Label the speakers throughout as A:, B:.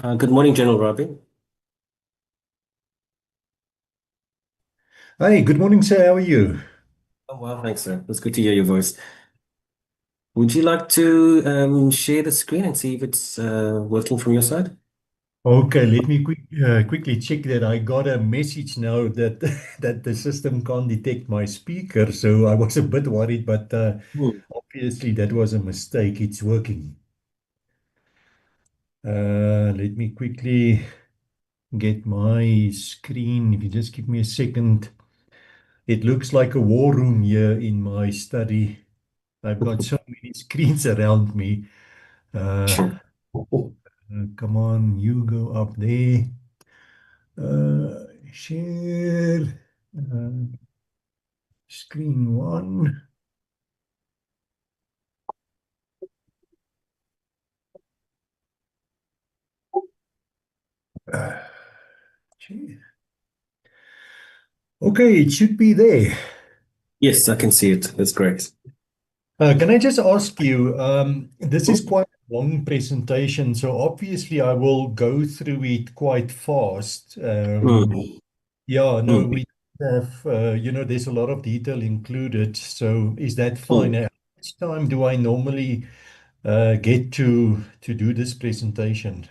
A: Good morning, General Robin.
B: Hi, good morning, sir. How are you?
A: Oh, well, thanks, sir. It's good to hear your voice. Would you like to share the screen and see if it's working from your side?
B: Okay, let me quickly check that I got a message now that that the system can't detect my speaker. So I was a bit worried, but
A: Hmm.
B: obviously that was a mistake. It's working. Let me quickly get my screen. If you just give me a second. It looks like a war room here in my study. I've got so many screens around me. Uh,
A: Sure.
B: Come on, you go up there. Share screen one. Uh, share. Okay, it should be there.
A: Yes, I can see it. That's great.
B: Can I just ask you, this is quite a long presentation, so obviously I will go through it quite fast.
A: Hmm.
B: Yeah, no,
A: Hmm.
B: we have, there's a lot of detail included, so is that fine?
A: Hmm.
B: How much time do I normally get to do this presentation?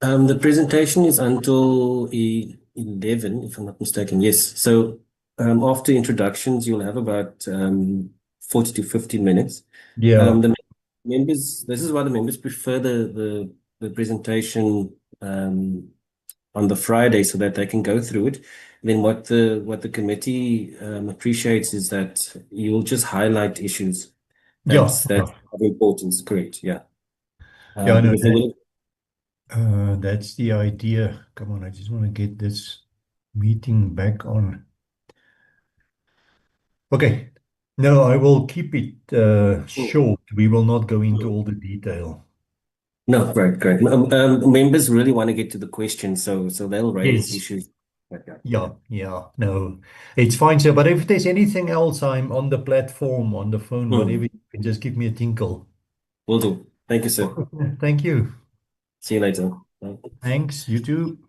A: The presentation is until 11, if I'm not mistaken. Yes. So after introductions, you'll have about 40 to 50 minutes.
B: Yeah,
A: The members, this is why the members prefer the presentation on the Friday so that they can go through it. Then what the committee appreciates is that you'll just highlight issues
B: yeah,
A: that's of importance. Correct. Yeah.
B: yeah, no,
A: Because they will.
B: that's the idea. Come on, I just want to get this meeting back on. Okay. No, I will keep it short. We will not go into all the detail.
A: No, great, great. Members really want to get to the question, so they'll raise
B: Yes.
A: issues. Okay.
B: Yeah, yeah. No, it's fine, sir. But if there's anything else, I'm on the platform, on the phone, whatever,
A: Hmm.
B: you can just give me a tinkle.
A: Will do. Thank you, sir.
B: Thank you.
A: See you later. Bye.
B: Thanks. You too.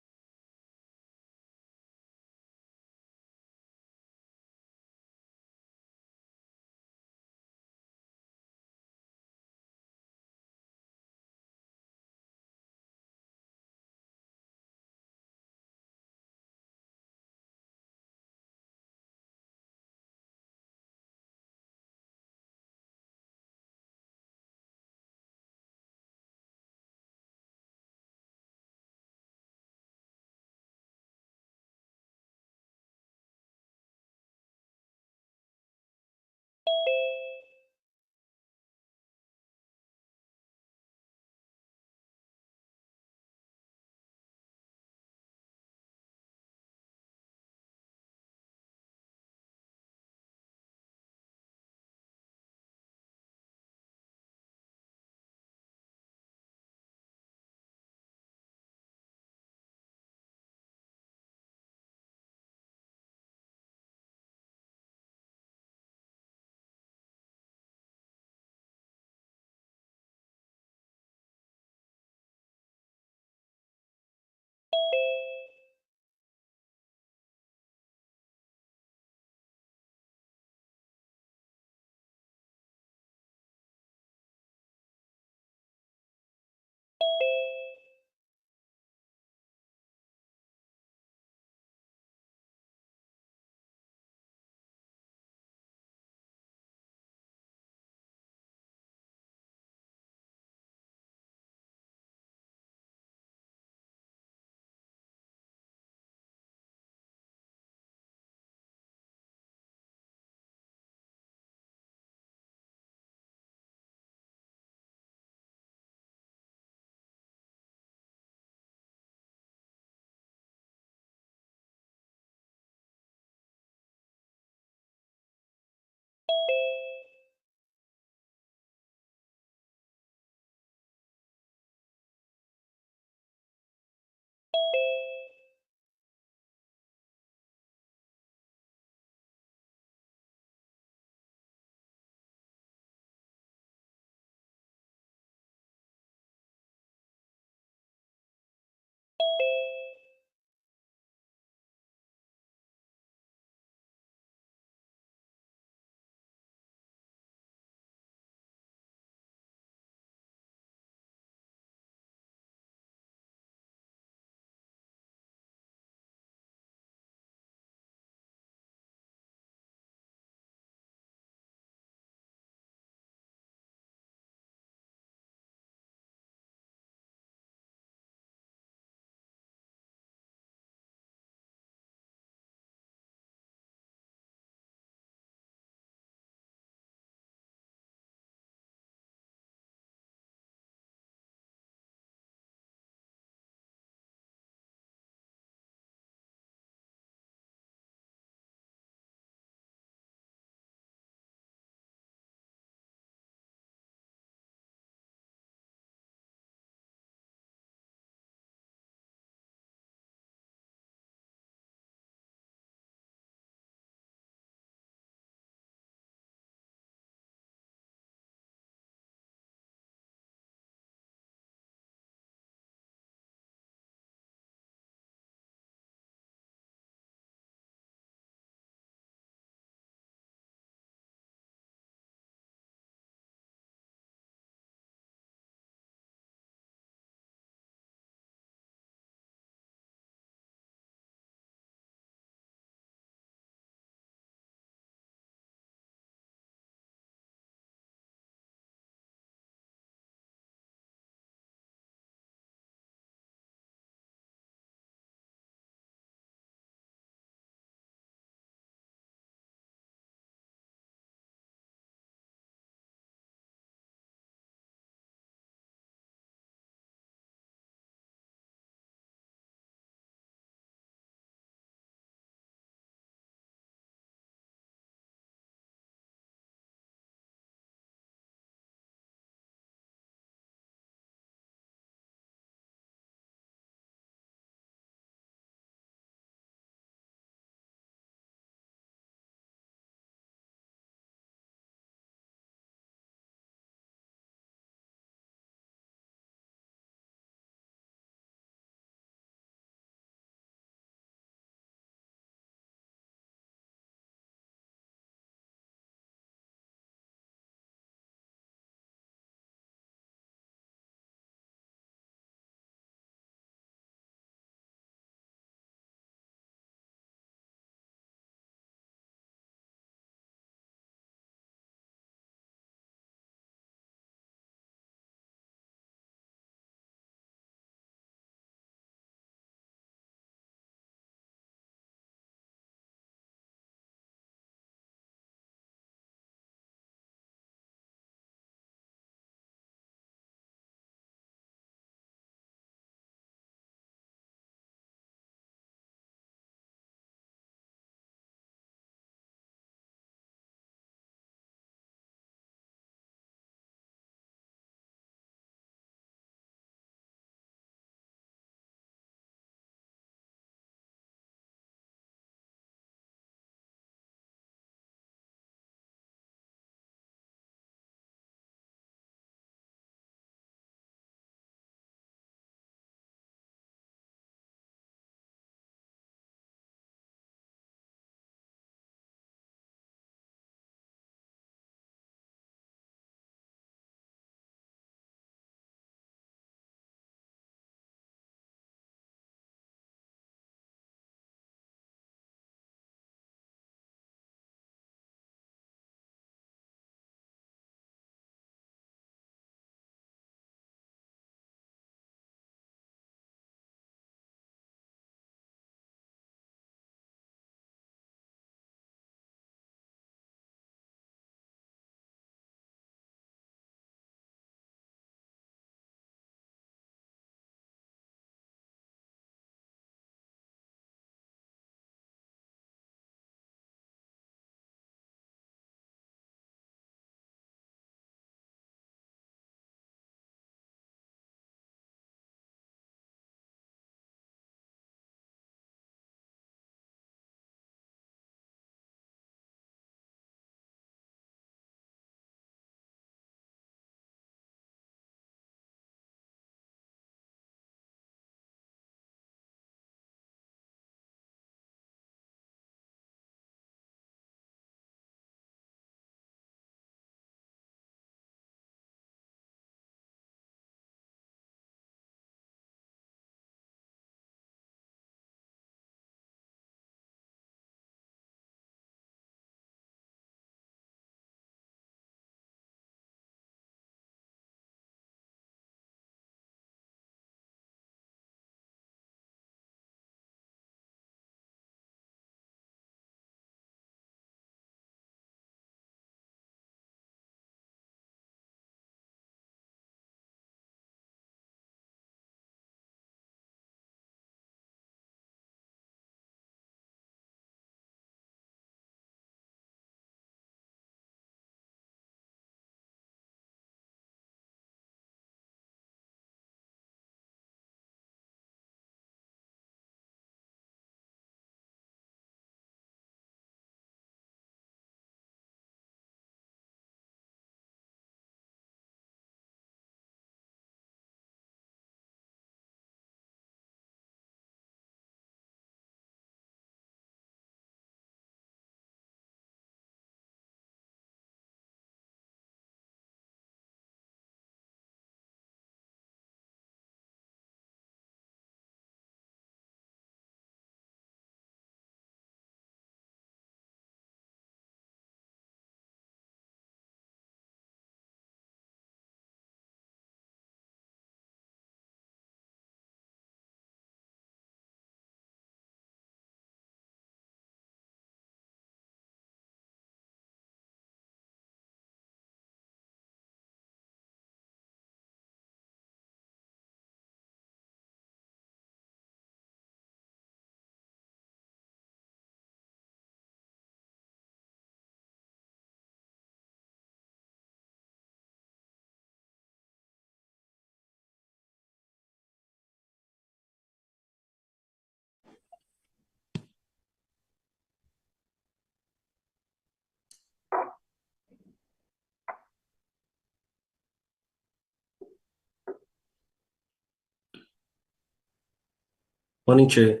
A: Morning, Chair.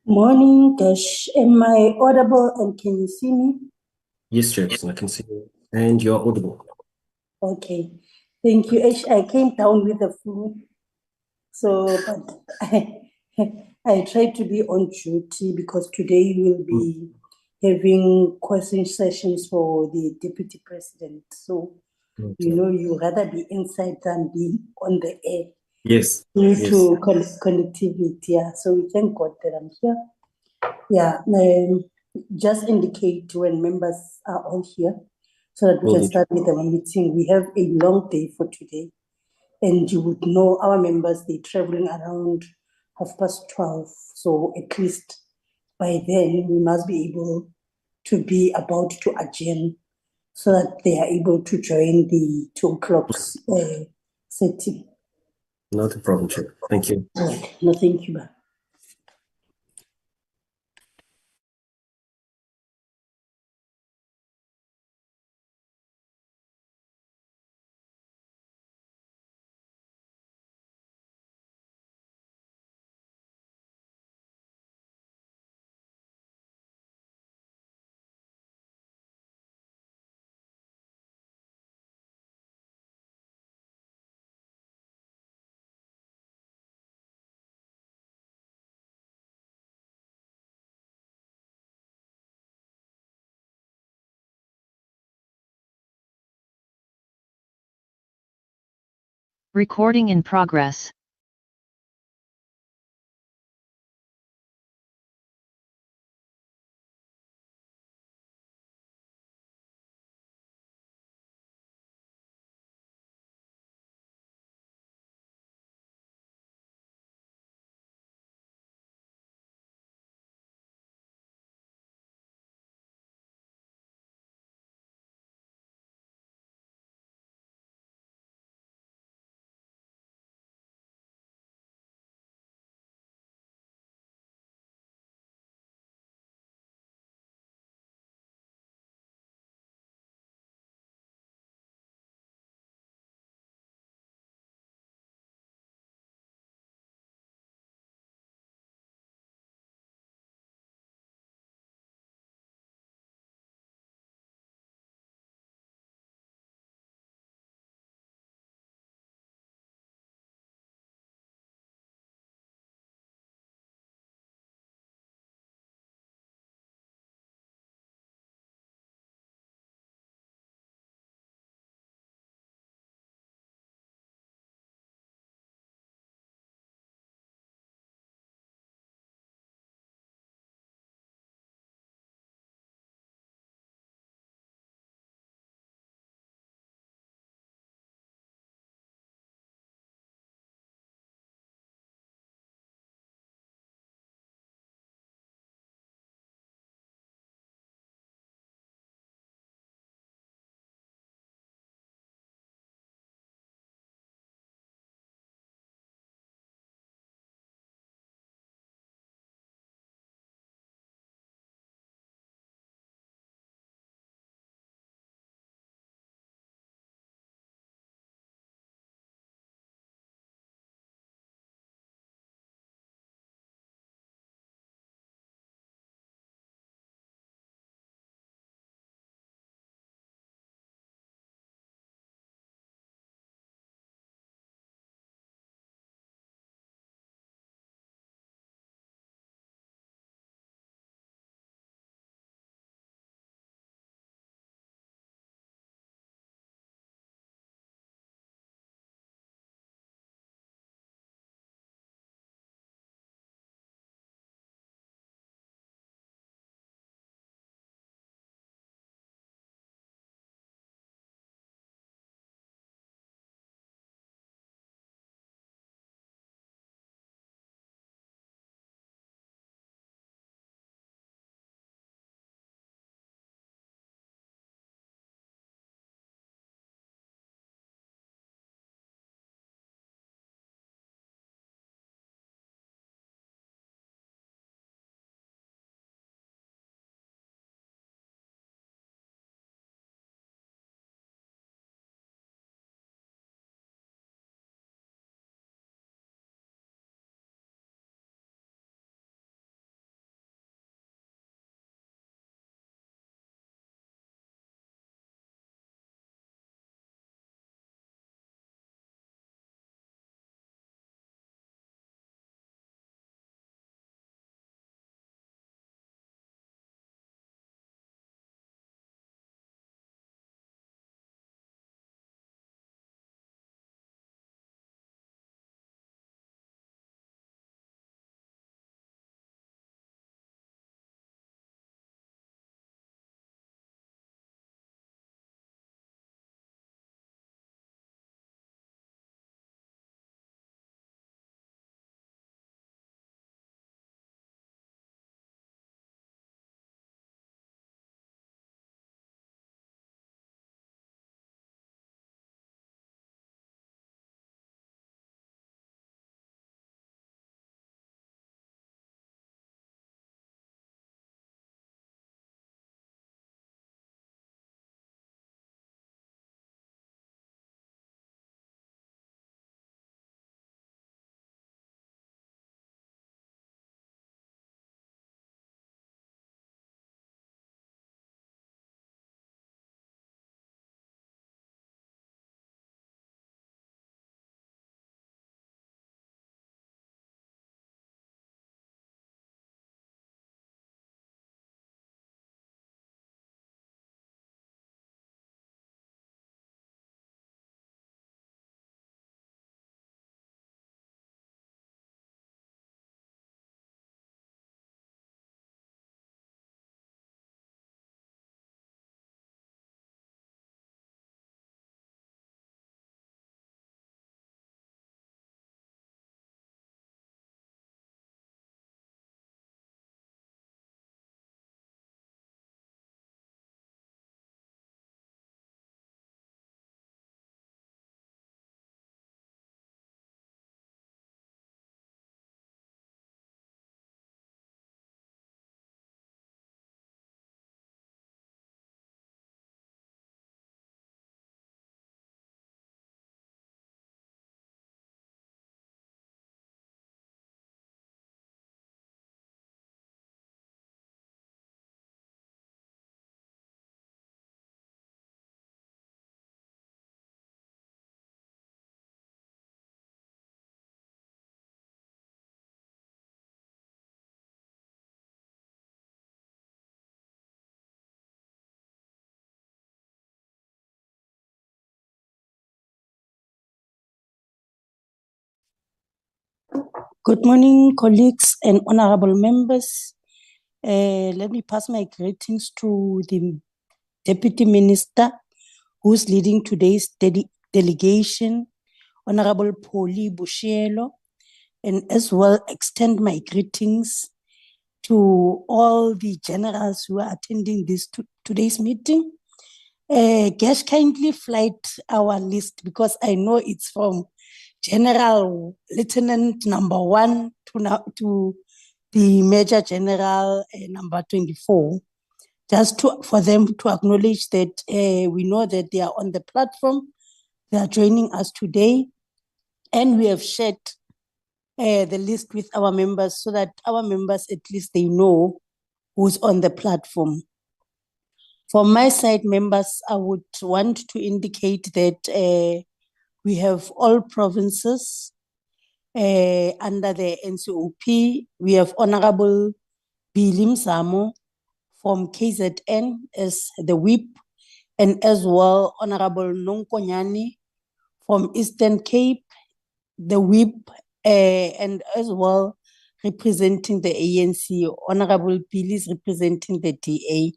C: Morning, Dash. Am I audible and can you see me?
A: Yes, Chair. I can see you. And you're audible.
C: Okay. Thank you. Ash, I came down with the flu. So, but I tried to be on duty because today we'll be having question sessions for the Deputy President. So,
A: Okay.
C: you rather be inside than be on the air
A: Yes.
C: due
A: Yes.
C: to connectivity. Yeah. So we thank God that I'm here. Yeah. Just indicate when members are all here so that we
A: Will
C: can
A: do.
C: start with our meeting. We have a long day for today. And you would know our members, they're traveling around 12:30. So at least by then, we must be able to be about to adjourn so that they are able to join the 2:00 setting.
A: Not a problem, Chair. Thank you.
C: Right. No, thank you, ma'am.
D: Recording in progress.
C: Good morning, colleagues and honorable members. Let me pass my greetings to the Deputy Minister who's leading today's delegation, Honorable Polly Bushielo, and as well extend my greetings to all the generals who are attending today's meeting. Guests kindly flight our list because I know it's from General Lieutenant number 1 to the Major General number 24, just for them to acknowledge that we know that they are on the platform, they are joining us today, and we have shared the list with our members so that our members, at least they know who's on the platform. From my side, members, I would want to indicate that we have all provinces under the NCOP. We have Honorable Billy Mzamo from KZN as the whip, and as well Honorable Nonkonyani from Eastern Cape, the whip, and as well representing the ANC, Honorable Billy is representing the DA.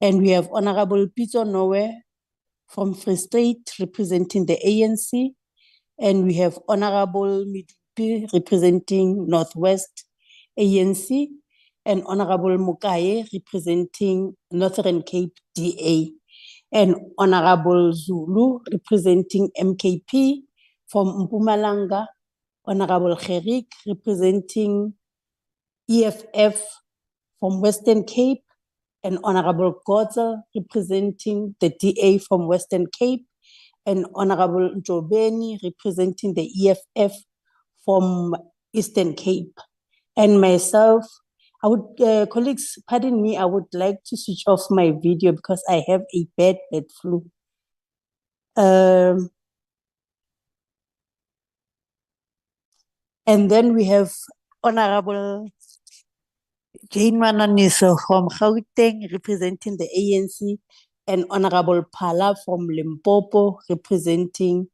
C: And we have Honorable Pitso Nowe from Free State representing the ANC. And we have Honorable Midupi representing Northwest ANC. And Honorable Mukaye representing Northern Cape DA. And Honorable Zulu representing MKP from Mpumalanga. Honorable Kherik representing EFF from Western Cape. And Honorable Godza representing the DA from Western Cape, and Honorable Njobeni representing the EFF from Eastern Cape. And myself, I would, colleagues, pardon me, I would like to switch off my video because I have a bad flu. And then we have Honorable Jane Mananiso from Gauteng representing the ANC, and Honorable Pala from Limpopo representing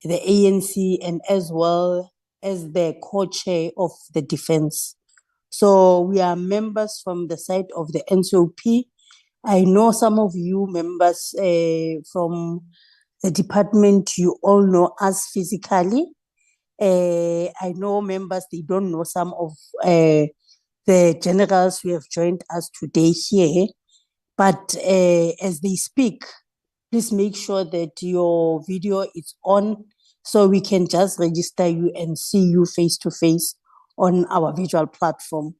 C: the ANC, and as well as the co-chair of the defense. So we are members from the side of the NCOP. I know some of you members from the department, you all know us physically. I know members, they don't know some of the generals who have joined us today here. But as they speak, please make sure that your video is on so we can just register you and see you face to face on our visual platform.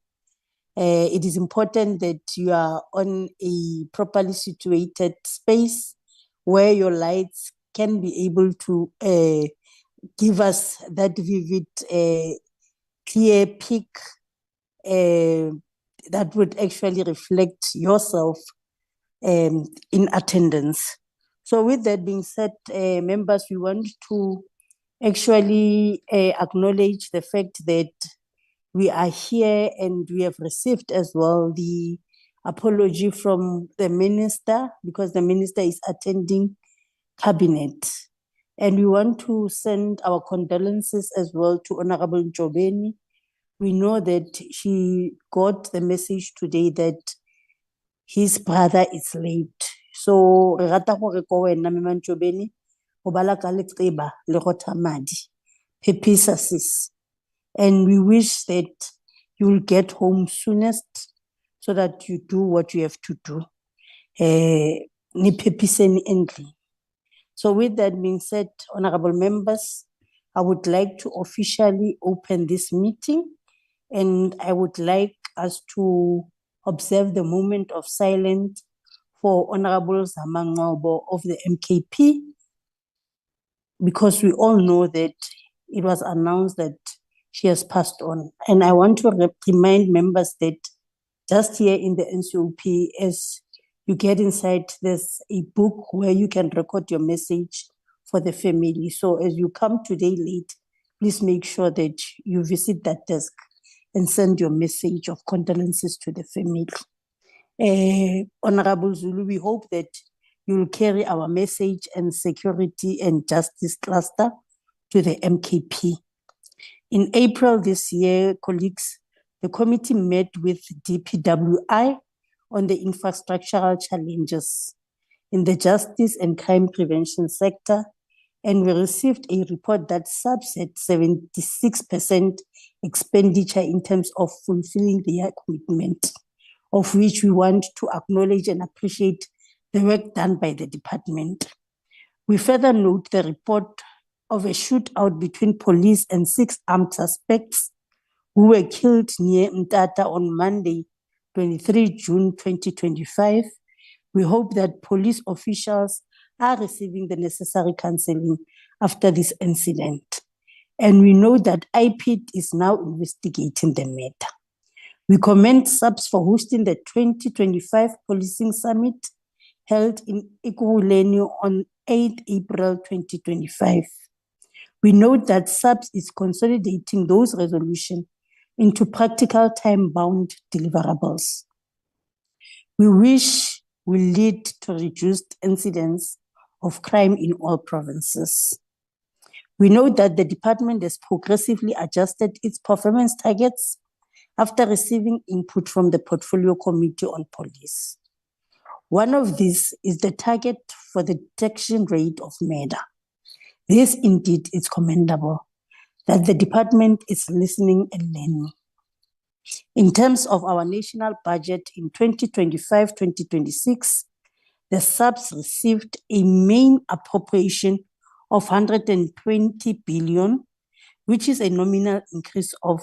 C: It is important that you are on a properly situated space where your lights can be able to give us that vivid, clear pic that would actually reflect yourself in attendance. So with that being said, members, we want to actually acknowledge the fact that we are here and we have received as well the apology from the minister, because the minister is attending cabinet. And we want to send our condolences as well to Honorable Njobeni. We know that she got the message today that his brother is late. So re rata gore ko wena Mme Njobeni go bala ka leqeba le go thamadi. Phepisa sis. And we wish that you will get home soonest so that you do what you have to do. Ni phepiseni endlini. So with that being said, honorable members, I would like to officially open this meeting, and I would like us to observe the moment of silence for Honorable Zamangobo of the MKP, because we all know that it was announced that she has passed on. And I want to remind members that just here in the NCOP, as you get inside, there's a book where you can record your message for the family. So as you come today late, please make sure that you visit that desk and send your message of condolences to the family. Honorable Zulu, we hope that you will carry our message and security and justice cluster to the MKP. In April this year, colleagues, the committee met with DPWI on the infrastructural challenges in the justice and crime prevention sector, and we received a report that SAPS had 76% expenditure in terms of fulfilling their commitment, of which we want to acknowledge and appreciate the work done by the department. We further note the report of a shootout between police and 6 armed suspects who were killed near Mtata on Monday, 23 June 2025. We hope that police officials are receiving the necessary counseling after this incident. And we know that IPID is now investigating the matter. We commend SAPS for hosting the 2025 Policing Summit held in Ekurhuleni on 8 April 2025. We note that SAPS is consolidating those resolutions into practical time-bound deliverables. We wish will lead to reduced incidents of crime in all provinces. We know that the department has progressively adjusted its performance targets after receiving input from the Portfolio Committee on Police. One of these is the target for the detection rate of murder. This indeed is commendable, that the department is listening and learning. In terms of our national budget in 2025-2026, the SAPS received a main appropriation of 120 billion, which is a nominal increase of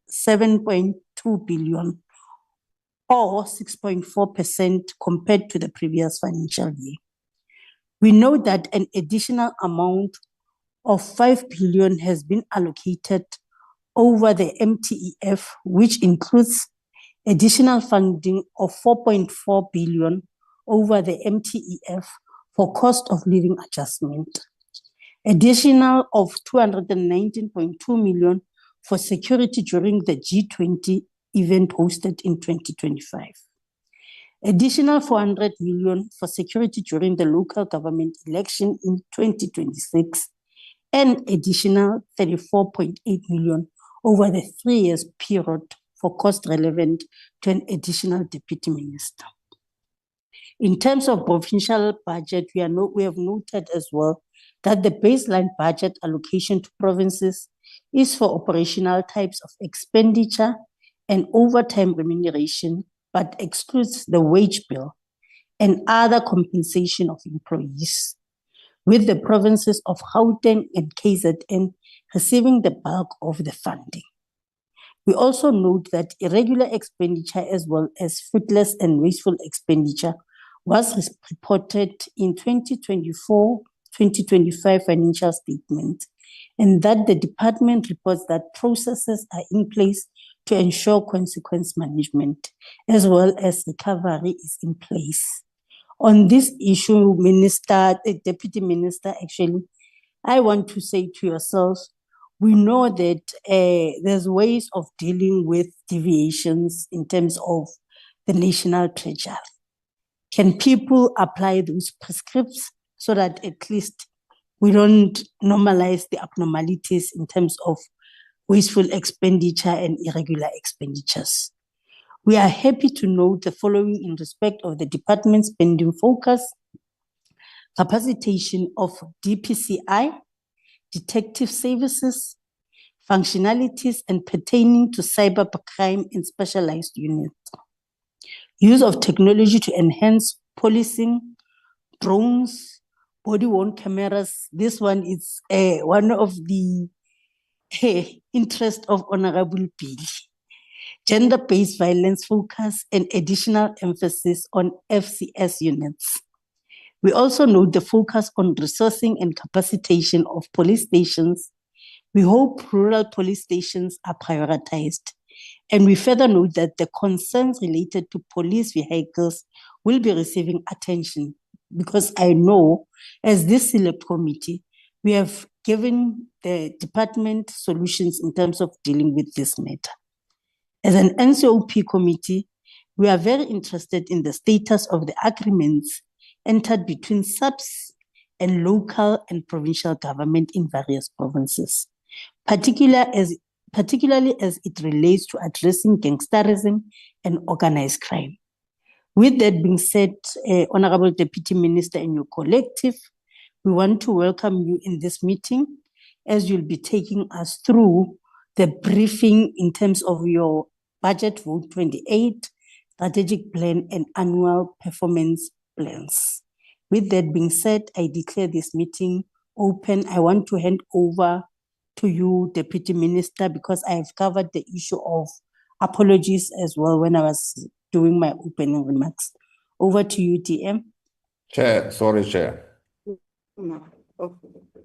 C: 7.2 billion, or 6.4% compared to the previous financial year. We know that an additional amount of 5 billion has been allocated over the MTEF, which includes additional funding of 4.4 billion over the MTEF for cost of living adjustment. Additional of 219.2 million for security during the G20 event hosted in 2025. Additional 400 million for security during the local government election in 2026, and additional 34.8 million over the 3 years period for cost relevant to an additional deputy minister. In terms of provincial budget, we have noted as well that the baseline budget allocation to provinces is for operational types of expenditure and overtime remuneration, but excludes the wage bill and other compensation of employees, with the provinces of Gauteng and KZN receiving the bulk of the funding. We also note that irregular expenditure as well as fruitless and wasteful expenditure was reported in 2024-2025 financial statement, and that the department reports that processes are in place to ensure consequence management, as well as recovery is in place. On this issue, Deputy Minister, actually, I want to say to yourselves, we know that there's ways of dealing with deviations in terms of the national treasury. Can people apply those prescripts so that at least we don't normalize the abnormalities in terms of wasteful expenditure and irregular expenditures? We are happy to note the following in respect of the department's spending focus: capacitation of DPCI, detective services, functionalities and pertaining to cybercrime and specialized units, use of technology to enhance policing, drones, body-worn cameras. This one is one of the interest of Honorable Bill. Gender-based violence focus and additional emphasis on FCS units. We also note the focus on resourcing and capacitation of police stations. We hope rural police stations are prioritized. And we further note that the concerns related to police vehicles will be receiving attention, because I know as this select committee, we have given the department solutions in terms of dealing with this matter. As an NCOP committee, we are very interested in the status of the agreements entered between SAPS and local and provincial government in various provinces, particularly as particularly as it relates to addressing gangsterism and organized crime. With that being said, Honorable Deputy Minister and your collective, we want to welcome you in this meeting as you'll be taking us through the briefing in terms of your budget vote 28, strategic plan and annual performance plans. With that being said, I declare this meeting open. I want to hand over to you, Deputy Minister, because I have covered the issue of apologies as well when I was doing my opening remarks. Over to you, DM.
E: Chair, sorry, Chair.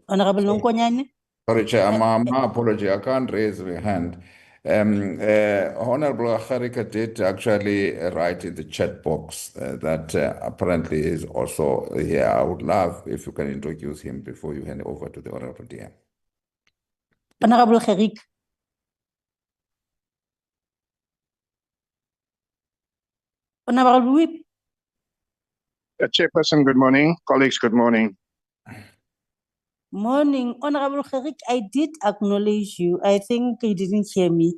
C: Honorable Nonkonyane.
E: Sorry, Chair, my apology. I can't raise my hand. Honorable Akharika did actually write in the chat box that apparently is also here. I would love if you can introduce him before you hand over to the Honorable DM.
C: Honorable Kharik. Honorable Whip.
F: Chairperson, good morning. Colleagues, good morning.
C: Morning. Honorable Kharik, I did acknowledge you. I think you didn't hear me.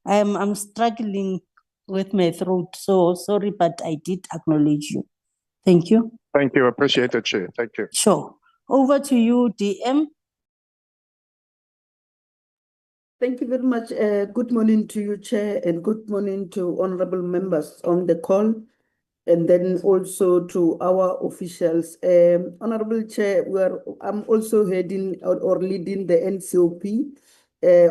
C: I'm struggling with my throat, so sorry, but I did acknowledge you. Thank you.
F: Thank you. Appreciate it, Chair. Thank you.
C: Sure. Over to you, DM.
G: Thank you very much. Good morning to you, Chair, and good morning to honorable members on the call, and then also to our officials. Honorable Chair, I'm also heading or leading the NCOP.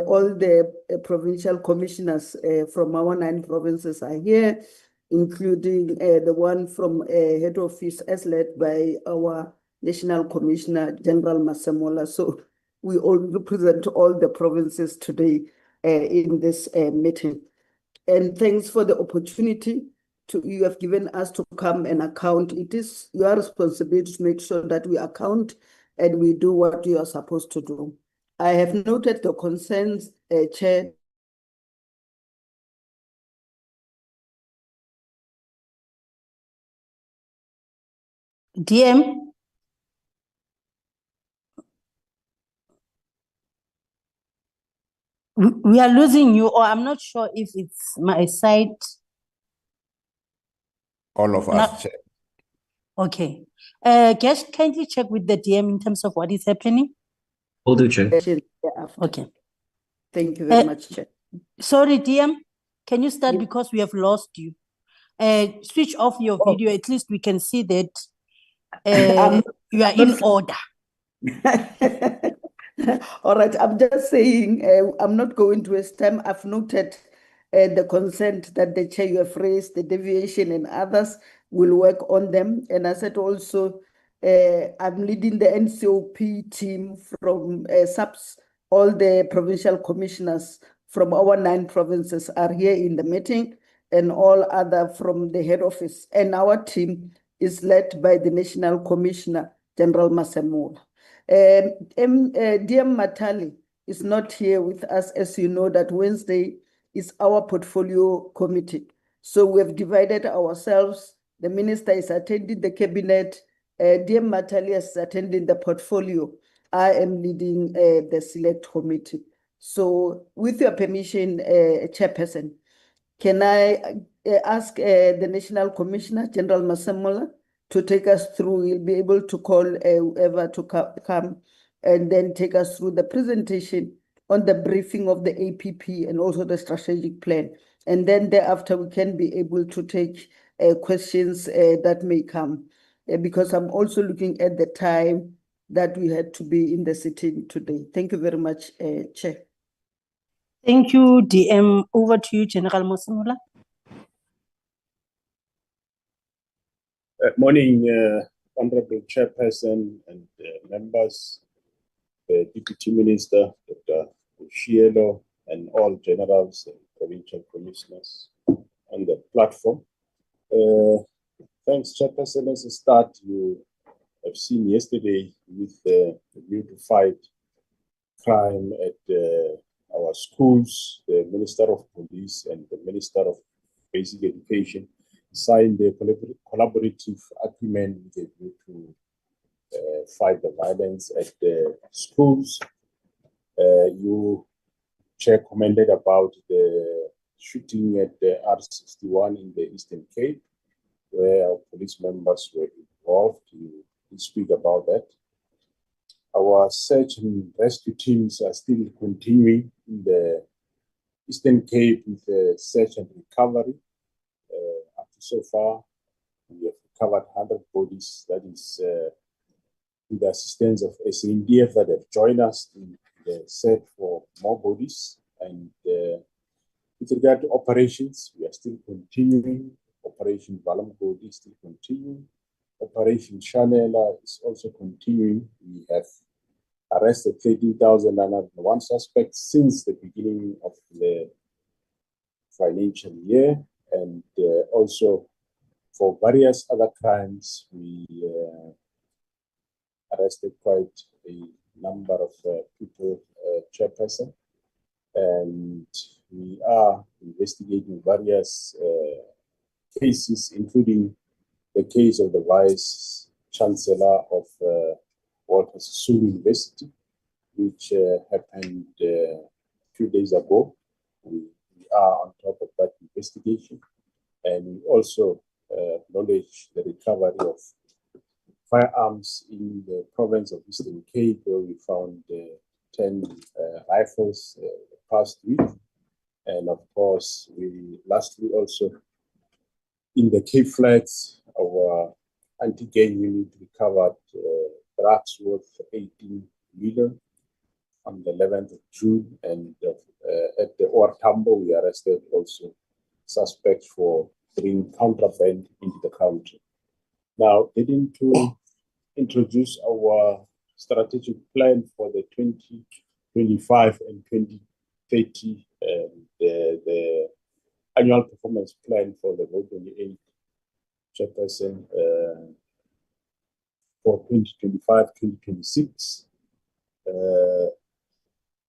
G: All the provincial commissioners from our 9 provinces are here, including the one from head office as led by our National Commissioner, General Masemola. So we all represent all the provinces today in this meeting. And thanks for the opportunity you have given us to come and account. It is your responsibility to make sure that we account and we do what you are supposed to do. I have noted the concerns, Chair.
C: DM. We are losing you, or I'm not sure if it's my side.
E: All of us, Chair.
C: Okay. Just kindly check with the DM in terms of what is happening.
A: Will do, Chair.
C: Okay.
G: Thank you very much, Chair.
C: Sorry, DM. Can you start
G: Yes.
C: because we have lost you? Switch off your video. At least we can see that you are in order.
G: All right, I'm just saying, I'm not going to waste time. I've noted the consent that the Chair you have raised, the deviation and others will work on them. And I said also, I'm leading the NCOP team from SAPS. All the provincial commissioners from our 9 provinces are here in the meeting, and all other from the head office. And our team is led by the National Commissioner, General Masemola. DM Matali is not here with us, as you know, that Wednesday is our portfolio committee. So we have divided ourselves. The minister is attending the cabinet. DM Matali is attending the portfolio. I am leading the select committee. So with your permission, Chairperson, can I ask the National Commissioner, General Masemola, to take us through? He'll be able to call whoever to come and then take us through the presentation on the briefing of the APP and also the strategic plan. And then thereafter, we can be able to take questions that may come, because I'm also looking at the time that we had to be in the sitting today. Thank you very much, Chair.
C: Thank you, DM. Over to you, General Masemola.
H: Morning, Honorable Chairperson and members, the Deputy Minister, Dr. Ushielo, and all generals and provincial commissioners on the platform. Thanks, Chairperson. As a start, you have seen yesterday with the view to fight crime at our schools, the Minister of Police and the Minister of Basic Education signed a collaborative agreement with a view to fight the violence at the schools. You Chair commented about the shooting at the R61 in the Eastern Cape, where our police members were involved. You speak about that. Our search and rescue teams are still continuing in the Eastern Cape with the search and recovery. Up to so far, we have recovered 100 bodies. That is with the assistance of SANDF that have joined us in the search for more bodies. And with regard to operations, we are still continuing. Operation Valamgodi is still continuing. Operation Shanela is also continuing. We have arrested 13,901 suspects since the beginning of the financial year, and also for various other crimes, we arrested quite a number of people, chairperson, and we are investigating various cases, including the case of the Vice Chancellor of Walter Sisulu University, which happened a few days ago. We are on top of that investigation, and we also acknowledge the recovery of firearms in the province of Eastern Cape, where we found 10 rifles past week. And of course, we lastly also in the Cape Flats, our anti-gang unit recovered drugs worth 18 million on the 11th of June. And at the OR Tambo, we arrested also suspects for bringing contraband into the country. Now, getting to introduce our strategic plan for the 2025 and 2030, the annual performance plan for the Vote 28 chairperson for 2025-2026.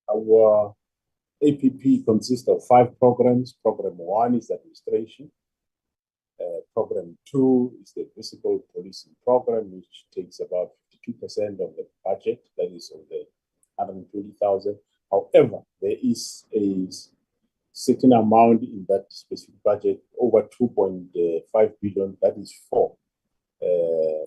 H: Our APP consists of 5 programs. Program 1 is administration. Program 2 is the visible policing program, which takes about 52% of the budget, that is of the 120,000. However, there is a certain amount in that specific budget, over 2.5 billion, that is for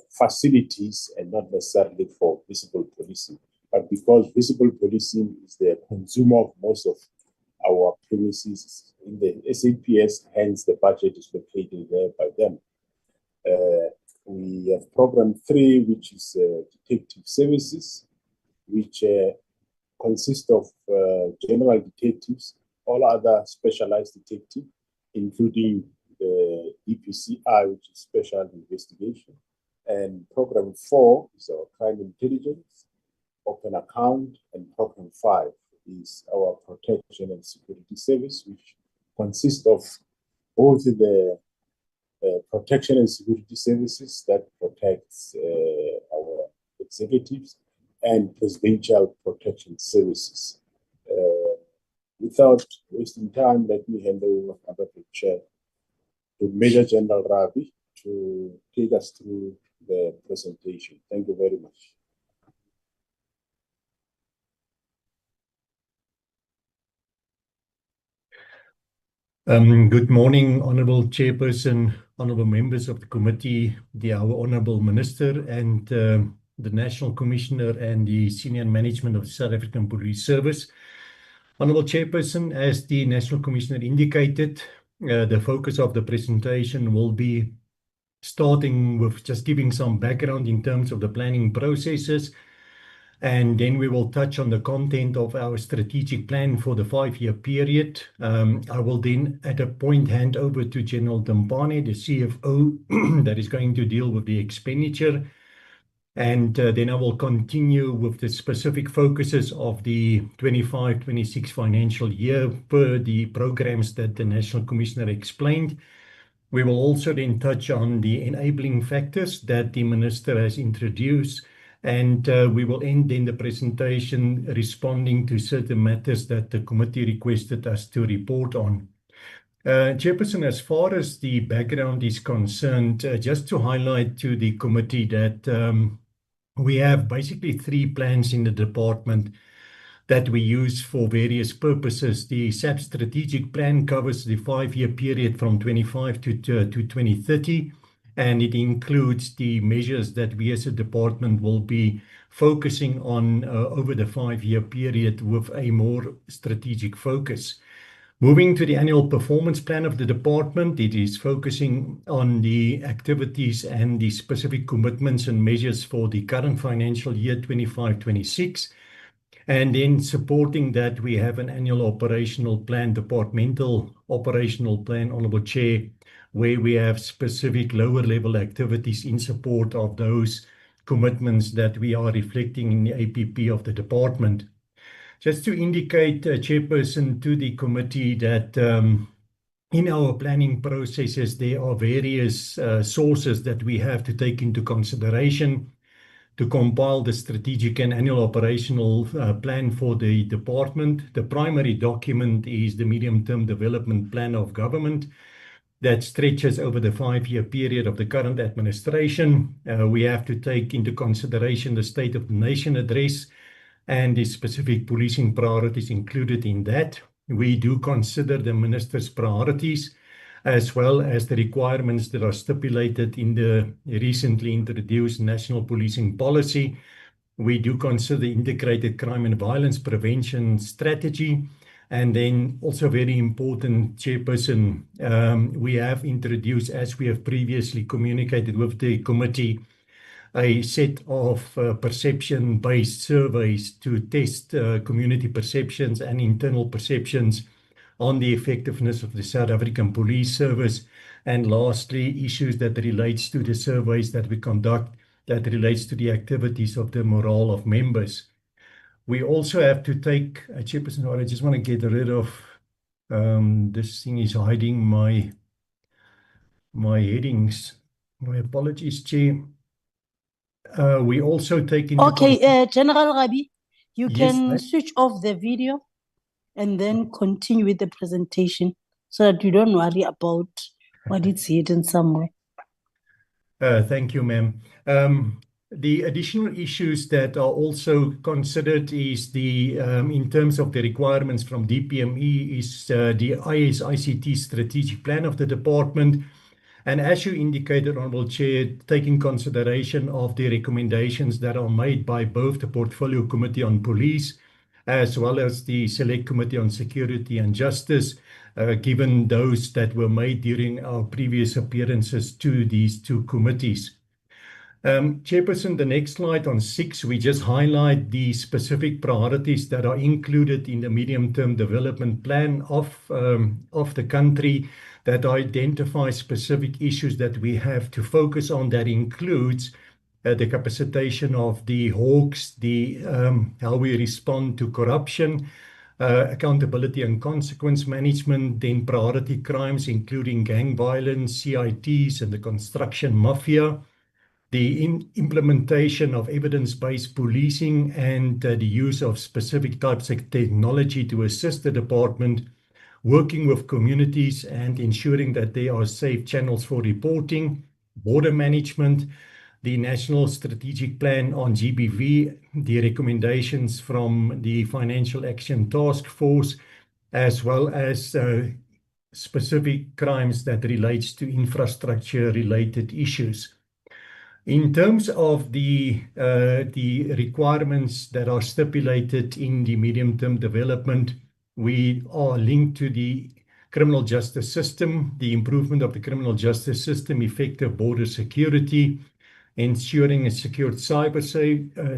H: facilities and not necessarily for visible policing. But because visible policing is the consumer of most of our premises in the SAPS, hence the budget is located there by them. We have program 3, which is detective services, which consists of general detectives, all other specialized detectives, including the EPCI, which is special investigation. And program 4 is our crime intelligence, open account, and program 5 is our protection and security service, which consists of both the protection and security services that protects our executives and presidential protection services. Without wasting time, let me hand over the chair to Major General Ravi to take us through the presentation. Thank you very much.
B: Good morning, Honourable Chairperson, Honourable Members of the Committee, our Honourable Minister, and the National Commissioner and the Senior Management of the South African Police Service. Honourable Chairperson, as the National Commissioner indicated, the focus of the presentation will be starting with just giving some background in terms of the planning processes, and then we will touch on the content of our strategic plan for the 5-year period. I will then at a point hand over to General Dampane, the CFO, that is going to deal with the expenditure. And then I will continue with the specific focuses of the 25-26 financial year per the programs that the National Commissioner explained. We will also then touch on the enabling factors that the Minister has introduced, and we will end in the presentation responding to certain matters that the committee requested us to report on. Chairperson, as far as the background is concerned, just to highlight to the committee that we have basically 3 plans in the department. that we use for various purposes. The SAP strategic plan covers the 5-year period from 25 to 2030, and it includes the measures that we as a department will be focusing on over the 5-year period with a more strategic focus. Moving to the annual performance plan of the department, it is focusing on the activities and the specific commitments and measures for the current financial year 25-26. And then supporting that, we have an annual operational plan, departmental operational plan, Honourable Chair, where we have specific lower level activities in support of those commitments that we are reflecting in the APP of the department. Just to indicate, Chairperson, to the committee that in our planning processes, there are various sources that we have to take into consideration to compile the strategic and annual operational plan for the department. The primary document is the medium-term development plan of government that stretches over the 5-year period of the current administration. We have to take into consideration the State of the Nation address and the specific policing priorities included in that. We do consider the minister's priorities as well as the requirements that are stipulated in the recently introduced National Policing Policy. We do consider integrated crime and violence prevention strategy. And then also very important, Chairperson, we have introduced, as we have previously communicated with the committee, a set of perception-based surveys to test community perceptions and internal perceptions on the effectiveness of the South African Police Service. And lastly, issues that relates to the surveys that we conduct that relates to the activities of the morale of members. We also have to take, Chairperson, I just want to get rid of, this thing is hiding my headings. My apologies, Chair. We also take into
C: General Rabi, you
B: Yes,
C: can
B: ma'am.
C: switch off the video and then continue with the presentation so that you don't worry about what it's hidden somewhere.
B: Thank you, ma'am. The additional issues that are also considered is the, in terms of the requirements from DPME, is the IS/ICT strategic plan of the department. And as you indicated, Honourable Chair, taking consideration of the recommendations that are made by both the Portfolio Committee on Police as well as the Select Committee on Security and Justice, given those that were made during our previous appearances to these two committees. Chairperson, the next slide on 6, we just highlight the specific priorities that are included in the medium-term development plan of the country that identify specific issues that we have to focus on. That includes the capacitation of the hawks, how we respond to corruption, accountability and consequence management, then priority crimes, including gang violence, CITs, and the construction mafia, the implementation of evidence-based policing, and the use of specific types of technology to assist the department, working with communities and ensuring that there are safe channels for reporting, border management, the National Strategic Plan on GBV, the recommendations from the Financial Action Task Force, as well as specific crimes that relates to infrastructure-related issues. In terms of the requirements that are stipulated in the medium-term development, we are linked to the criminal justice system, the improvement of the criminal justice system, effective border security, ensuring a secured cyber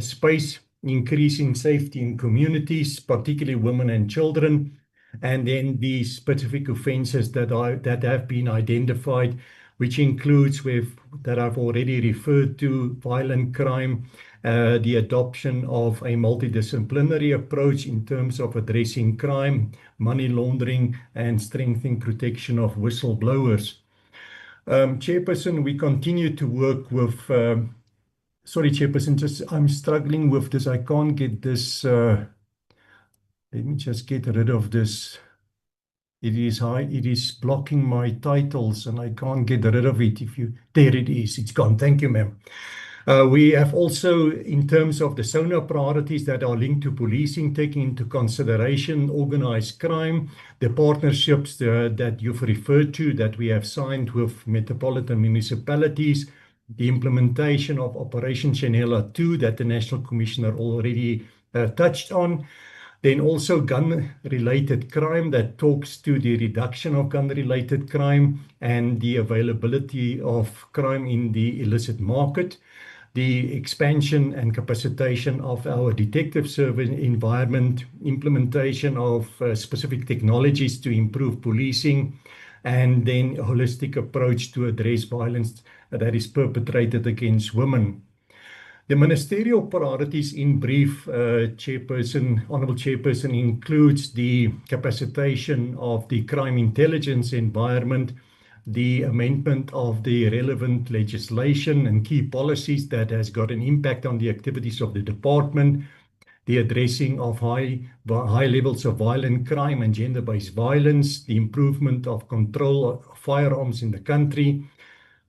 B: space, increasing safety in communities, particularly women and children, and then the specific offences that have been identified, which includes that I've already referred to, violent crime, the adoption of a multidisciplinary approach in terms of addressing crime, money laundering, and strengthening protection of whistleblowers. Chairperson, we continue to work with, sorry, Chairperson, I'm struggling with this. I can't get this. Let me just get rid of this. It is blocking my titles and I can't get rid of it. There it is. It's gone. Thank you, ma'am. We have also, in terms of the SONA priorities that are linked to policing, taking into consideration organized crime, the partnerships that you've referred to that we have signed with metropolitan municipalities, the implementation of Operation Chanela 2 that the National Commissioner already touched on. Then also gun-related crime that talks to the reduction of gun-related crime and the availability of crime in the illicit market, the expansion and capacitation of our detective service environment, implementation of specific technologies to improve policing, and then a holistic approach to address violence that is perpetrated against women. The ministerial priorities in brief, Honourable Chairperson, includes the capacitation of the crime intelligence environment, the amendment of the relevant legislation and key policies that has got an impact on the activities of the department, the addressing of high levels of violent crime and gender-based violence, the improvement of control of firearms in the country,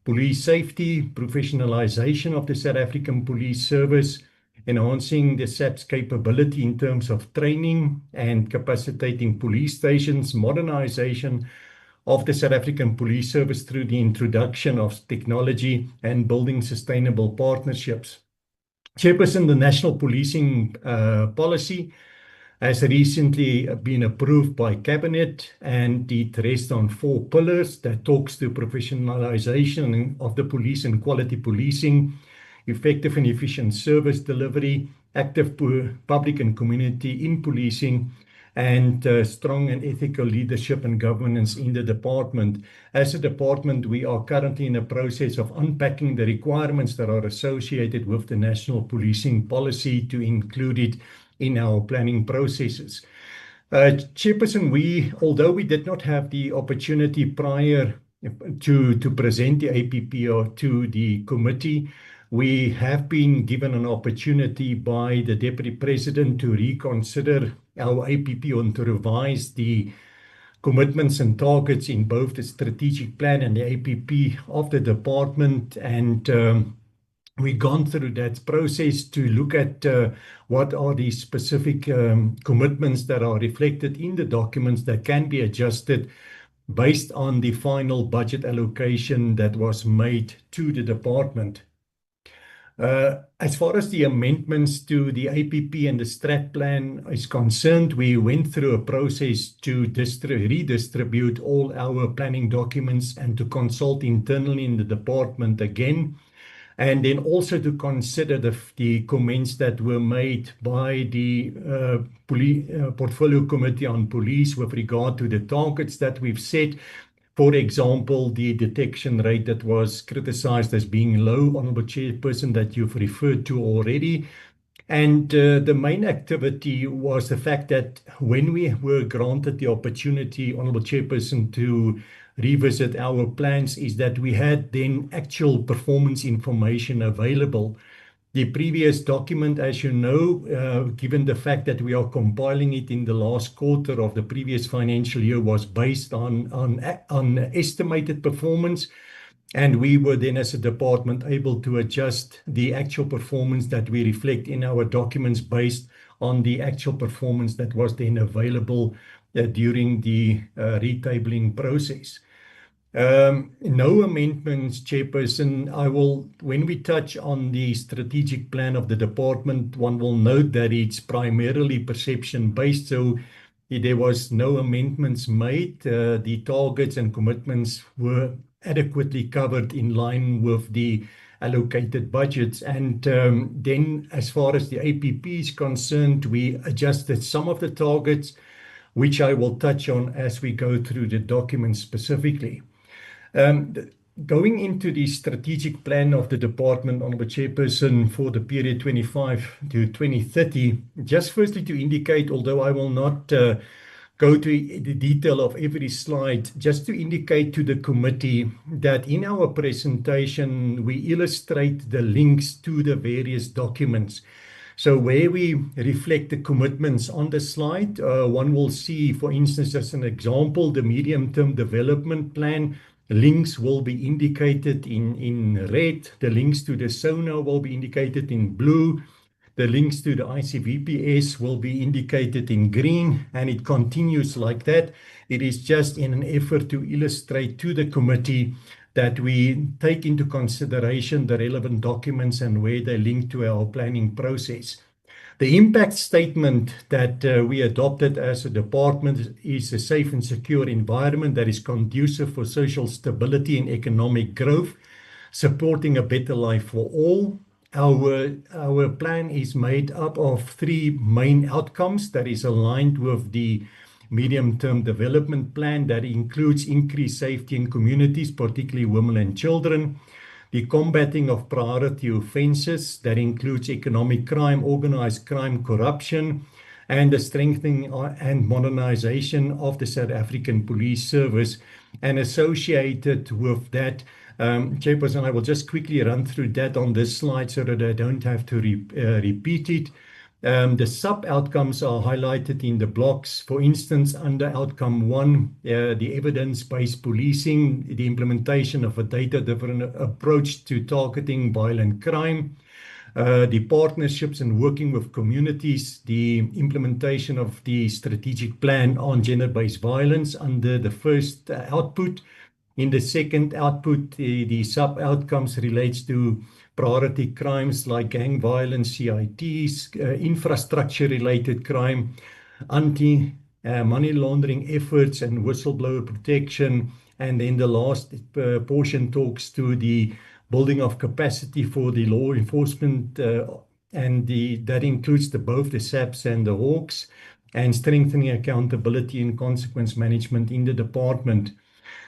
B: police safety, professionalization of the South African Police Service, enhancing the SAP's capability in terms of training and capacitating police stations, modernization of the South African Police Service through the introduction of technology and building sustainable partnerships. Chairperson, the National Policing Policy has recently been approved by Cabinet, and it rests on 4 pillars that talks to professionalization of the police and quality policing, effective and efficient service delivery, active public and community in policing, and strong and ethical leadership and governance in the department. As a department, we are currently in a process of unpacking the requirements that are associated with the National Policing Policy to include it in our planning processes. Chairperson, although we did not have the opportunity prior to present the APP to the committee, we have been given an opportunity by the Deputy President to reconsider our APP and to revise the commitments and targets in both the strategic plan and the APP of the department, and we've gone through that process to look at what are the specific commitments that are reflected in the documents that can be adjusted based on the final budget allocation that was made to the department. As far as the amendments to the APP and the strat plan is concerned, we went through a process to redistribute all our planning documents and to consult internally in the department again, and then also to consider the comments that were made by the Portfolio Committee on Police with regard to the targets that we've set. For example, the detection rate that was criticized as being low, Honourable Chairperson, that you've referred to already. And the main activity was the fact that when we were granted the opportunity, Honourable Chairperson, to revisit our plans, is that we had then actual performance information available. The previous document, as you know, given the fact that we are compiling it in the last quarter of the previous financial year, was based on estimated performance. And we were then, as a department, able to adjust the actual performance that we reflect in our documents based on the actual performance that was then available during the retabling process. No amendments, Chairperson. When we touch on the strategic plan of the department, one will note that it's primarily perception-based, so there was no amendments made. The targets and commitments were adequately covered in line with the allocated budgets. And then as far as the APP is concerned, we adjusted some of the targets, which I will touch on as we go through the document specifically. Going into the strategic plan of the department, Honourable Chairperson, for the period 25 to 2030, just firstly to indicate, although I will not go to the detail of every slide, just to indicate to the committee that in our presentation, we illustrate the links to the various documents. So where we reflect the commitments on the slide, one will see, for instance, as an example, the medium-term development plan links will be indicated in red. The links to the sauna will be indicated in blue. The links to the ICVPS will be indicated in green, and it continues like that. It is just in an effort to illustrate to the committee that we take into consideration the relevant documents and where they link to our planning process. The impact statement that we adopted as a department is a safe and secure environment that is conducive for social stability and economic growth, supporting a better life for all. Our plan is made up of 3 main outcomes that is aligned with the medium-term development plan that includes increased safety in communities, particularly women and children, the combating of priority offences that includes economic crime, organised crime, corruption, and the strengthening and modernisation of the South African Police Service. And associated with that, Chairperson, I will just quickly run through that on this slide so that I don't have to repeat it. The sub-outcomes are highlighted in the blocks. For instance, under outcome 1, the evidence-based policing, the implementation of a data-driven approach to targeting violent crime, the partnerships and working with communities, the implementation of the strategic plan on gender-based violence under the first output. In the second output, the sub-outcomes relates to priority crimes like gang violence, CITs, infrastructure-related crime, anti-money laundering efforts and whistleblower protection. And then the last portion talks to the building of capacity for the law enforcement, and that includes both the SAPs and the Hawks, and strengthening accountability and consequence management in the department.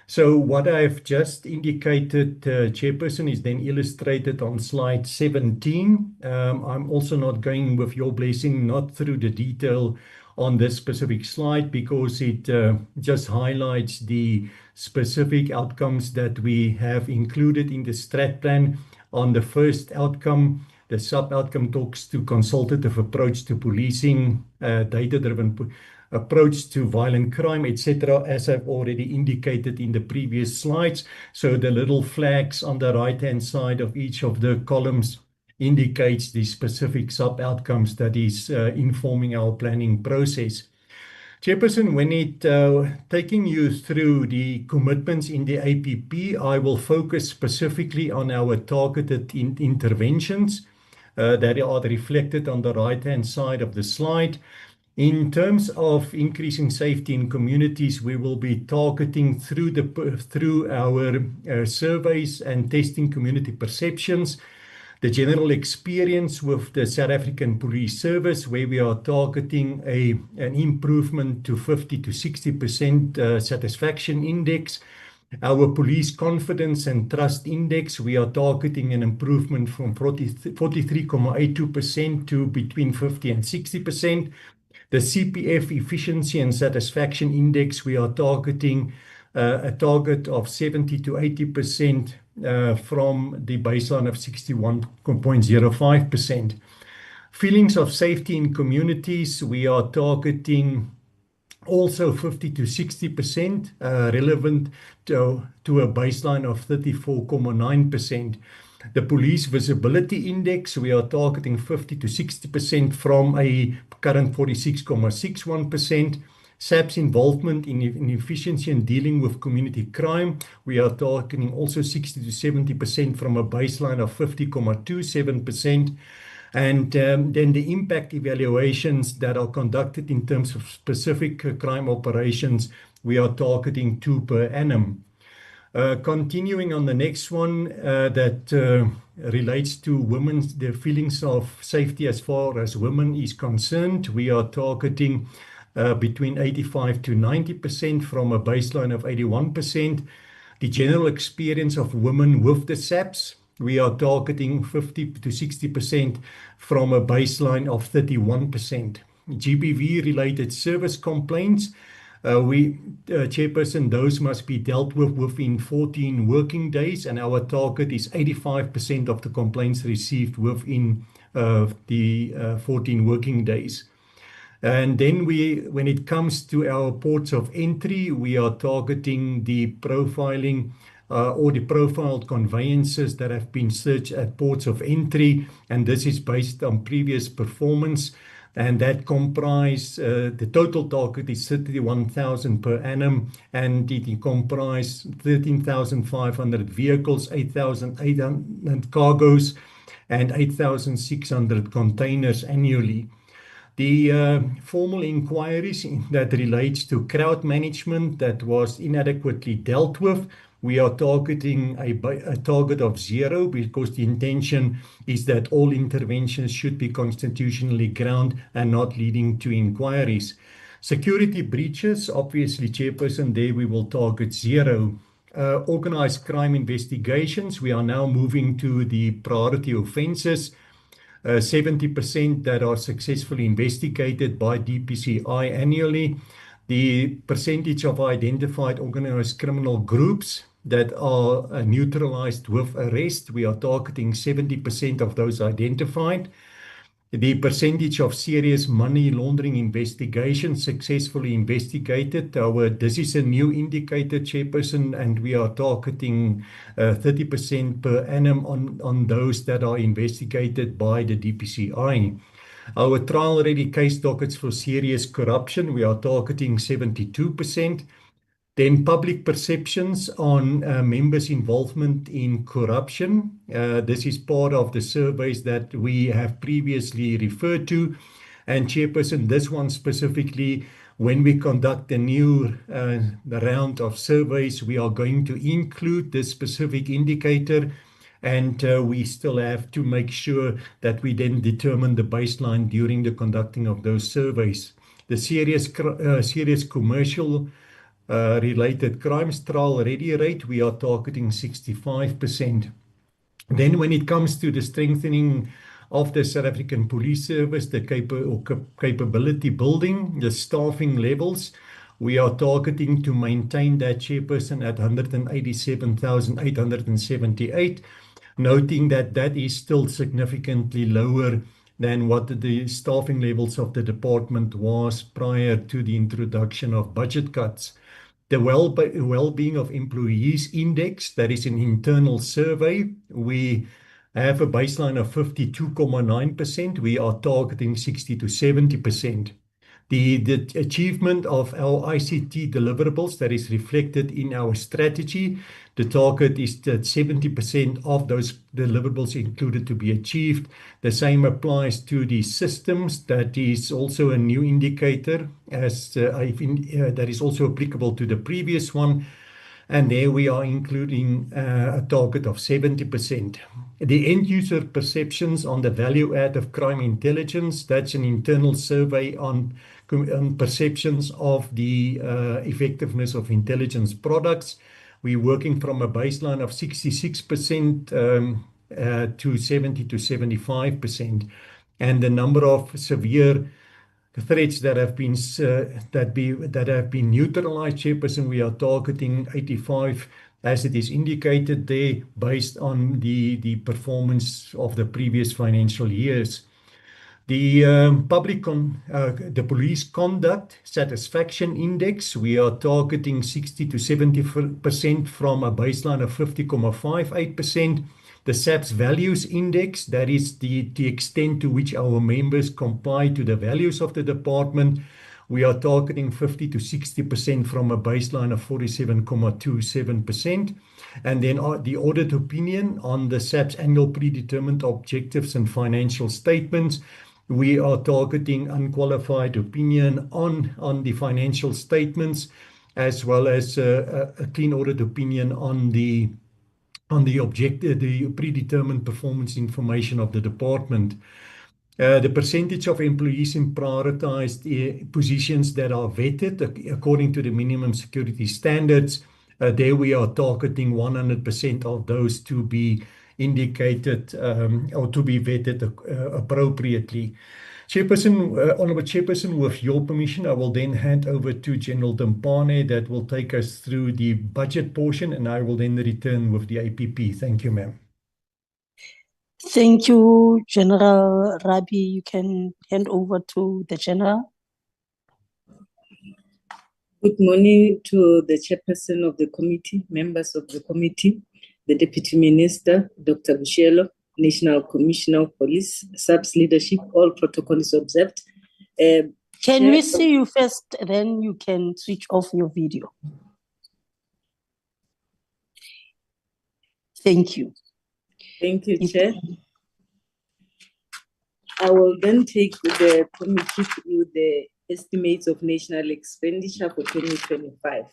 B: So what I've just indicated, Chairperson, is then illustrated on slide 17. I'm also not going, with your blessing, not through the detail on this specific slide because it just highlights the specific outcomes that we have included in the strat plan. On the first outcome, the sub-outcome talks to consultative approach to policing, data-driven approach to violent crime, etc., as I've already indicated in the previous slides. So the little flags on the right-hand side of each of the columns indicates the specific sub-outcomes that is informing our planning process. Chairperson, when taking you through the commitments in the APP, I will focus specifically on our targeted interventions that are reflected on the right-hand side of the slide. In terms of increasing safety in communities, we will be targeting through our surveys and testing community perceptions, the general experience with the South African Police Service, where we are targeting an improvement to 50 to 60% satisfaction index. Our police confidence and trust index, we are targeting an improvement from 43.82% to between 50 and 60%. The CPF efficiency and satisfaction index, we are targeting a target of 70 to 80% from the baseline of 61.05%. Feelings of safety in communities, we are targeting also 50 to 60% relevant to a baseline of 34.9%. The police visibility index, we are targeting 50 to 60% from a current 46.61%. SAP's involvement in efficiency and dealing with community crime, we are targeting also 60 to 70% from a baseline of 50.27%. And then the impact evaluations that are conducted in terms of specific crime operations, we are targeting 2 per annum. Continuing on the next one that relates to women's their feelings of safety as far as women is concerned, we are targeting between 85 to 90% from a baseline of 81%. The general experience of women with the SAPs, we are targeting 50 to 60% from a baseline of 31%. GBV-related service complaints, Chairperson, those must be dealt with within 14 working days, and our target is 85% of the complaints received within the 14 working days. And then when it comes to our ports of entry, we are targeting the profiling or the profiled conveyances that have been searched at ports of entry, and this is based on previous performance. And that comprise the total target is 31,000 per annum, and it comprise 13,500 vehicles, 8,800 cargoes, and 8,600 containers annually. The formal inquiries that relates to crowd management that was inadequately dealt with, we are targeting a target of 0, because the intention is that all interventions should be constitutionally ground and not leading to inquiries. Security breaches, obviously, Chairperson, there we will target 0. Organized crime investigations, we are now moving to the priority offences. 70% that are successfully investigated by DPCI annually. The percentage of identified organized criminal groups that are neutralized with arrest, we are targeting 70% of those identified. The percentage of serious money laundering investigations successfully investigated. This is a new indicator, Chairperson, and we are targeting 30% per annum on those that are investigated by the DPCI. Our trial-ready case dockets for serious corruption, we are targeting 72%. Then public perceptions on members' involvement in corruption. This is part of the surveys that we have previously referred to. And Chairperson, this one specifically, when we conduct a new round of surveys, we are going to include this specific indicator, and we still have to make sure that we then determine the baseline during the conducting of those surveys. The serious commercial related crimes trial ready rate, we are targeting 65%. Then when it comes to the strengthening of the South African Police Service, the capability building, the staffing levels, we are targeting to maintain that, Chairperson, at 187,878, noting that that is still significantly lower than what the staffing levels of the department was prior to the introduction of budget cuts. The well-being of employees index, that is an internal survey. We have a baseline of 52.9%. We are targeting 60 to 70%. The achievement of our ICT deliverables that is reflected in our strategy, the target is that 70% of those deliverables included to be achieved. The same applies to the systems. That is also a new indicator that is also applicable to the previous one. And there we are including a target of 70%. The end user perceptions on the value add of crime intelligence, that's an internal survey on perceptions of the effectiveness of intelligence products. We're working from a baseline of 66% to 70 to 75%. And the number of severe threats that have been neutralized, Chairperson, we are targeting 85, as it is indicated there, based on the performance of the previous financial years. The the police conduct satisfaction index, we are targeting 60 to 70% from a baseline of 50.58%. The SAPS values index, that is the extent to which our members comply to the values of the department. We are targeting 50 to 60% from a baseline of 47.27%. And then the audit opinion on the SAPS annual predetermined objectives and financial statements. We are targeting unqualified opinion on the financial statements, as well as a clean audit opinion on the predetermined performance information of the department. The percentage of employees in prioritized positions that are vetted according to the minimum security standards, there we are targeting 100% of those to be indicated or to be vetted appropriately. Chairperson, Honourable Chairperson, with your permission, I will then hand over to General Dimpane that will take us through the budget portion, and I will then return with the APP. Thank you, ma'am.
C: Thank you, General Rabi. You can hand over to the General.
I: Good morning to the chairperson of the committee, members of the committee, the Deputy Minister, Dr. Bushielo, National Commissioner of Police, SAPS leadership, all protocols observed.
C: Can we see you first, then you can switch off your video. Thank you.
I: Thank you, Chair. I will then take the committee through the estimates of national expenditure for 2025.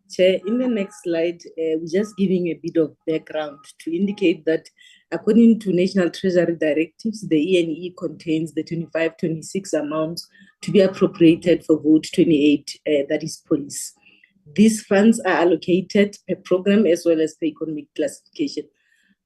I: Chair, in the next slide, we're just giving a bit of background to indicate that according to National Treasury directives, the E&E contains the 25-26 amounts to be appropriated for Vote 28, that is police. These funds are allocated per program as well as per economic classification.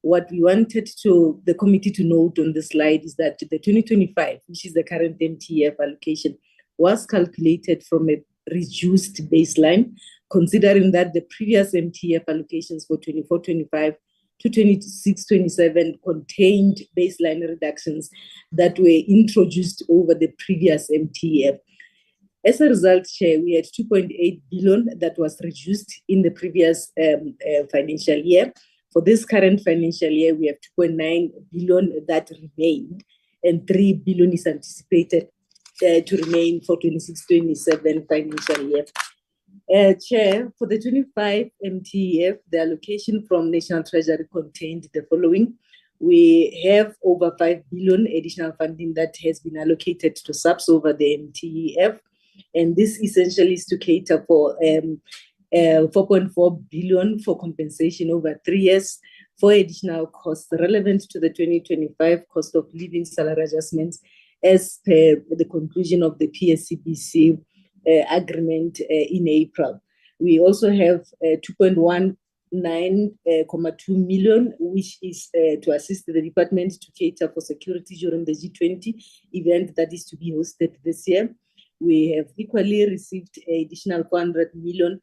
I: What we wanted the committee to note on this slide is that the 2025, which is the current MTF allocation, was calculated from a reduced baseline, considering that the previous MTF allocations for 24-25 to 26-27 contained baseline reductions that were introduced over the previous MTF. As a result, Chair, we had 2.8 billion that was reduced in the previous financial year. For this current financial year, we have 2.9 billion that remained, and 3 billion is anticipated to remain for 26-27 financial year. Chair, for the 25 MTF, the allocation from National Treasury contained the following. We have over 5 billion additional funding that has been allocated to SAPS over the MTF, and this essentially is to cater for 4.4 billion for compensation over 3 years for additional costs relevant to the 2025 cost of living salary adjustments as per the conclusion of the PSCBC agreement in April. We also have 2.19,2 million, which is to assist the department to cater for security during the G20 event that is to be hosted this year. We have equally received an additional 400 million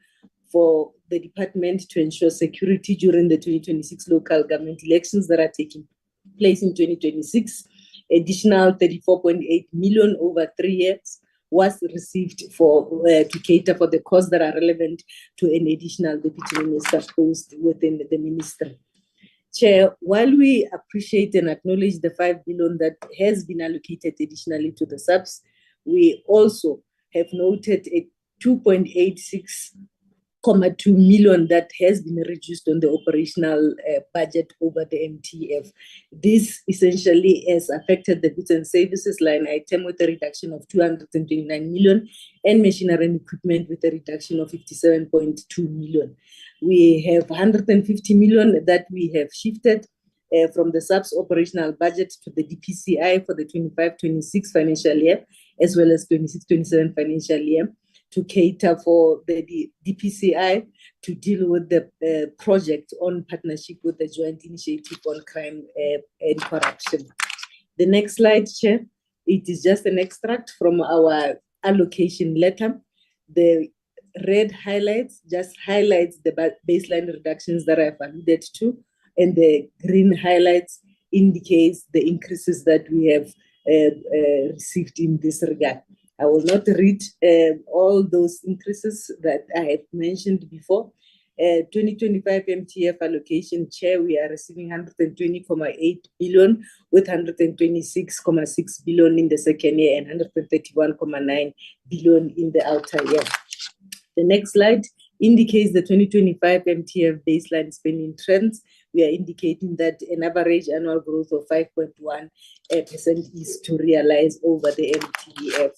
I: for the department to ensure security during the 2026 local government elections that are taking place in 2026. Additional 34.8 million over 3 years was received to cater for the costs that are relevant to an additional deputy minister post within the ministry. Chair, while we appreciate and acknowledge the 5 billion that has been allocated additionally to the SAPS, we also have noted a 2.86,2 million that has been reduced on the operational budget over the MTF. This essentially has affected the goods and services line item with a reduction of 229 million and machinery and equipment with a reduction of 57.2 million. We have 150 million that we have shifted from the SAPS operational budget to the DPCI for the 25-26 financial year, as well as 26-27 financial year, to cater for the DPCI to deal with the project on partnership with the Joint Initiative on Crime and Corruption. The next slide, Chair, it is just an extract from our allocation letter. The red highlights just highlights the baseline reductions that I've alluded to, and the green highlights indicates the increases that we have received in this regard. I will not read all those increases that I have mentioned before. 2025 MTF allocation, Chair, we are receiving 120.8 billion with 126.6 billion in the second year and 131.9 billion in the outer year. The next slide indicates the 2025 MTF baseline spending trends. We are indicating that an average annual growth of 5.1% is to realize over the MTF.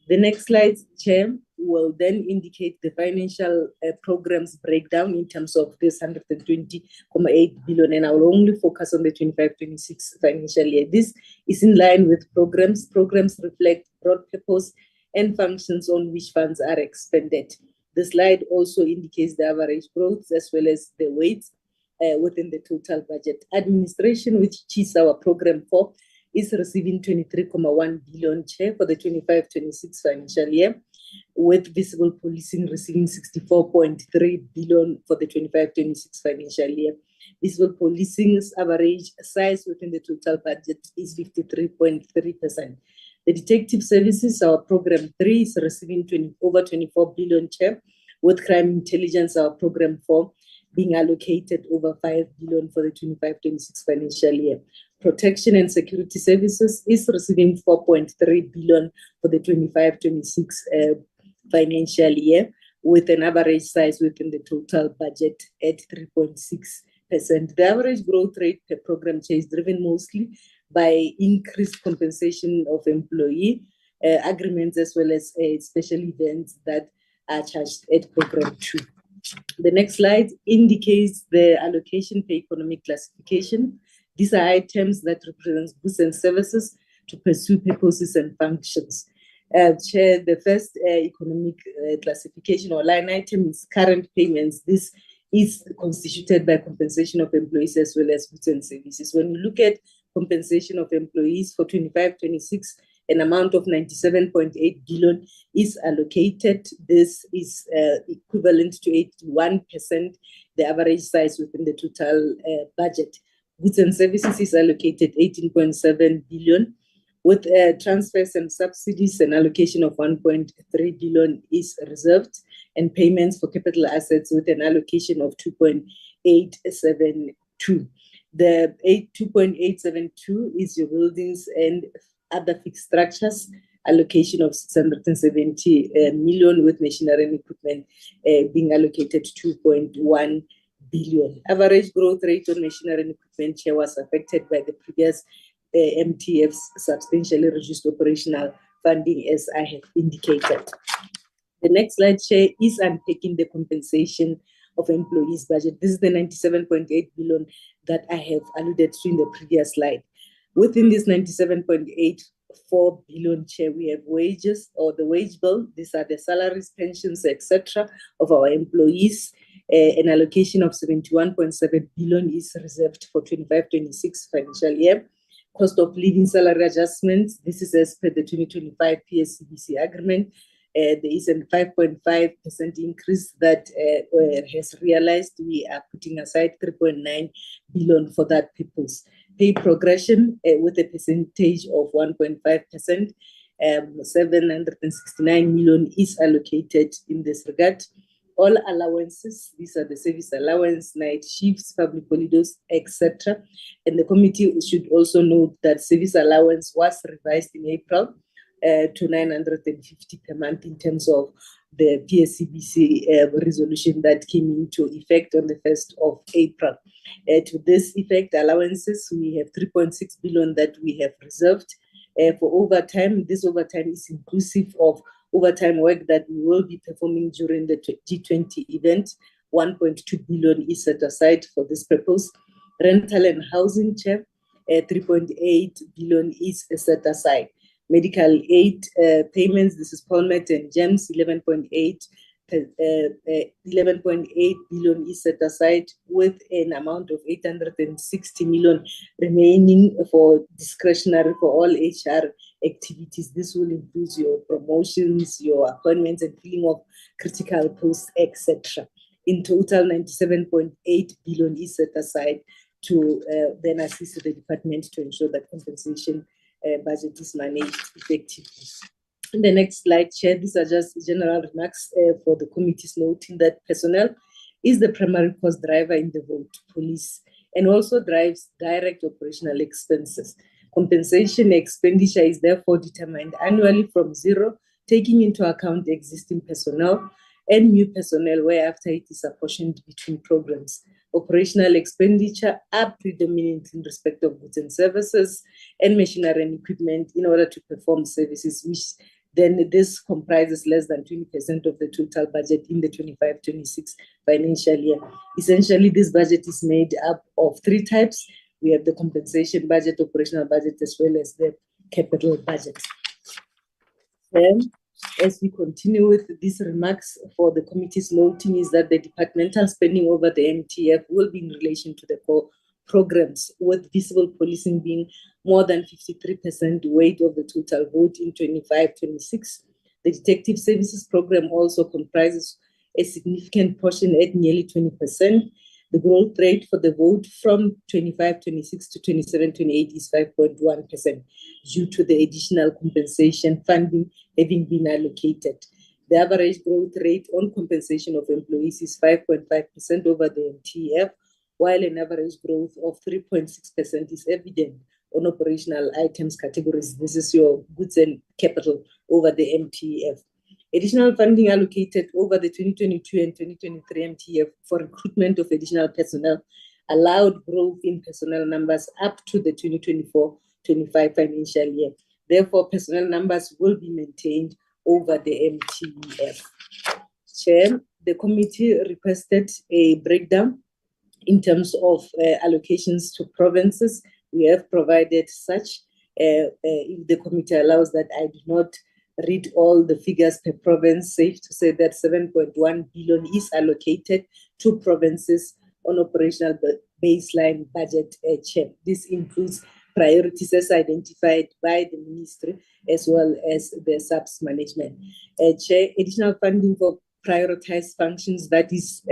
I: The next slide, Chair, will then indicate the financial programs breakdown in terms of this 120.8 billion, and I will only focus on the 25-26 financial year. This is in line with programs. Programs reflect broad purpose and functions on which funds are expended. The slide also indicates the average growth as well as the weights within the total budget. Administration, which is our program for, is receiving 23.1 billion, Chair, for the 25-26 financial year, with visible policing receiving 64.3 billion for the 25-26 financial year. Visible policing's average size within the total budget is 53.3%. The detective services, our program 3 is receiving over 24 billion, Chair, with crime intelligence, our program 4, being allocated over 5 billion for the 25-26 financial year. Protection and security services is receiving 4.3 billion for the 25-26 financial year, with an average size within the total budget at 3.6%. The average growth rate per program is driven mostly by increased compensation of employee agreements, as well as special events that are charged at program 2. The next slide indicates the allocation per economic classification. These are items that represent goods and services to pursue purposes and functions. Chair, the first economic classification or line item is current payments. This is constituted by compensation of employees as well as goods and services. When you look at compensation of employees for 25-26, an amount of 97.8 billion is allocated. This is equivalent to 81%, the average size within the total budget. Goods and services is allocated 18.7 billion. With transfers and subsidies, an allocation of 1.3 billion is reserved, and payments for capital assets with an allocation of 2.872. The 2.872 is your buildings and other fixed structures, allocation of 670 million, with machinery and equipment being allocated 2.1 billion. Average growth rate on machinery and equipment share was affected by the previous MTF's substantially reduced operational funding, as I have indicated. The next slide, Chair, is unpacking the compensation of employees budget. This is the 97.8 billion that I have alluded to in the previous slide. Within this 97.84 billion, Chair, we have wages or the wage bill. These are the salaries, pensions, etc. of our employees. An allocation of 71.7 billion is reserved for 25-26 financial year. Cost of living salary adjustments, this is as per the 2025 PSCBC agreement. There is a 5.5% increase that has realized. We are putting aside 3.9 billion for that purpose. Pay progression with a percentage of 1.5%. 769 million is allocated in this regard. All allowances, these are the service allowance, night shifts, public holidays, etc. And the committee should also note that service allowance was revised in April to 950 per month in terms of the PSCBC resolution that came into effect on the 1st of April. To this effect, allowances, we have 3.6 billion that we have reserved for overtime. This overtime is inclusive of overtime work that we will be performing during the G20 event. 1.2 billion is set aside for this purpose. Rental and housing, Chair, 3.8 billion is set aside. Medical aid payments, this is Polmet and GEMS, 11.8 billion is set aside, with an amount of 860 million remaining for discretionary for all HR activities. This will include your promotions, your appointments, and filling of critical posts, etc. In total, 97.8 billion is set aside to then assist the department to ensure that compensation budget is managed effectively. In the next slide, Chair, these are just general remarks for the committees, noting that personnel is the primary cost driver in the vote police and also drives direct operational expenses. Compensation expenditure is therefore determined annually from zero, taking into account existing personnel and new personnel, whereafter it is apportioned between programs. Operational expenditure are predominant in respect of goods and services and machinery and equipment in order to perform services, which then this comprises less than 20% of the total budget in the 25-26 financial year. Essentially, this budget is made up of three types. We have the compensation budget, operational budget, as well as the capital budget. Then, as we continue with these remarks, for the committee's noting is that the departmental spending over the MTF will be in relation to the core programs, with visible policing being more than 53% weight of the total vote in 25-26. The detective services program also comprises a significant portion at nearly 20%. The growth rate for the vote from 25-26 to 27-28 is 5.1% due to the additional compensation funding having been allocated. The average growth rate on compensation of employees is 5.5% over the MTF, while an average growth of 3.6% is evident on operational items categories. This is your goods and capital over the MTF. Additional funding allocated over the 2022 and 2023 MTF for recruitment of additional personnel allowed growth in personnel numbers up to the 2024-25 financial year. Therefore, personnel numbers will be maintained over the MTF. Chair, the committee requested a breakdown in terms of allocations to provinces. We have provided such. If the committee allows that, I do not read all the figures per province. Safe to say that 7.1 billion is allocated to provinces on operational baseline budget. Chair. This includes priorities as identified by the ministry as well as the SAPS management. Chair, additional funding for prioritized functions, that is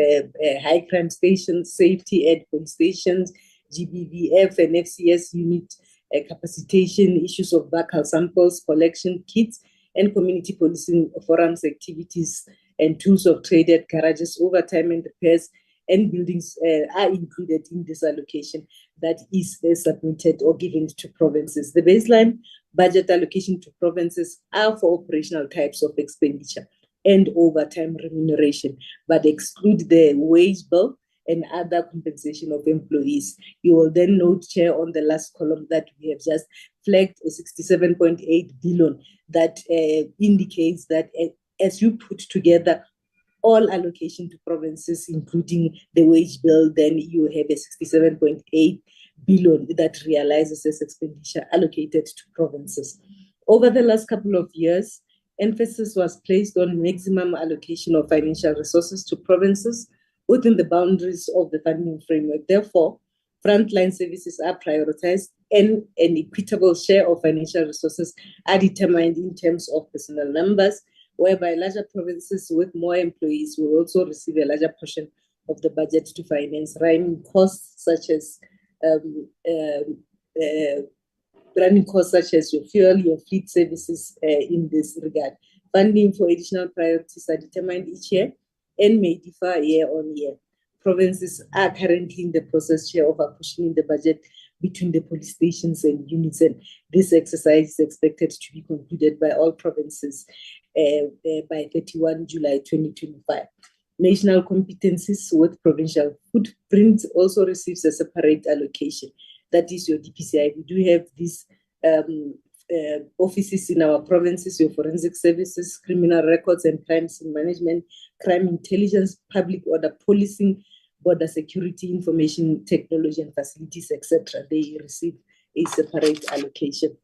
I: high crime stations, safety at police stations, GBVF and FCS unit capacitation, issues of backhaul samples, collection kits, and community policing forums activities and tools of trade at garages, overtime and repairs and buildings are included in this allocation that is submitted or given to provinces. The baseline budget allocation to provinces are for operational types of expenditure and overtime remuneration, but exclude the wage bill and other compensation of employees. You will then note, Chair, on the last column that we have just flagged a 67.8 billion that indicates that as you put together all allocation to provinces, including the wage bill, then you have a 67.8 billion that realizes as expenditure allocated to provinces. Over the last couple of years, emphasis was placed on maximum allocation of financial resources to provinces within the boundaries of the funding framework. Therefore, frontline services are prioritized and an equitable share of financial resources are determined in terms of personnel numbers, whereby larger provinces with more employees will also receive a larger portion of the budget to finance running costs such as your fuel, your fleet services in this regard. Funding for additional priorities are determined each year and may differ year on year. Provinces are currently in the process, Chair, of apportioning the budget between the police stations and units, and this exercise is expected to be concluded by all provinces by 31 July 2025. National competencies with provincial footprint also receives a separate allocation. That is your DPCI. We do have these offices in our provinces, your forensic services, criminal records and crimes management, crime intelligence, public order policing, border security, information technology and facilities, etc. They receive a separate allocation.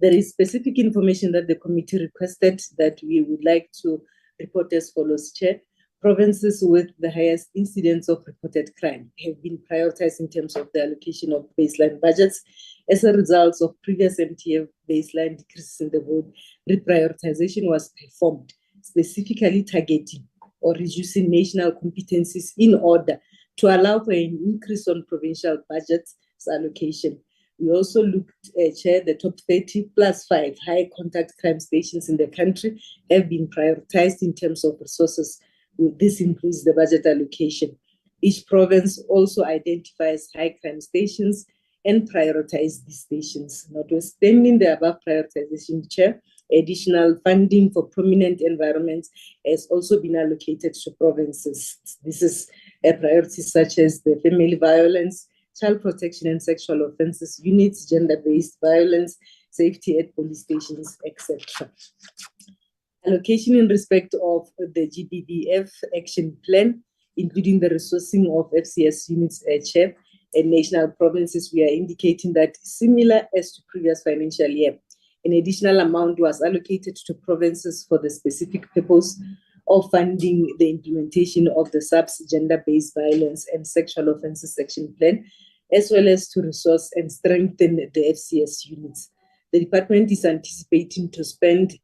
I: There is specific information that the committee requested that we would like to report as follows, Chair. Provinces with the highest incidence of reported crime have been prioritized in terms of the allocation of baseline budgets. As a result of previous MTF baseline decreases in the vote, reprioritization was performed, specifically targeting or reducing national competencies in order to allow for an increase on provincial budgets allocation. We also looked, Chair, the top 30 plus 5 high contact crime stations in the country have been prioritized in terms of resources. This includes the budget allocation. Each province also identifies high crime stations and prioritize these stations. Notwithstanding the above prioritization, Chair, additional funding for prominent environments has also been allocated to provinces. This is priorities such as the family violence, child protection and sexual offences units, gender-based violence, safety at police stations, etc. Allocation in respect of the GBVF action plan, including the resourcing of FCS units, Chair, and national provinces, we are indicating that similar as to previous financial year, an additional amount was allocated to provinces for the specific purpose of funding the implementation of the SAPS gender-based violence and sexual offences action plan, as well as to resource and strengthen the FCS units. The department is anticipating to spend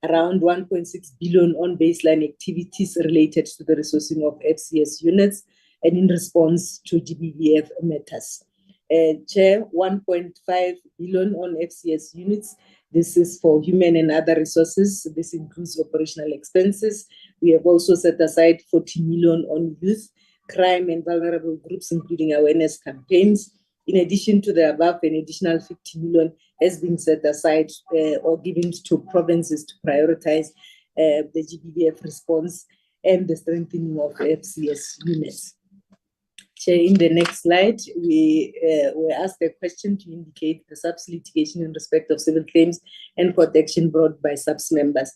I: around 1.6 billion on baseline activities related to the resourcing of FCS units, and in response to GBVF matters. Chair, 1.5 billion on FCS units. This is for human and other resources. This includes operational expenses. We have also set aside 40 million on youth, crime and vulnerable groups, including awareness campaigns. In addition to the above, an additional 50 million has been set aside or given to provinces to prioritize the GBVF response and the strengthening of FCS units. Chair, in the next slide, we were asked a question to indicate the SAPS litigation in respect of civil claims and court action brought by SAPS members.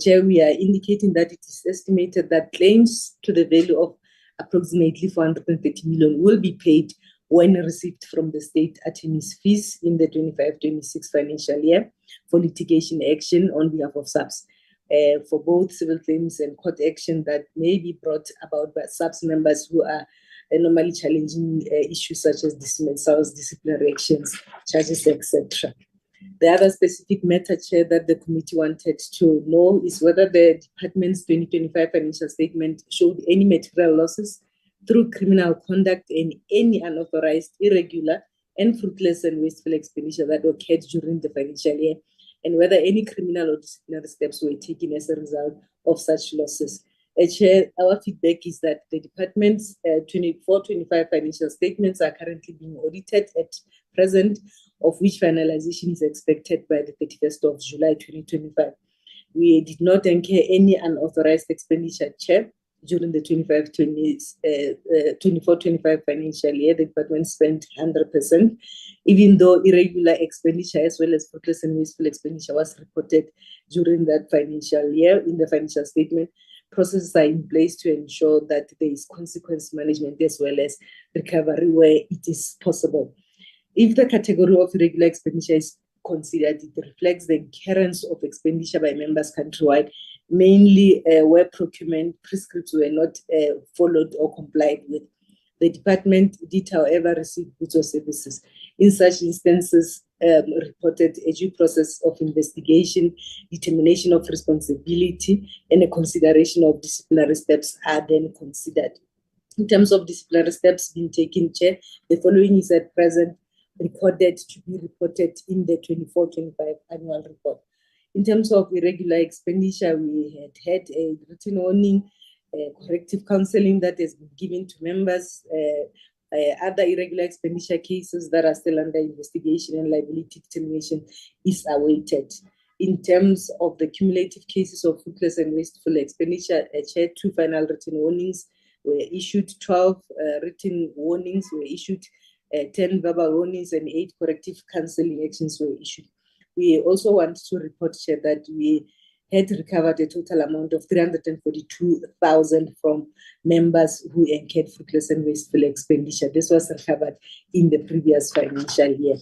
I: Chair, we are indicating that it is estimated that claims to the value of approximately 430 million will be paid when received from the state attorney's fees in the 25-26 financial year for litigation action on behalf of SAPS. For both civil claims and court action that may be brought about by SAPS members who are normally challenging issues such as dismissals, disciplinary actions, charges, etc. The other specific matter, Chair, that the committee wanted to know is whether the department's 2025 financial statement showed any material losses through criminal conduct and any unauthorized, irregular, and fruitless and wasteful expenditure that occurred during the financial year, and whether any criminal or disciplinary steps were taken as a result of such losses. Chair, our feedback is that the department's 24-25 financial statements are currently being audited at present, of which finalization is expected by the 31st of July 2025. We did not incur any unauthorized expenditure, Chair. During the 24-25 financial year, the department spent 100%, even though irregular expenditure as well as fruitless and wasteful expenditure was reported during that financial year in the financial statement. Processes are in place to ensure that there is consequence management as well as recovery where it is possible. If the category of irregular expenditure is considered, it reflects the incurrence of expenditure by members countrywide, mainly where procurement prescripts were not followed or complied with. The department did, however, receive goods or services. In such instances, reported a due process of investigation, determination of responsibility, and a consideration of disciplinary steps are then considered. In terms of disciplinary steps being taken, Chair, the following is at present recorded to be reported in the 24-25 annual report. In terms of irregular expenditure, we had a written warning, corrective counseling that has been given to members, other irregular expenditure cases that are still under investigation and liability determination is awaited. In terms of the cumulative cases of fruitless and wasteful expenditure, Chair, 2 final written warnings were issued, 12 written warnings were issued, 10 verbal warnings, and 8 corrective counseling actions were issued. We also want to report, Chair, that we had recovered a total amount of 342,000 from members who incurred fruitless and wasteful expenditure. This was recovered in the previous financial year.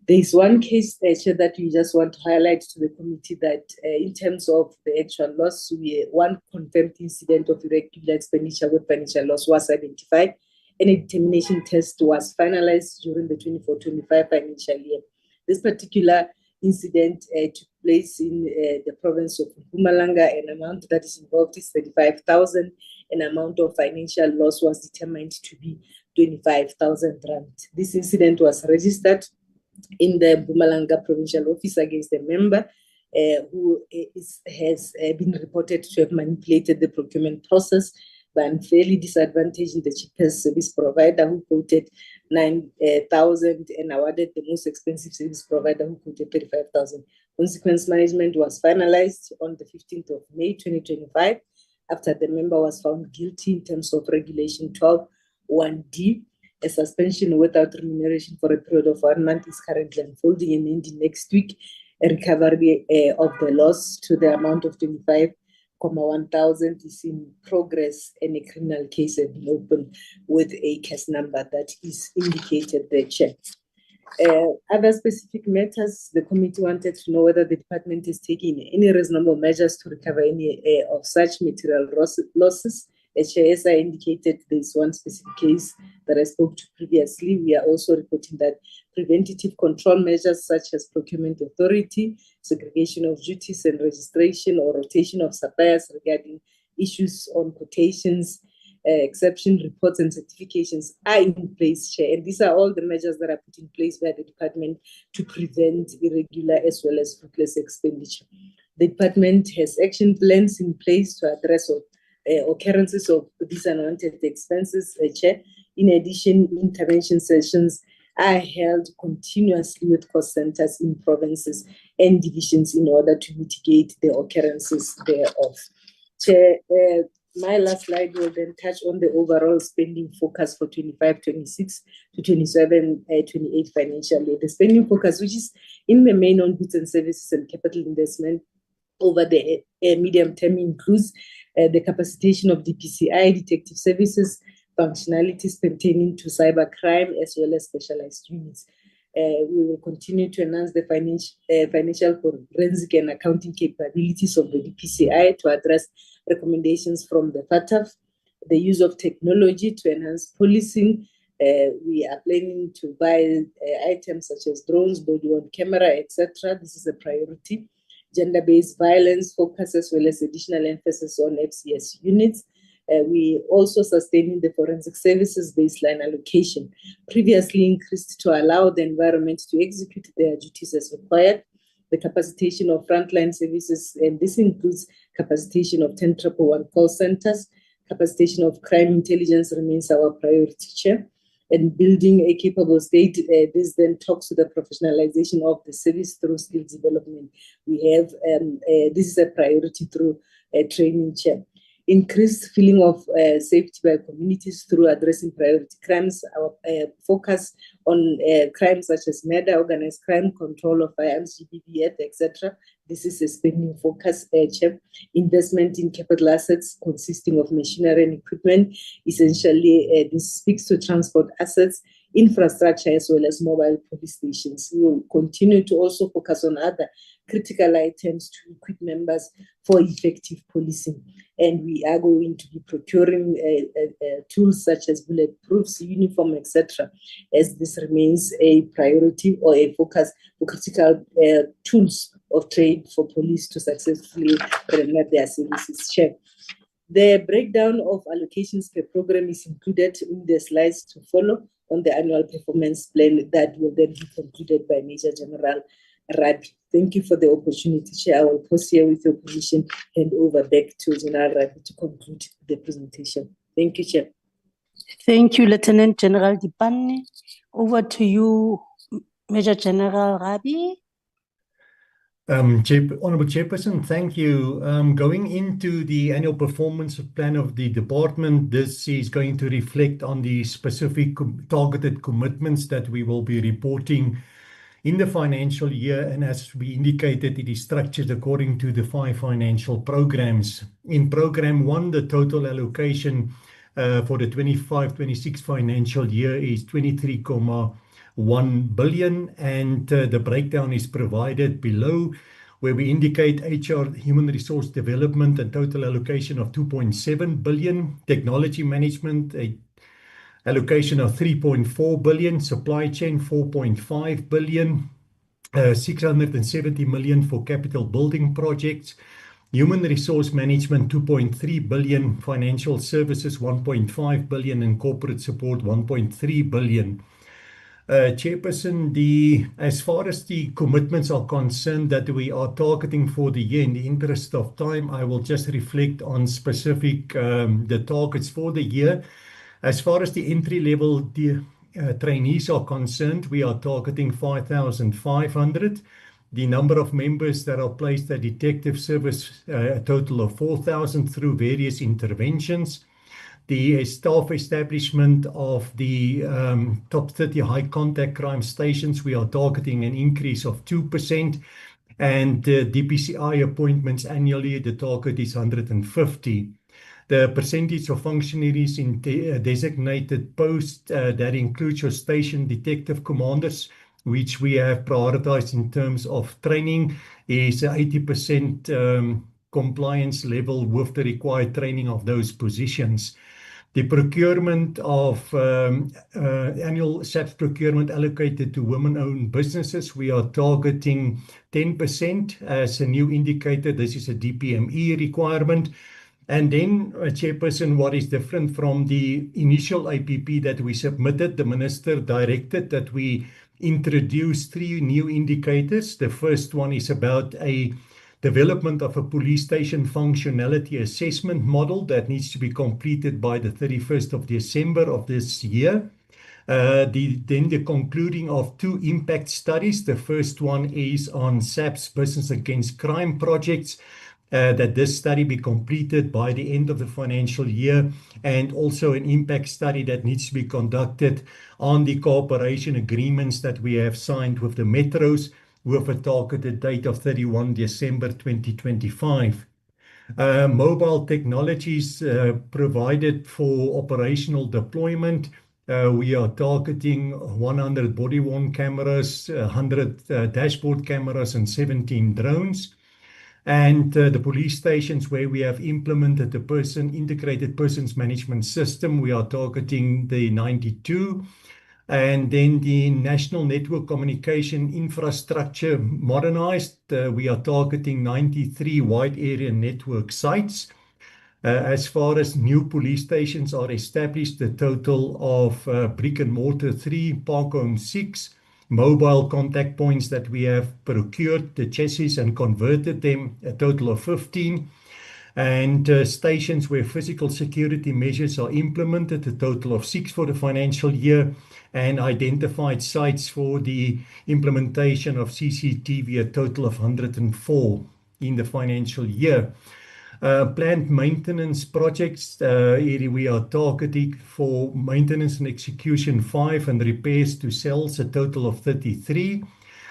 I: There is one case, Chair, that we just want to highlight to the committee that in terms of the actual loss, one confirmed incident of irregular expenditure with financial loss was identified, and a determination test was finalized during the 24-25 financial year. This particular incident took place in the province of Mpumalanga. An amount that is involved is 35,000. An amount of financial loss was determined to be 25,000 rand. This incident was registered in the Mpumalanga provincial office against a member who has been reported to have manipulated the procurement process by unfairly disadvantaging the cheapest service provider who quoted 9,000 and awarded the most expensive service provider who quoted 35,000. Consequence management was finalized on the 15th of May 2025 after the member was found guilty in terms of Regulation 12(1)(d). A suspension without remuneration for a period of 1 month is currently unfolding and ending next week. A recovery of the loss to the amount of 25,100 is in progress, and a criminal case has been opened with a case number that is indicated there, Chair. Other specific matters, the committee wanted to know whether the department is taking any reasonable measures to recover any of such material losses. As I indicated, there is one specific case that I spoke to previously. We are also reporting that preventative control measures such as procurement authority, segregation of duties and registration or rotation of suppliers regarding issues on quotations exception reports and certifications are in place, Chair. And these are all the measures that are put in place by the department to prevent irregular as well as fruitless expenditure. The department has action plans in place to address occurrences of these unwanted expenses, Chair. In addition, intervention sessions are held continuously with cost centers in provinces and divisions in order to mitigate the occurrences thereof. Chair, my last slide will then touch on the overall spending focus for 25-26 to 27-28 financial year. The spending focus, which is in the main on goods and services and capital investment over the medium term, includes the capacitation of DPCI, detective services, functionalities pertaining to cybercrime, as well as specialized units. We will continue to enhance the financial forensic and accounting capabilities of the DPCI to address recommendations from the FATF, the use of technology to enhance policing. We are planning to buy items such as drones, body-worn camera, etc. This is a priority. Gender-based violence focus as well as additional emphasis on FCS units. We also sustaining the forensic services baseline allocation, previously increased to allow the environment to execute their duties as required. The capacitation of frontline services, and this includes capacitation of 10,111 call centers. Capacitation of crime intelligence remains our priority, Chair. And building a capable state, this then talks to the professionalization of the service through skills development. We have, this is a priority through training, Chair. Increased feeling of safety by communities through addressing priority crimes. Our focus on crimes such as murder, organized crime, control of firearms, GBV, etc. This is a spending focus, Chair. Investment in capital assets consisting of machinery and equipment. Essentially, this speaks to transport assets, infrastructure, as well as mobile police stations. We will continue to also focus on other critical items to equip members for effective policing. And we are going to be procuring tools such as bulletproofs, uniform, etc., as this remains a priority or a focus for critical tools of trade for police to successfully render their services. Chair. The breakdown of allocations per program is included in the slides to follow on the annual performance plan that will then be concluded by Major General Rabi. Thank you for the opportunity, Chair. I will pause here with your permission and over back to General Rabi to conclude the presentation. Thank you, Chair.
C: Thank you, Lieutenant General Dipane. Over to you, Major General Rabi.
B: Honorable Chairperson, thank you. Going into the annual performance plan of the department, this is going to reflect on the specific targeted commitments that we will be reporting in the financial year, and as we indicated, it is structured according to the 5 financial programs. In Program 1, the total allocation for the 25-26 financial year is 23.1 billion, and the breakdown is provided below, where we indicate HR, human resource development, and total allocation of 2.7 billion, technology management, a allocation of 3.4 billion, supply chain 4.5 billion, 670 million for capital building projects, human resource management 2.3 billion, financial services 1.5 billion, and corporate support 1.3 billion. Chairperson, as far as the commitments are concerned that we are targeting for the year, in the interest of time, I will just reflect on specific the targets for the year. As far as the entry-level trainees are concerned, we are targeting 5,500. The number of members that are placed at detective service, a total of 4,000 through various interventions. The staff establishment of the top 30 high contact crime stations, we are targeting an increase of 2%. And DPCI appointments annually, the target is 150. The percentage of functionaries in designated posts, that includes your station detective commanders, which we have prioritized in terms of training, is 80% compliance level with the required training of those positions. The procurement of annual SAPS procurement allocated to women-owned businesses, we are targeting 10% as a new indicator. This is a DPME requirement. And then, Chairperson, what is different from the initial APP that we submitted, the Minister directed that we introduce 3 new indicators. The first one is about a development of a police station functionality assessment model that needs to be completed by the 31st of December of this year. Then the concluding of 2 impact studies. The first one is on SAP's Business Against Crime projects, that this study be completed by the end of the financial year, and also an impact study that needs to be conducted on the cooperation agreements that we have signed with the metros with a targeted date of 31 December 2025. Mobile technologies provided for operational deployment. We are targeting 100 body-worn cameras, 100 dashboard cameras, and 17 drones. And the police stations where we have implemented the integrated persons management system, we are targeting the 92. And then the national network communication infrastructure modernized, we are targeting 93 wide area network sites. As far as new police stations are established, a total of brick and mortar 3, park home 6, mobile contact points that we have procured the chassis and converted them, a total of 15. And stations where physical security measures are implemented, a total of 6 for the financial year, and identified sites for the implementation of CCTV, a total of 104 in the financial year. Planned maintenance projects, we are targeting for maintenance and execution 5 and repairs to cells, a total of 33.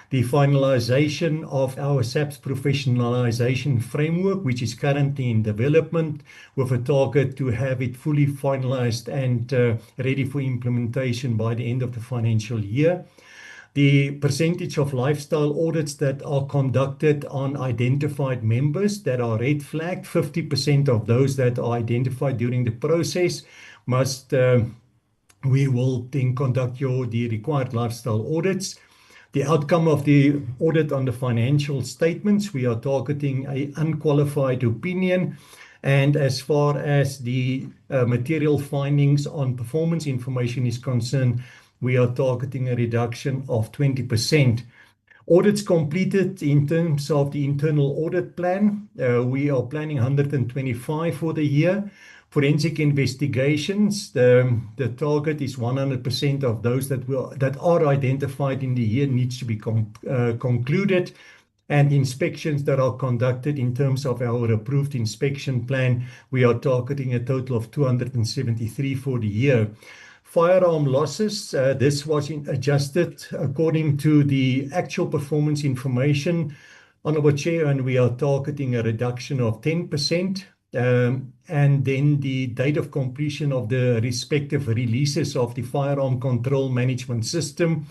B: The finalization of our SAP's professionalization framework, which is currently in development, with a target to have it fully finalized and ready for implementation by the end of the financial year. The percentage of lifestyle audits that are conducted on identified members that are red flagged, 50% of those that are identified during the process we will then conduct the required lifestyle audits. The outcome of the audit on the financial statements, we are targeting an unqualified opinion. And as far as the material findings on performance information is concerned, we are targeting a reduction of 20%. Audits completed in terms of the internal audit plan, we are planning 125 for the year. Forensic investigations, the target is 100% of those that are identified in the year needs to be concluded. And inspections that are conducted in terms of our approved inspection plan, we are targeting a total of 273 for the year. Firearm losses, this was adjusted according to the actual performance information, Honourable Chair, and we are targeting a reduction of 10%. And then the date of completion of the respective releases of the firearm control management system,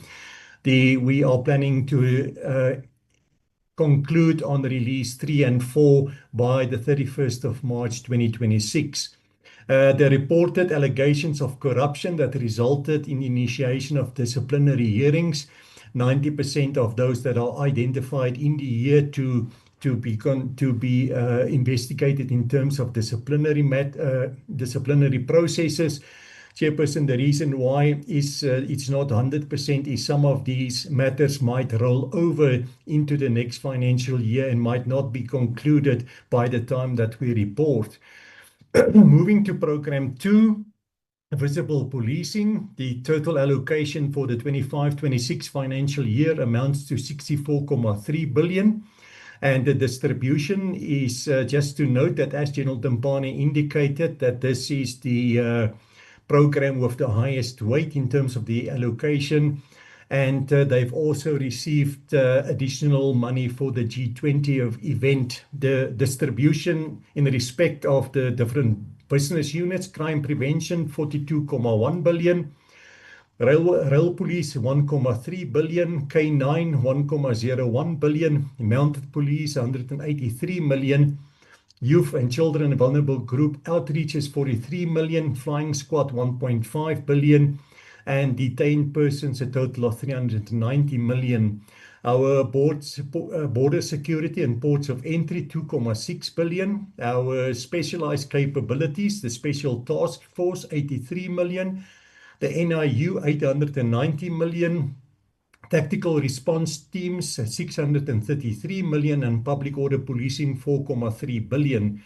B: we are planning to conclude on release 3 and 4 by the 31st of March 2026. The reported allegations of corruption that resulted in initiation of disciplinary hearings, 90% of those that are identified in the year to be investigated in terms of disciplinary processes. Chairperson, the reason why it's not 100% is some of these matters might roll over into the next financial year and might not be concluded by the time that we report. Moving to Program 2, Visible Policing, the total allocation for the 25-26 financial year amounts to 64.3 billion. And the distribution is just to note that, as General Timpane indicated, that this is the program with the highest weight in terms of the allocation. And they've also received additional money for the G20 event. The distribution in respect of the different business units, crime prevention, 42.1 billion. Rail Police, 1.3 billion. K9, 1.01 billion. Mounted Police, 183 million. Youth and Children Vulnerable Group Outreach is 43 million. Flying Squad, 1.5 billion. and detained persons a total of 390 million. Our border security and ports of entry, 2.6 billion. Our specialized capabilities, the Special Task Force, 83 million. The NIU, 890 million. Tactical response teams, 633 million, and public order policing, 4.3 billion.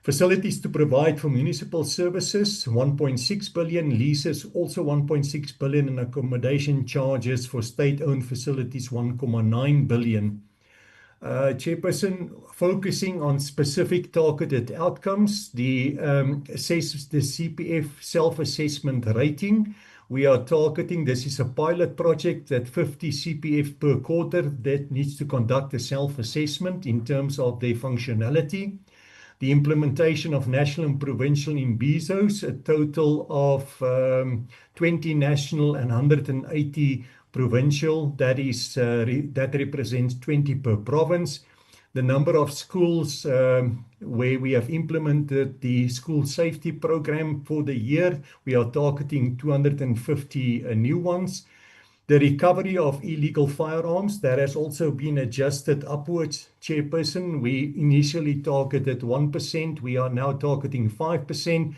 B: Facilities to provide for municipal services, 1.6 billion. Leases, also 1.6 billion. And accommodation charges for state-owned facilities, 1.9 billion. Chairperson, focusing on specific targeted outcomes, the CPF self-assessment rating. We are targeting, this is a pilot project, that 50 CPF per quarter that needs to conduct a self-assessment in terms of their functionality. The implementation of national and provincial imbizos, a total of 20 national and 180 provincial, that represents 20 per province. The number of schools where we have implemented the school safety program for the year, we are targeting 250 new ones. The recovery of illegal firearms, that has also been adjusted upwards, Chairperson. We initially targeted 1%, we are now targeting 5%.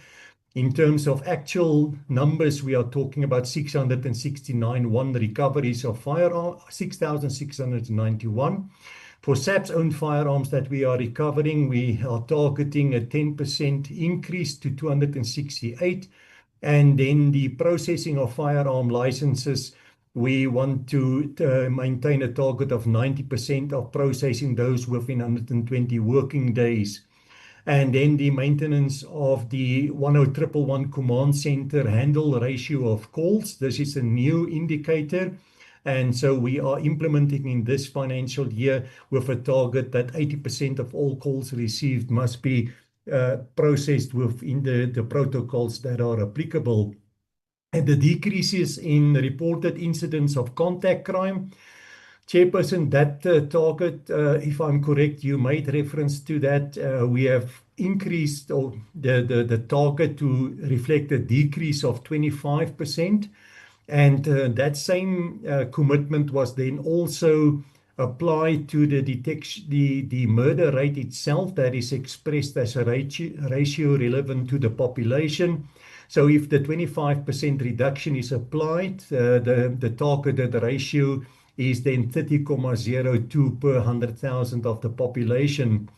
B: In terms of actual numbers, we are talking about 669 recoveries of firearms, 6,691. For SAP's own firearms that we are recovering, we are targeting a 10% increase to 268. And then the processing of firearm licenses, we want to maintain a target of 90% of processing those within 120 working days. And then the maintenance of the 10111 command center handle ratio of calls. This is a new indicator. And so we are implementing in this financial year with a target that 80% of all calls received must be processed within the protocols that are applicable. And the decreases in reported incidents of contact crime. Chairperson, that target, if I'm correct, you made reference to that. We have increased the target to reflect a decrease of 25%. And that same commitment was then also applied to the detection, the murder rate itself, that is expressed as a ratio relevant to the population. So if the 25% reduction is applied, the targeted ratio is then 30.02 per 100,000 of the population.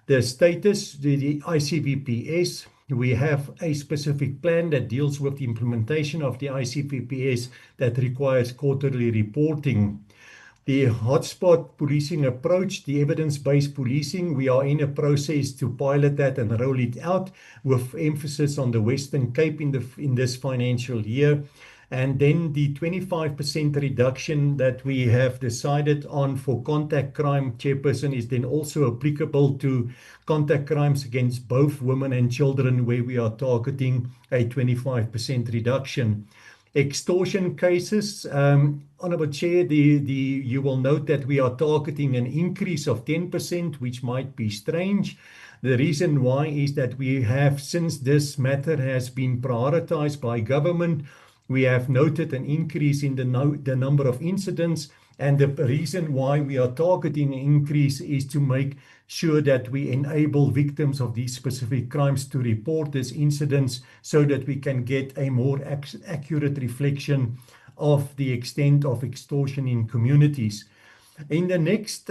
B: The status, the ICVPS, we have a specific plan that deals with the implementation of the ICVPS that requires quarterly reporting. The hotspot policing approach, the evidence-based policing, we are in a process to pilot that and roll it out with emphasis on the Western Cape in this financial year. And then the 25% reduction that we have decided on for contact crime, Chairperson, is then also applicable to contact crimes against both women and children, where we are targeting a 25% reduction. Extortion cases, Honourable Chair, you will note that we are targeting an increase of 10%, which might be strange. The reason why is that we have, since this matter has been prioritised by government, we have noted an increase in the number of incidents, and the reason why we are targeting an increase is to make sure that we enable victims of these specific crimes to report these incidents so that we can get a more accurate reflection of the extent of extortion in communities. In the next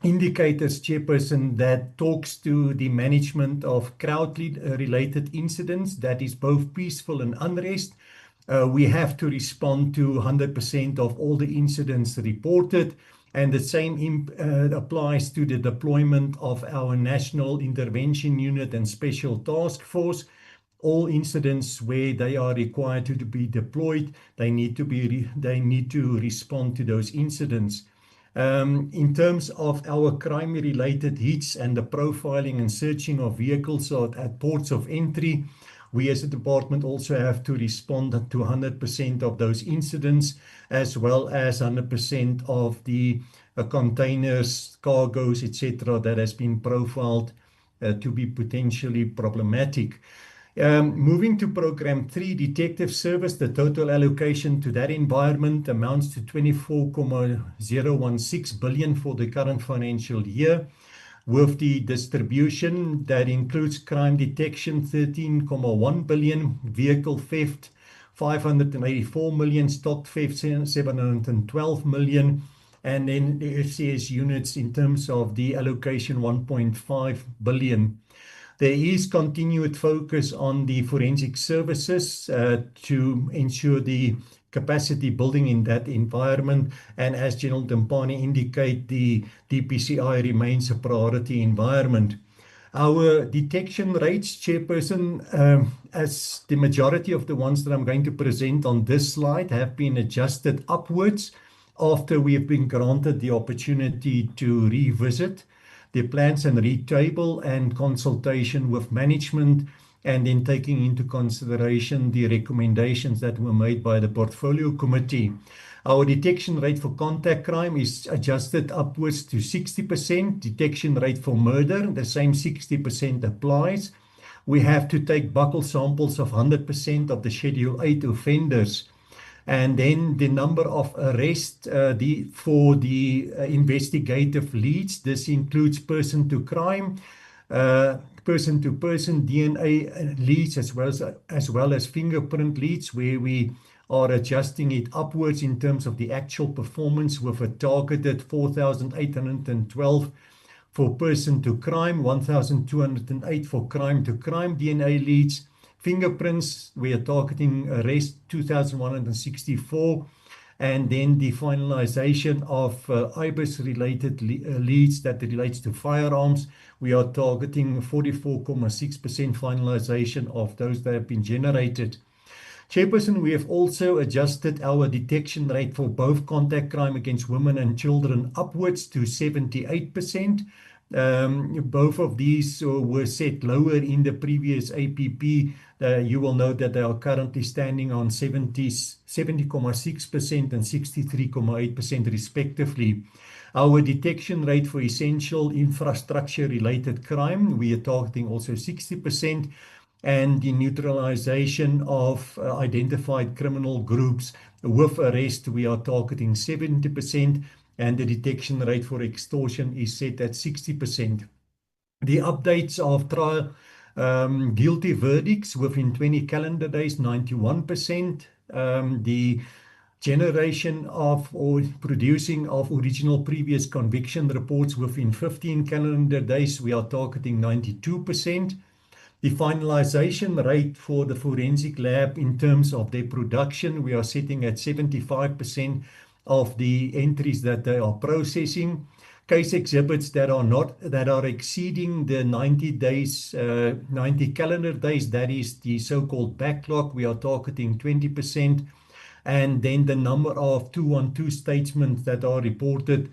B: indicators, Chairperson, that talks to the management of crowd-related incidents, that is both peaceful and unrest. We have to respond to 100% of all the incidents reported, and the same applies to the deployment of our National Intervention Unit and Special Task Force. All incidents where they are required to be deployed, they need to respond to those incidents. In terms of our crime-related hits and the profiling and searching of vehicles at ports of entry, we as a department also have to respond to 100% of those incidents, as well as 100% of the containers, cargoes, etc., that has been profiled to be potentially problematic. Moving to program 3, detective service, the total allocation to that environment amounts to 24.016 billion for the current financial year, with the distribution that includes crime detection 13.1 billion, vehicle theft 584 million, stock theft 712 million, and then the FCS units in terms of the allocation 1.5 billion. There is continued focus on the forensic services to ensure the capacity building in that environment. And as General Dempani indicate, the DPCI remains a priority environment. Our detection rates, Chairperson, as the majority of the ones that I'm going to present on this slide have been adjusted upwards after we have been granted the opportunity to revisit the plans and retable and consultation with management, and then taking into consideration the recommendations that were made by the Portfolio Committee. Our detection rate for contact crime is adjusted upwards to 60%. Detection rate for murder, the same 60% applies. We have to take buccal samples of 100% of the Schedule 8 offenders. And then the number of arrests for the investigative leads. This includes person-to-crime, person-to-person DNA leads, as well as fingerprint leads, where we are adjusting it upwards in terms of the actual performance, with a targeted 4,812 for person-to-crime, 1,208 for crime-to-crime DNA leads. Fingerprints, we are targeting arrest 2,164, and then the finalization of IBIS-related leads that relates to firearms, we are targeting 44.6% finalization of those that have been generated. Chairperson, we have also adjusted our detection rate for both contact crime against women and children upwards to 78%. Both of these were set lower in the previous APP. You will note that they are currently standing on 70.6% and 63.8% respectively. Our detection rate for essential infrastructure-related crime, we are targeting also 60%. And the neutralization of identified criminal groups with arrest, we are targeting 70%. And the detection rate for extortion is set at 60%. The updates of trial guilty verdicts within 20 calendar days, 91%. The generation of or producing of original previous conviction reports within 15 calendar days, we are targeting 92%. The finalization rate for the forensic lab in terms of their production, we are setting at 75% of the entries that they are processing. Case exhibits that are exceeding the 90 calendar days, that is the so-called backlog, we are targeting 20%. And then the number of 212 statements that are reported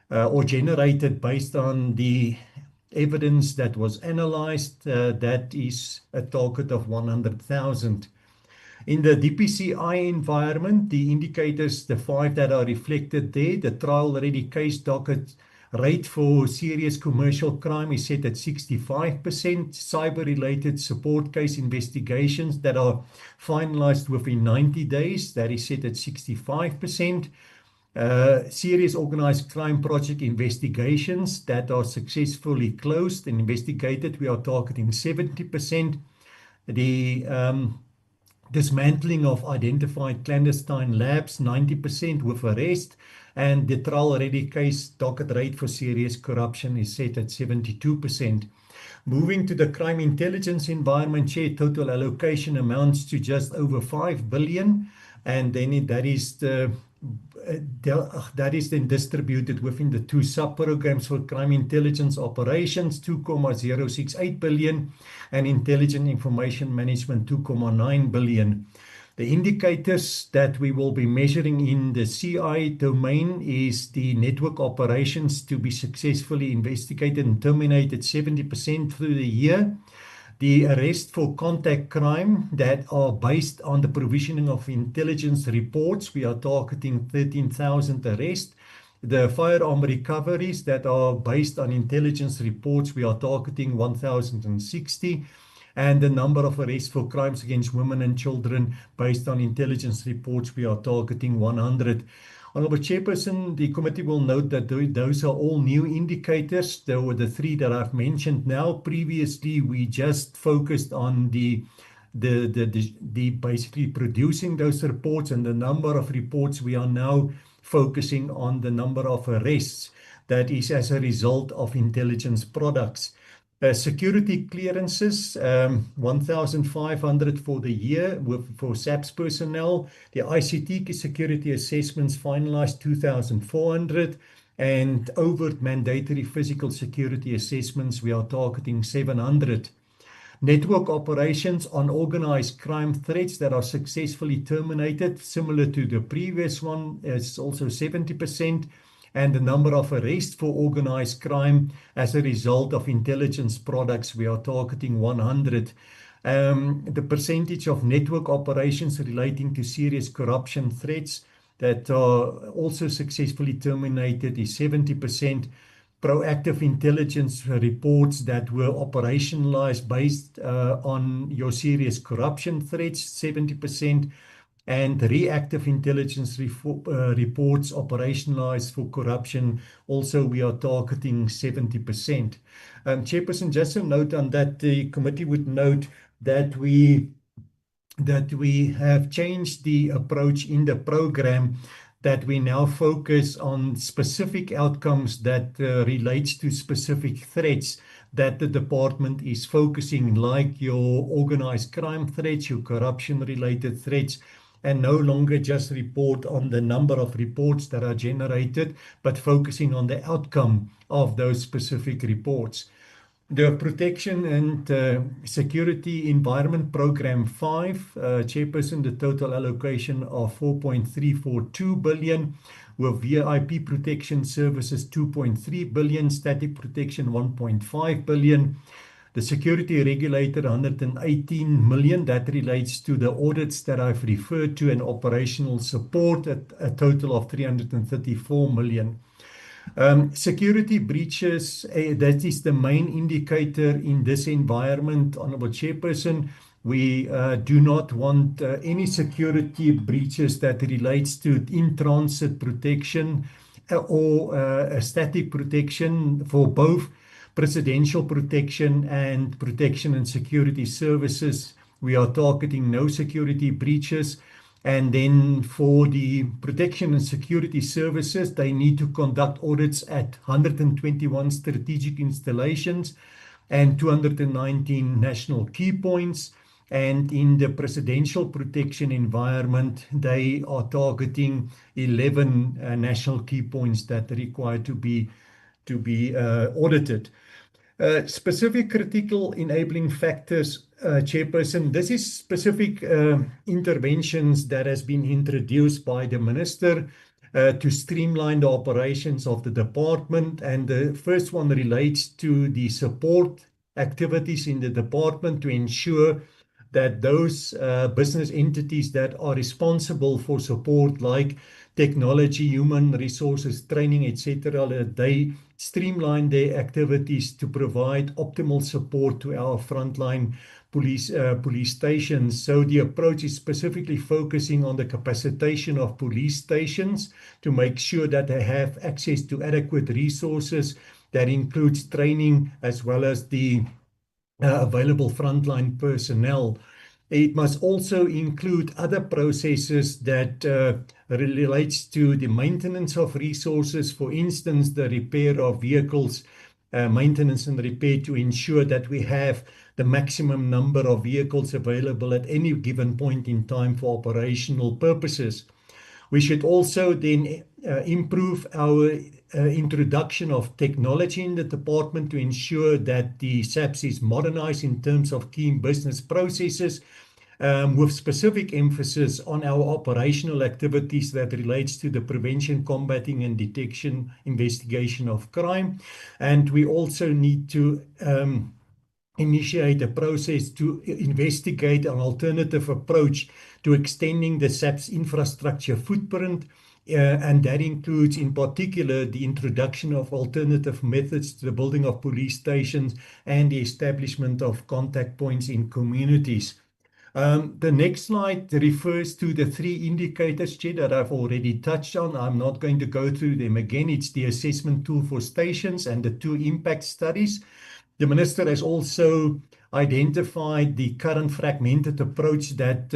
B: or generated based on the evidence that was analyzed, that is a target of 100,000. In the DPCI environment, the indicators, the 5 that are reflected there, the trial-ready case docket rate for serious commercial crime is set at 65%. Cyber-related support case investigations that are finalized within 90 days, that is set at 65%. Serious organized crime project investigations that are successfully closed and investigated, we are targeting 70%. The dismantling of identified clandestine labs, 90% with arrest, and the trial-ready case docket rate for serious corruption is set at 72%. Moving to the crime intelligence environment, Chair, total allocation amounts to just over 5 billion, and then that is then distributed within the 2 sub-programs for crime intelligence operations, 2.068 billion, and intelligent information management, 2.9 billion. The indicators that we will be measuring in the CI domain is the network operations to be successfully investigated and terminated 70% through the year. The arrest for contact crime that are based on the provisioning of intelligence reports, we are targeting 13,000 arrests. The firearm recoveries that are based on intelligence reports, we are targeting 1,060. and the number of arrests for crimes against women and children based on intelligence reports, we are targeting 100. Honourable Chairperson, the committee will note that those are all new indicators. There were the three that I've mentioned now. Previously, we just focused on the basically producing those reports and the number of reports. We are now focusing on the number of arrests that is as a result of intelligence products. Security clearances, 1,500 for the year for SAPS personnel. The ICT security assessments finalized 2,400, and overt mandatory physical security assessments, we are targeting 700. Network operations on organized crime threats that are successfully terminated, similar to the previous one, is also 70%. And the number of arrests for organized crime as a result of intelligence products, we are targeting 100. The percentage of network operations relating to serious corruption threats that are also successfully terminated is 70%. Proactive intelligence reports that were operationalized based on your serious corruption threats, 70%. And reactive intelligence reports operationalized for corruption, also we are targeting 70%. Chairperson, just a note on that, the committee would note that we have changed the approach in the program, that we now focus on specific outcomes that relates to specific threats that the department is focusing, like your organized crime threats, your corruption-related threats, and no longer just report on the number of reports that are generated, but focusing on the outcome of those specific reports. The Protection and Security Environment Program 5, Chairperson, the total allocation of 4.342 billion, with VIP protection services 2.3 billion, static protection 1.5 billion. The security regulator 118 million, that relates to the audits that I've referred to, and operational support at a total of 334 million. Security breaches, that is the main indicator in this environment, Honourable Chairperson. We do not want any security breaches that relates to in-transit protection or static protection for both presidential protection and protection and security services. We are targeting no security breaches. And then for the protection and security services, they need to conduct audits at 121 strategic installations and 219 national key points. And in the presidential protection environment, they are targeting 11 national key points that are required to be audited. Specific critical enabling factors, Chairperson, this is specific interventions that has been introduced by the Minister to streamline the operations of the department. And the first one relates to the support activities in the department to ensure that those business entities that are responsible for support, like technology, human resources, training, etc., they streamline their activities to provide optimal support to our frontline police stations. So the approach is specifically focusing on the capacitation of police stations to make sure that they have access to adequate resources. That includes training as well as the available frontline personnel. It must also include other processes that relates to the maintenance of resources, for instance, the repair of vehicles, maintenance and repair, to ensure that we have the maximum number of vehicles available at any given point in time for operational purposes. We should also then improve our introduction of technology in the department to ensure that the SAPS is modernized in terms of key business processes, with specific emphasis on our operational activities that relates to the prevention, combating and detection, investigation of crime. And we also need to initiate a process to investigate an alternative approach to extending the SAPS infrastructure footprint And that includes, in particular, the introduction of alternative methods to the building of police stations and the establishment of contact points in communities. The next slide refers to the 3 indicators, Chair, that I've already touched on. I'm not going to go through them again. It's the assessment tool for stations and the 2 impact studies. The Minister has also identified the current fragmented approach that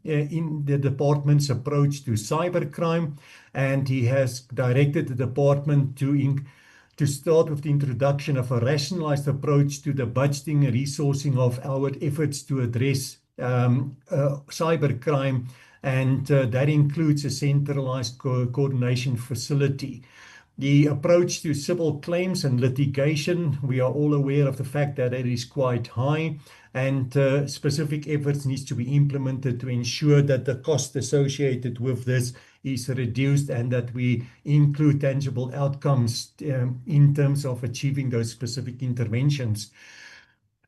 B: in the department's approach to cybercrime, and he has directed the department to start with the introduction of a rationalized approach to the budgeting and resourcing of our efforts to address cybercrime, and that includes a centralized coordination facility. The approach to civil claims and litigation, we are all aware of the fact that it is quite high, and specific efforts needs to be implemented to ensure that the cost associated with this is reduced and that we include tangible outcomes in terms of achieving those specific interventions.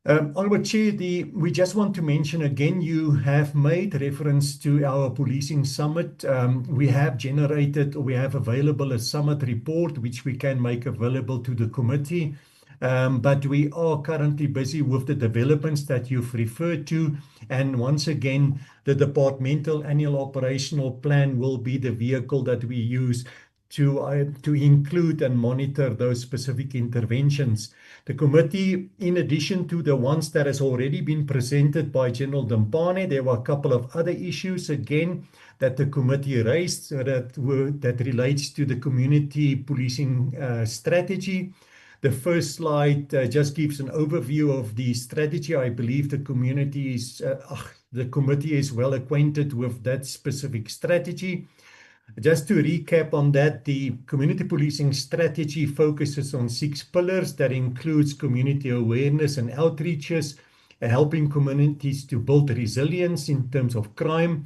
B: Honourable Chair, we just want to mention again, you have made reference to our policing summit. We have generated, or we have available a summit report, which we can make available to the committee. But we are currently busy with the developments that you've referred to. And once again, the departmental annual operational plan will be the vehicle that we use to include and monitor those specific interventions. The committee, in addition to the ones that has already been presented by General Dampane, there were a couple of other issues again that the committee raised that relates to the community policing strategy. The first slide just gives an overview of the strategy. I believe the committee is well acquainted with that specific strategy. Just to recap on that, the community policing strategy focuses on 6 pillars. That includes community awareness and outreaches, helping communities to build resilience in terms of crime,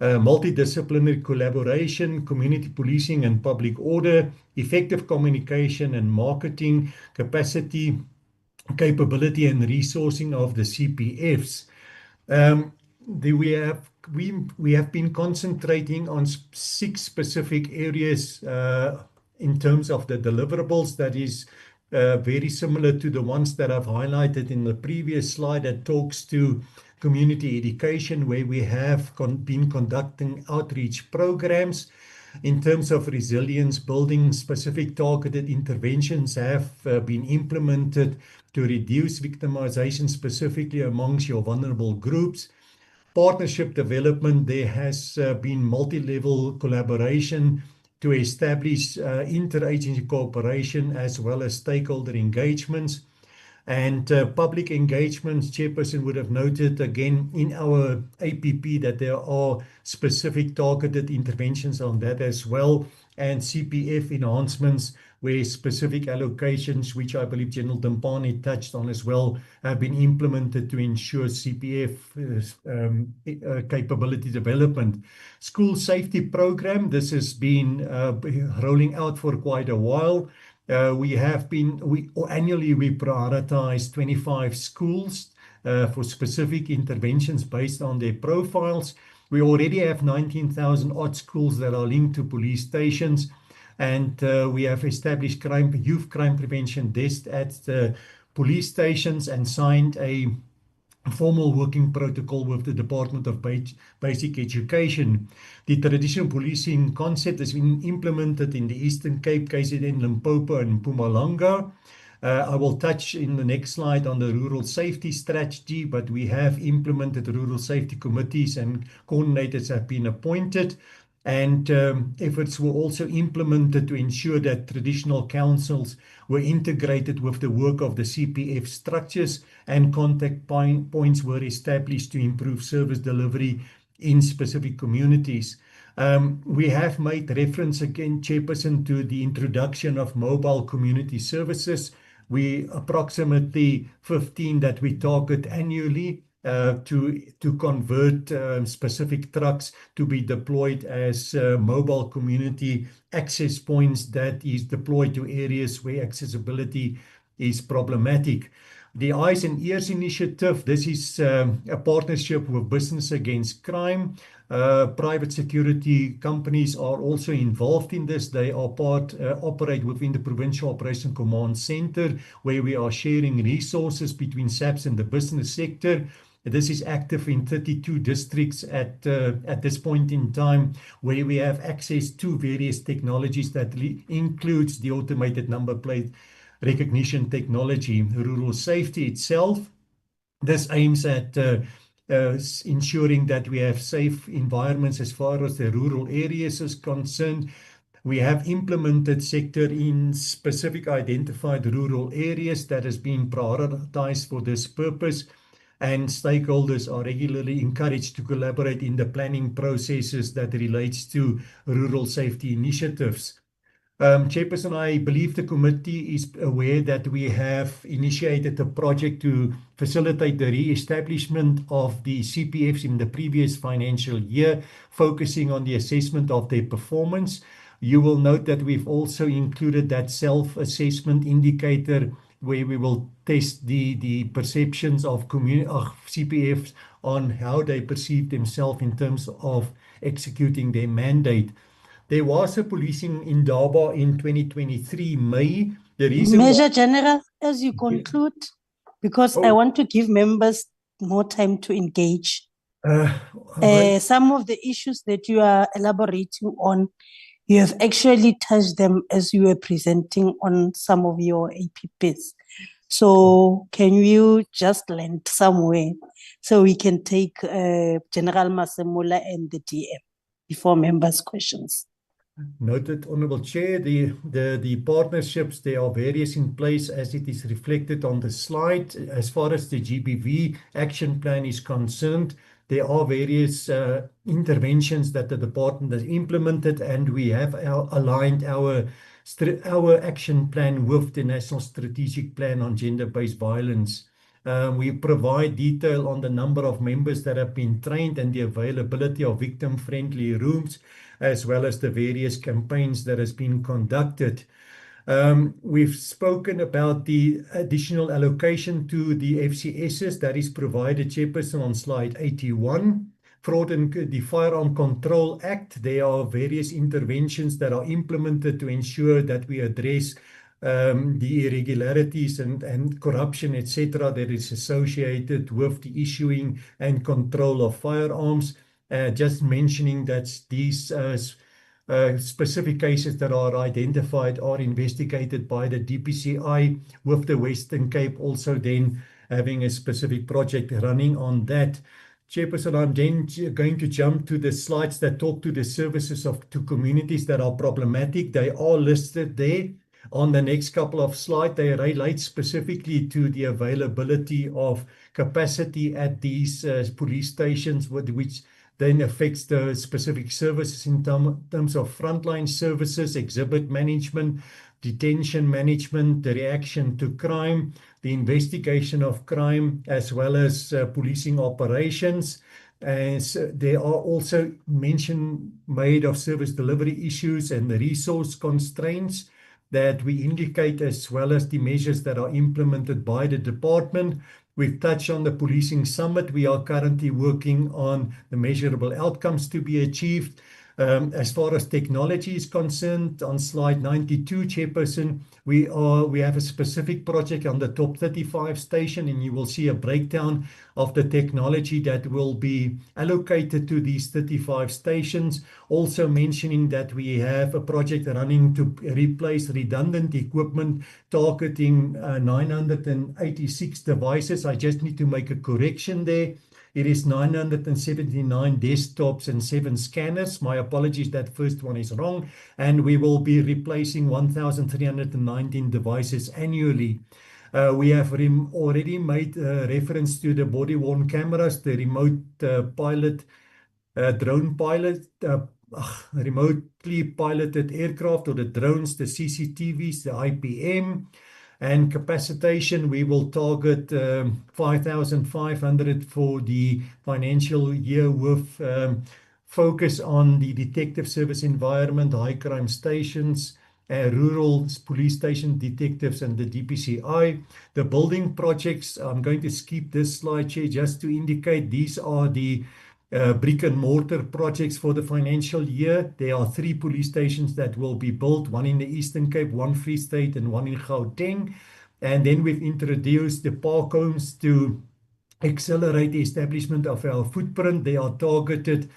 B: multidisciplinary collaboration, community policing and public order, effective communication and marketing, capacity, capability and resourcing of the CPFs. We have been concentrating on 6 specific areas in terms of the deliverables. That is very similar to the ones that I've highlighted in the previous slide that talks to community education, where we have been conducting outreach programs. In terms of resilience building, specific targeted interventions have been implemented to reduce victimization, specifically amongst your vulnerable groups. Partnership development, there has been multi-level collaboration to establish interagency cooperation as well as stakeholder engagements. And public engagements, Chairperson would have noted again in our APP that there are specific targeted interventions on that as well, and CPF enhancements where specific allocations, which I believe General Dampane touched on as well, have been implemented to ensure CPF capability development. School safety program, this has been rolling out for quite a while. Annually we prioritize 25 schools for specific interventions based on their profiles. We already have 19,000 odd schools that are linked to police stations, and we have established youth crime prevention desks at the police stations and signed a formal working protocol with the Department of Basic Education. The traditional policing concept has been implemented in the Eastern Cape, KZN, Limpopo and Mpumalanga. I will touch in the next slide on the rural safety strategy, but we have implemented rural safety committees and coordinators have been appointed. And efforts were also implemented to ensure that traditional councils were integrated with the work of the CPF structures, and contact points were established to improve service delivery in specific communities. We have made reference again, Chairperson, to the introduction of mobile community services. We approximately 15 that we target annually to convert specific trucks to be deployed as mobile community access points that is deployed to areas where accessibility is problematic. The Eyes and Ears initiative, this is a partnership with Business Against Crime. Private security companies are also involved in this. They are operate within the Provincial Operation Command Center, where we are sharing resources between SAPS and the business sector. This is active in 32 districts at this point in time, where we have access to various technologies that includes the automated number plate recognition technology. Rural safety itself, this aims at ensuring that we have safe environments as far as the rural areas is concerned. We have implemented sector in specific identified rural areas that has been prioritized for this purpose, and stakeholders are regularly encouraged to collaborate in the planning processes that relates to rural safety initiatives. Chairperson, I believe the committee is aware that we have initiated a project to facilitate the re-establishment of the CPFs in the previous financial year, focusing on the assessment of their performance. You will note that we've also included that self-assessment indicator where we will test the perceptions of CPFs on how they perceive themselves in terms of executing their mandate. There was a policing indaba in 2023 May. The reason
C: Major General, as you conclude, because I want to give members more time to engage. Some of the issues that you are elaborating on, you have actually touched them as you were presenting on some of your APPs. So can you just land somewhere so we can take General Masemola and the DM before members' questions?
B: Noted, Honourable Chair. The partnerships, there are various in place as it is reflected on the slide. As far as the GBV action plan is concerned, there are various interventions that the department has implemented, and we have aligned our action plan with the National Strategic Plan on Gender-Based Violence. We provide detail on the number of members that have been trained and the availability of victim-friendly rooms, as well as the various campaigns that has been conducted. We've spoken about the additional allocation to the FCSs that is provided, Chairperson, on slide 81. Fraud and the Firearm Control Act, there are various interventions that are implemented to ensure that we address the irregularities and corruption, etc., that is associated with the issuing and control of firearms. Just mentioning that these specific cases that are identified are investigated by the DPCI, with the Western Cape also then having a specific project running on that. Chairperson, I'm then going to jump to the slides that talk to the services to communities that are problematic. They are listed there. On the next couple of slides, they relate specifically to the availability of capacity at these police stations, which then affects the specific services in terms of frontline services, exhibit management, detention management, the reaction to crime, the investigation of crime, as well as policing operations. As there are also mention made of service delivery issues and the resource constraints that we indicate, as well as the measures that are implemented by the department. We've touched on the policing summit. We are currently working on the measurable outcomes to be achieved. As far as technology is concerned, on slide 92, Chairperson, we have a specific project on the top 35 station, and you will see a breakdown of the technology that will be allocated to these 35 stations. Also mentioning that we have a project running to replace redundant equipment targeting 986 devices. I just need to make a correction there. It is 979 desktops and 7 scanners. My apologies, that first one is wrong. And we will be replacing 1,319 devices annually. We have already made reference to the body-worn cameras, the remote pilot, drone pilot, remotely piloted aircraft or the drones, the CCTVs, the IPM. And capacitation, we will target 5,500 for the financial year, with focus on the detective service environment, high crime stations, rural police station detectives and the DPCI. The building projects, I'm going to skip this slide, Chair, just to indicate these are the brick and mortar projects for the financial year. There are 3 police stations that will be built, one in the Eastern Cape, one Free State, and one in Gauteng. And then we've introduced the park homes to accelerate the establishment of our footprint. They are targeted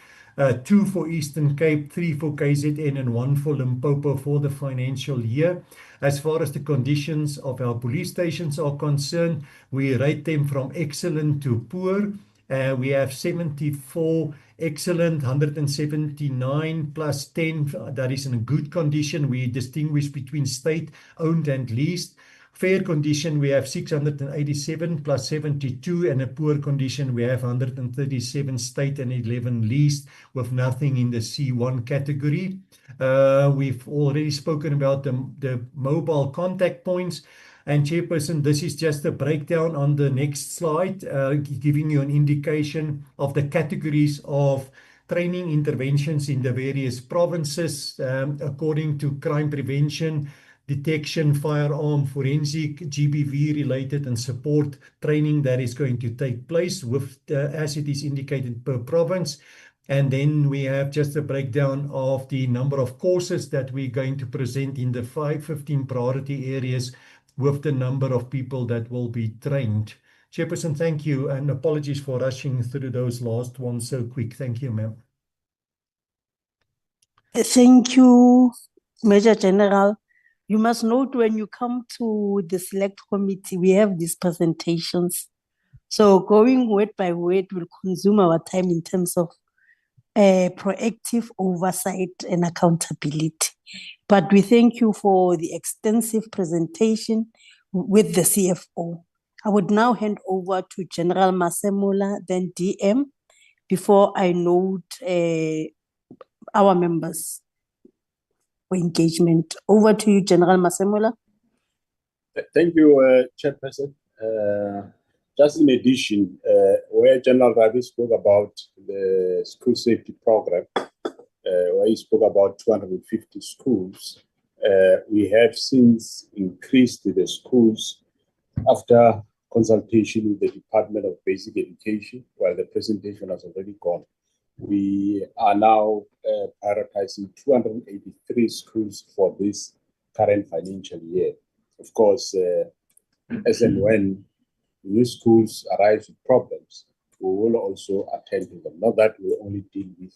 B: 2 for Eastern Cape, 3 for KZN, and 1 for Limpopo for the financial year. As far as the conditions of our police stations are concerned, we rate them from excellent to poor. We have 74 excellent, 179 plus 10 that is in good condition. We distinguish between state-owned and leased. Fair condition, we have 687 plus 72, and a poor condition, we have 137 state and 11 leased, with nothing in the C1 category. We've already spoken about the mobile contact points. And Chairperson, this is just a breakdown on the next slide, giving you an indication of the categories of training interventions in the various provinces, according to crime prevention, detection, firearm, forensic, GBV related and support training that is going to take place with, as it is indicated per province. And then we have just a breakdown of the number of courses that we're going to present in the 15 priority areas with the number of people that will be trained. Chairperson, thank you, and apologies for rushing through those last ones so quick. Thank you, ma'am.
C: Thank you, Major General. You must note when you come to the select committee, we have these presentations. So going word by word will consume our time in terms of proactive oversight and accountability. But we thank you for the extensive presentation with the CFO. I would now hand over to General Masemola, then DM, before I note our members for engagement. Over to you, General Masemola.
H: Thank you, Chairperson. Just in addition, where General Ravi spoke about the school safety program, where he spoke about 250 schools, we have since increased the schools after consultation with the Department of Basic Education, while the presentation has already gone. We are now prioritizing 283 schools for this current financial year. Of course, as and when new schools arise with problems, we will also attend to them. Not that we only deal with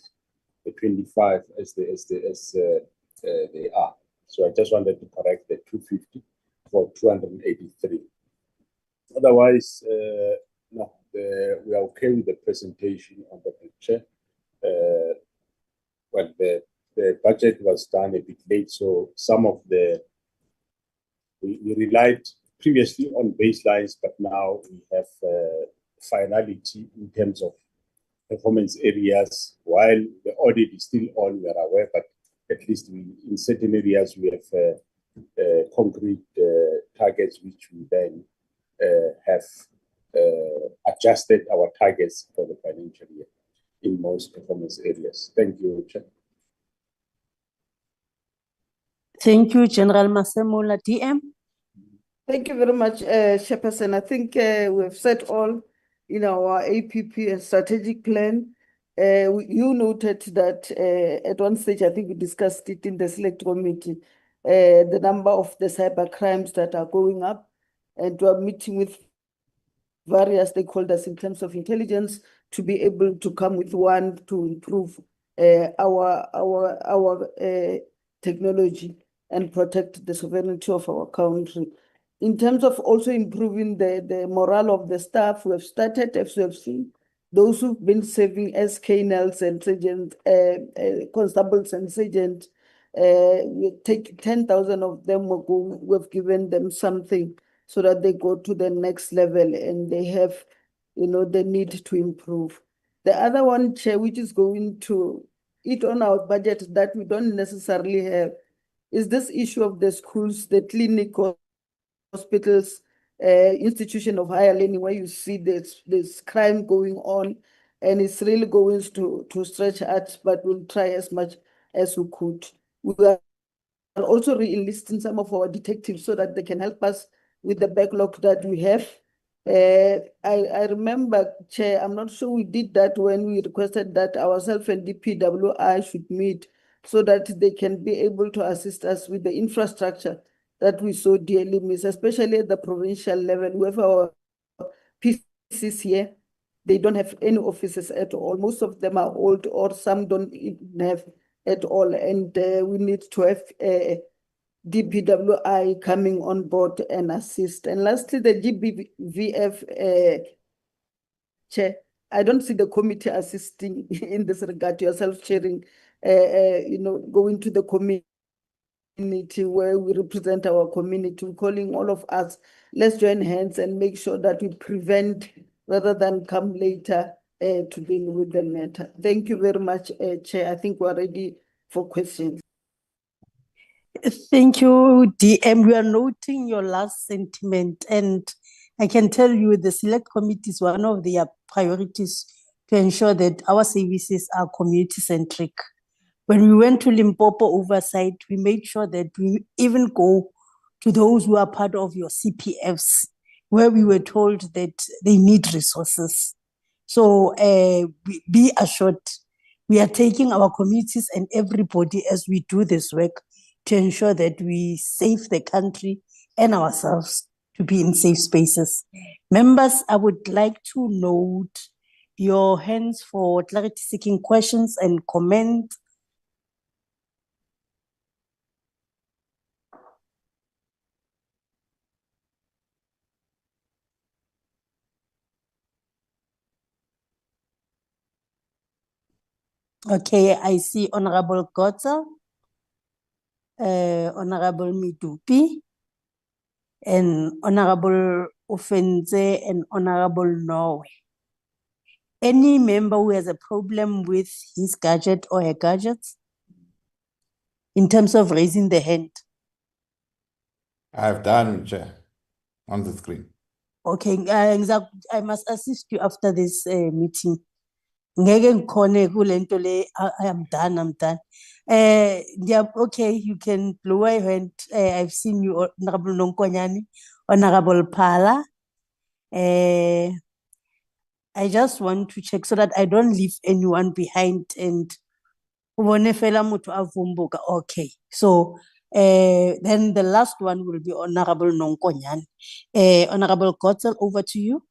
H: the 25 as they are. So I just wanted to correct the 250 for 283. Otherwise, no, we are okay with the presentation on the picture. Well, the budget was done a bit late, so some of we relied previously on baselines, but now we have finality in terms of performance areas. While the audit is still on, we are aware, but at least in certain areas we have concrete targets, which we then have adjusted our targets for the financial year in most performance areas. Thank you, Chair.
C: Thank you, General Masemola. DM.
G: Thank you very much, Chairperson. I think we've said all in our APP and strategic plan. You noted that at one stage, I think we discussed it in the select committee, the number of the cyber crimes that are going up, and we are meeting with various stakeholders in terms of intelligence to be able to come with one to improve our technology and protect the sovereignty of our country. In terms of also improving the morale of the staff, we have started, as we have seen, those who've been serving as colonels and sergeant, constables and sergeant, we take 10,000 of them, we've given them something so that they go to the next level and they have, the need to improve. The other one, Chair, which is going to eat on our budget that we don't necessarily have, is this issue of the schools, the clinic, hospitals, institution of higher learning, where you see this crime going on, and it's really going to stretch us, but we'll try as much as we could. We are also re-enlisting some of our detectives so that they can help us with the backlog that we have. I remember, Chair, I'm not sure we did that when we requested that ourselves and DPWI should meet so that they can be able to assist us with the infrastructure that we so dearly miss, especially at the provincial level. We have our PCs here. They don't have any offices at all. Most of them are old or some don't even have at all. And we need to have DPWI coming on board and assist. And lastly, the GBVF Chair, I don't see the committee assisting in this regard. Yourself chairing, going to the community where we represent our community, calling all of us, let's join hands and make sure that we prevent rather than come later to deal with the matter. Thank you very much, Chair. I think we're ready for questions.
C: Thank you, DM. We are noting your last sentiment, and I can tell you the Select Committee is one of their priorities to ensure that our services are community-centric. When we went to Limpopo oversight, we made sure that we even go to those who are part of your CPFs, where we were told that they need resources. So be assured, we are taking our communities and everybody as we do this work to ensure that we save the country and ourselves to be in safe spaces. Members, I would like to note your hands for clarity-seeking questions and comments. Okay, I see Honorable Gotza, Honorable Midupi, and Honorable Ofenze and Honorable Norway. Any member who has a problem with his gadget or her gadgets in terms of raising the hand?
E: I've done, Chair, on the screen.
C: Okay, I must assist you after this meeting. Ngeke ngikhone kule nto le, I'm done. Yeah, okay, you can blow your hand. I've seen you, Honorable Nonkonyani, Honorable Pala. I just want to check so that I don't leave anyone behind and ubone fela motho a vumbuka. Okay, so then the last one will be Honorable Nonkonyani. Honorable Gotzel, over to you.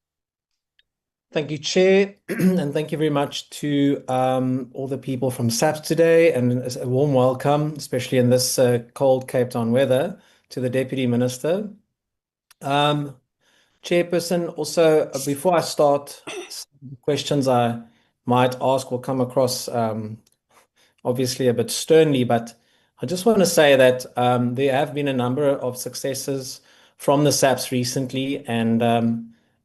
J: Thank you, Chair, and thank you very much to all the people from SAPS today, and a warm welcome, especially in this cold Cape Town weather, to the Deputy Minister. Chairperson, also, before I start, questions I might ask will come across obviously a bit sternly, but I just want to say that there have been a number of successes from the SAPS recently,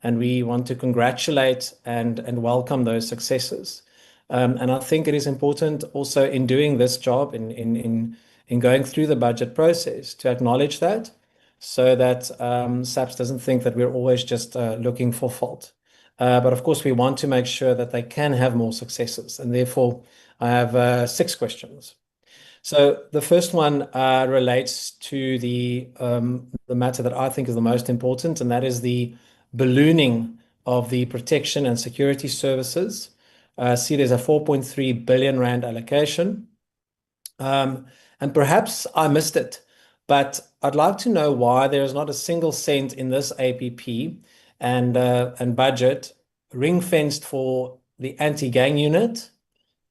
J: and we want to congratulate and welcome those successes. And I think it is important also in doing this job, in going through the budget process, to acknowledge that, so that SAPS doesn't think that we're always just looking for fault. But of course, we want to make sure that they can have more successes, and therefore I have 6 questions. So the first one relates to the matter that I think is the most important, and that is the ballooning of the protection and security services. See, there's a 4.3 billion rand allocation. And perhaps I missed it, but I'd like to know why there is not a single cent in this APP and budget ring-fenced for the anti-gang unit,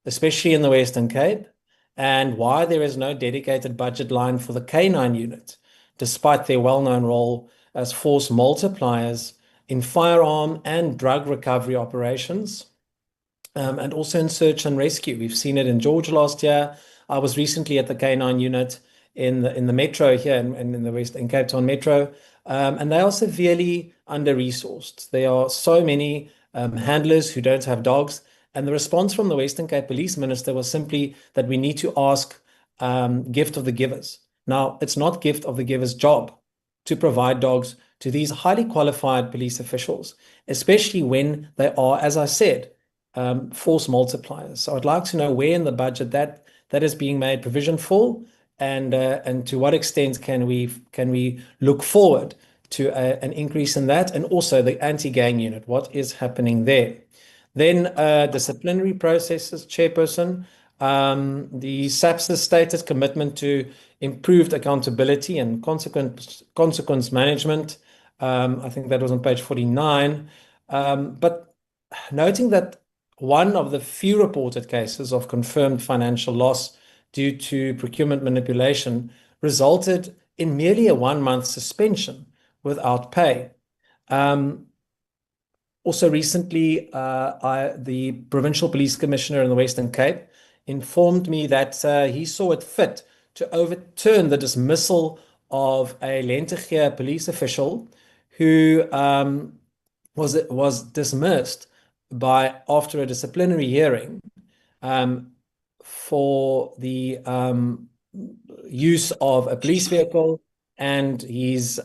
J: especially in the Western Cape, and why there is no dedicated budget line for the K9 unit, despite their well-known role as force multipliers in firearm and drug recovery operations, and also in search and rescue. We've seen it in Georgia last year. I was recently at the K9 unit in the metro here in Cape Town Metro, and they are severely under-resourced. There are so many handlers who don't have dogs, and the response from the Western Cape Police Minister was simply that we need to ask gift of the givers. Now, it's not gift of the giver's job to provide dogs to these highly qualified police officials, especially when they are, as I said, force multipliers. So I'd like to know where in the budget that is being made provision for, and to what extent can we look forward to an increase in that, and also the anti-gang unit, what is happening there? Then disciplinary processes, Chairperson. The SAPS' stated commitment to improved accountability and consequence management. I think that was on page 49. But noting that one of the few reported cases of confirmed financial loss due to procurement manipulation resulted in merely a 1-month suspension without pay. Also recently, the Provincial Police Commissioner in the Western Cape informed me that he saw it fit to overturn the dismissal of a Lentegeur police official who was dismissed after a disciplinary hearing for the use of a police vehicle and his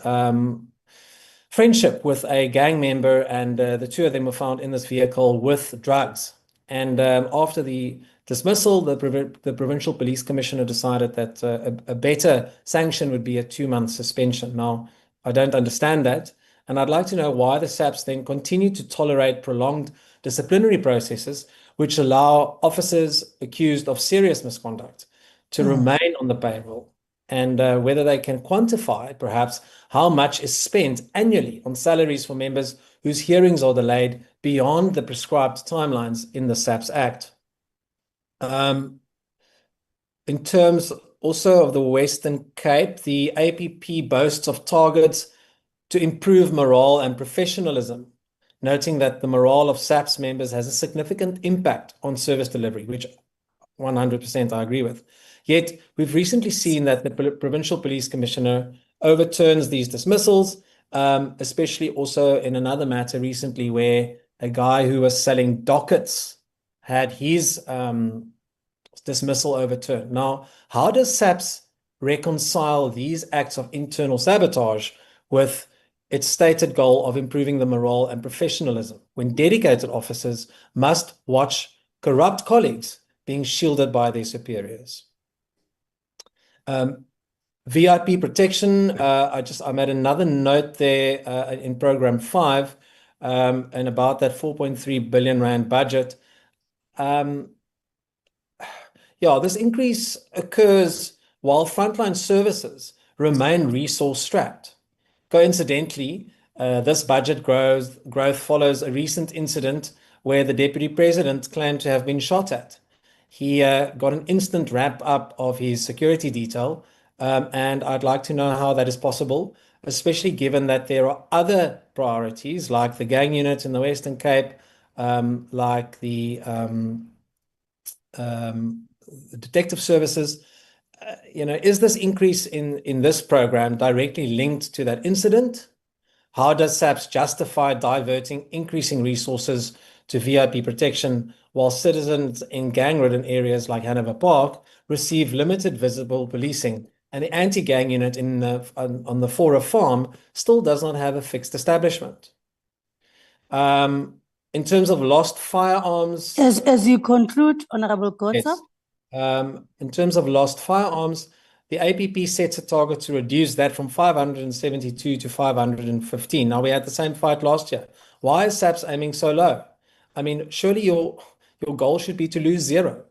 J: friendship with a gang member, and the two of them were found in this vehicle with drugs. And after the dismissal, the Provincial Police Commissioner decided that a better sanction would be a 2-month suspension. Now, I don't understand that, and I'd like to know why the SAPS then continue to tolerate prolonged disciplinary processes which allow officers accused of serious misconduct to remain on the payroll, and whether they can quantify perhaps how much is spent annually on salaries for members whose hearings are delayed beyond the prescribed timelines in the SAPS Act. In terms also of the Western Cape, the APP boasts of targets to improve morale and professionalism, noting that the morale of SAPS members has a significant impact on service delivery, which 100% I agree with. Yet, we've recently seen that the Provincial Police Commissioner overturns these dismissals, especially also in another matter recently where a guy who was selling dockets had his dismissal overturned. Now, how does SAPS reconcile these acts of internal sabotage with its stated goal of improving the morale and professionalism when dedicated officers must watch corrupt colleagues being shielded by their superiors? VIP protection, I made another note there in program 5 and about that 4.3 billion rand budget. Yeah, this increase occurs while frontline services remain resource strapped. Coincidentally, this budget growth follows a recent incident where the Deputy President claimed to have been shot at. He got an instant wrap up of his security detail, and I'd like to know how that is possible, especially given that there are other priorities like the gang unit in the Western Cape, like the detective services. Is this increase in this program directly linked to that incident? How does SAPS justify diverting increasing resources to VIP protection while citizens in gang-ridden areas like Hanover Park receive limited visible policing, and the anti-gang unit on the Fora farm still does not have a fixed establishment? In terms of lost firearms...
C: As you conclude, Honorable Gotsa.
J: Yes. In terms of lost firearms, the APP sets a target to reduce that from 572 to 515. Now, we had the same fight last year. Why is SAPS aiming so low? I mean, surely your goal should be to lose 0.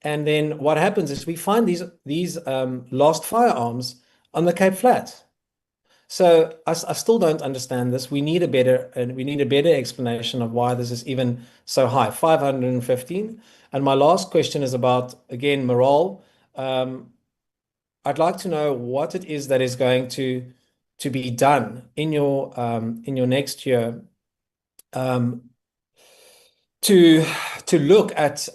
J: And then what happens is we find these lost firearms on the Cape Flats. So I still don't understand this. We need a better explanation of why this is even so high, 515. And my last question is about, again, morale. I'd like to know what it is that is going to be done in your next year to look at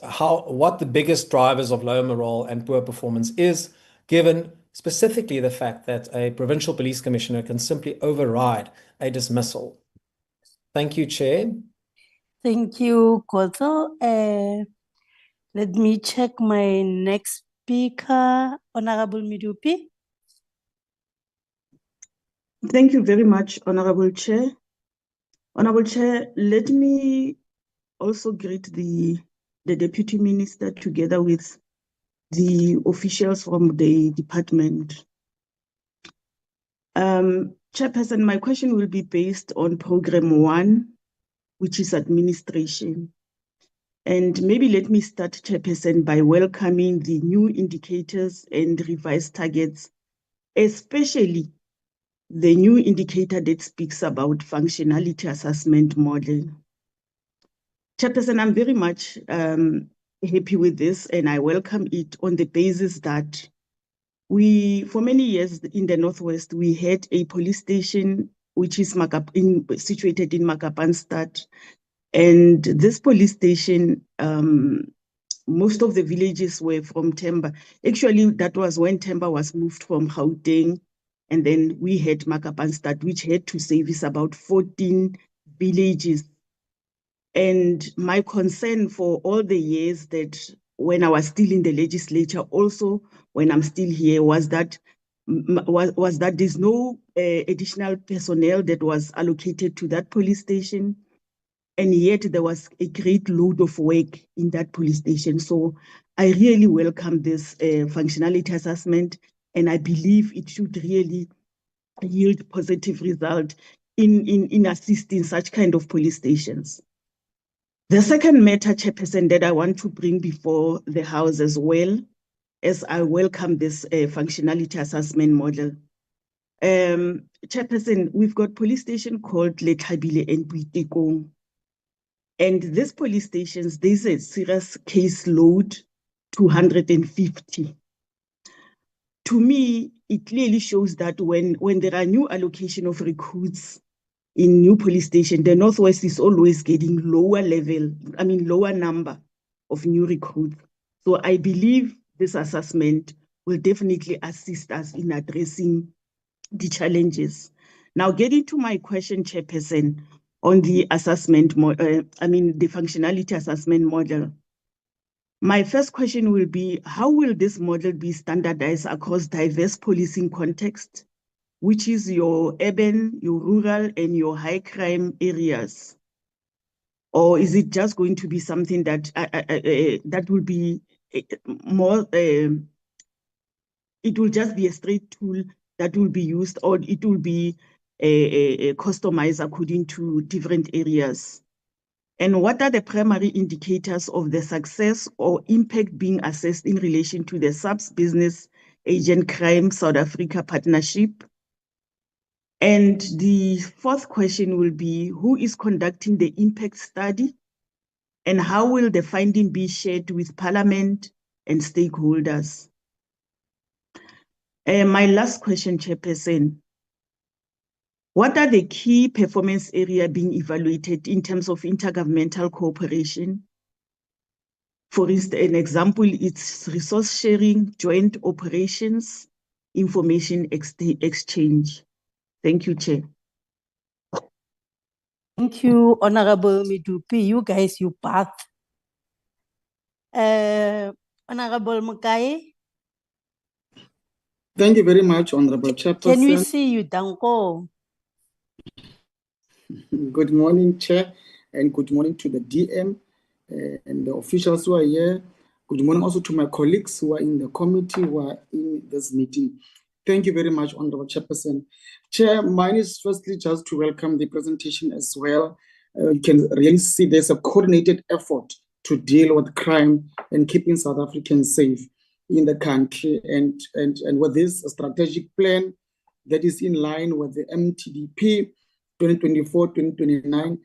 J: what the biggest drivers of low morale and poor performance is, given specifically the fact that a Provincial Police Commissioner can simply override a dismissal. Thank you, Chair.
C: Thank you, Koto. Let me check my next speaker, Honorable Midupi.
K: Thank you very much, Honorable Chair. Honorable Chair, let me also greet the Deputy Minister together with the officials from the department. Chairperson, my question will be based on program 1, which is administration. And maybe let me start, Chairperson, by welcoming the new indicators and revised targets, especially the new indicator that speaks about functionality assessment model. Chairperson, I'm very much happy with this, and I welcome it on the basis that for many years in the Northwest, we had a police station which is situated in Makapanstad. And this police station, most of the villages were from Temba. Actually, that was when Temba was moved from Gauteng. And then we had Makapanstad, which had to service about 14 villages. And my concern for all the years that when I was still in the legislature, also when I'm still here, was that there's no additional personnel that was allocated to that police station. And yet there was a great load of work in that police station. So I really welcome this functionality assessment, and I believe it should really yield positive result in assisting such kind of police stations. The second matter, Chairperson, that I want to bring before the House as well, as I welcome this functionality assessment model. Chairperson, we've got police station called Letlhabile and Boitekong. And these police stations, there's a serious case load, 250. To me, it clearly shows that when there are new allocation of recruits in new police station, the Northwest is always getting lower number of new recruits. So I believe this assessment will definitely assist us in addressing the challenges. Now, getting to my question, Chairperson, on the assessment, the functionality assessment model. My first question will be, how will this model be standardized across diverse policing contexts, which is your urban, your rural, and your high crime areas? Or is it just going to be something that that will be more, it will just be a straight tool that will be used, or it will be customized according to different areas? And what are the primary indicators of the success or impact being assessed in relation to the SAPS Business Agent Crime South Africa partnership? And the fourth question will be, who is conducting the impact study? And how will the finding be shared with Parliament and stakeholders? My last question, Chairperson. What are the key performance areas being evaluated in terms of intergovernmental cooperation? For instance, an example, it's resource sharing, joint operations, information exchange. Thank you, Chair.
C: Thank you, Honorable Midupi. You guys, you path. Honorable Mukai.
L: Thank you very much, Honorable Chairperson.
C: Can we see you, Danko?
L: Good morning, Chair, and good morning to the DM and the officials who are here. Good morning also to my colleagues who are in the committee who are in this meeting. Thank you very much, Honorable Chairperson. Chair, mine is firstly just to welcome the presentation as well. You can really see there's a coordinated effort to deal with crime and keeping South Africans safe in the country. And with this strategic plan that is in line with the MTDP 2024-2029,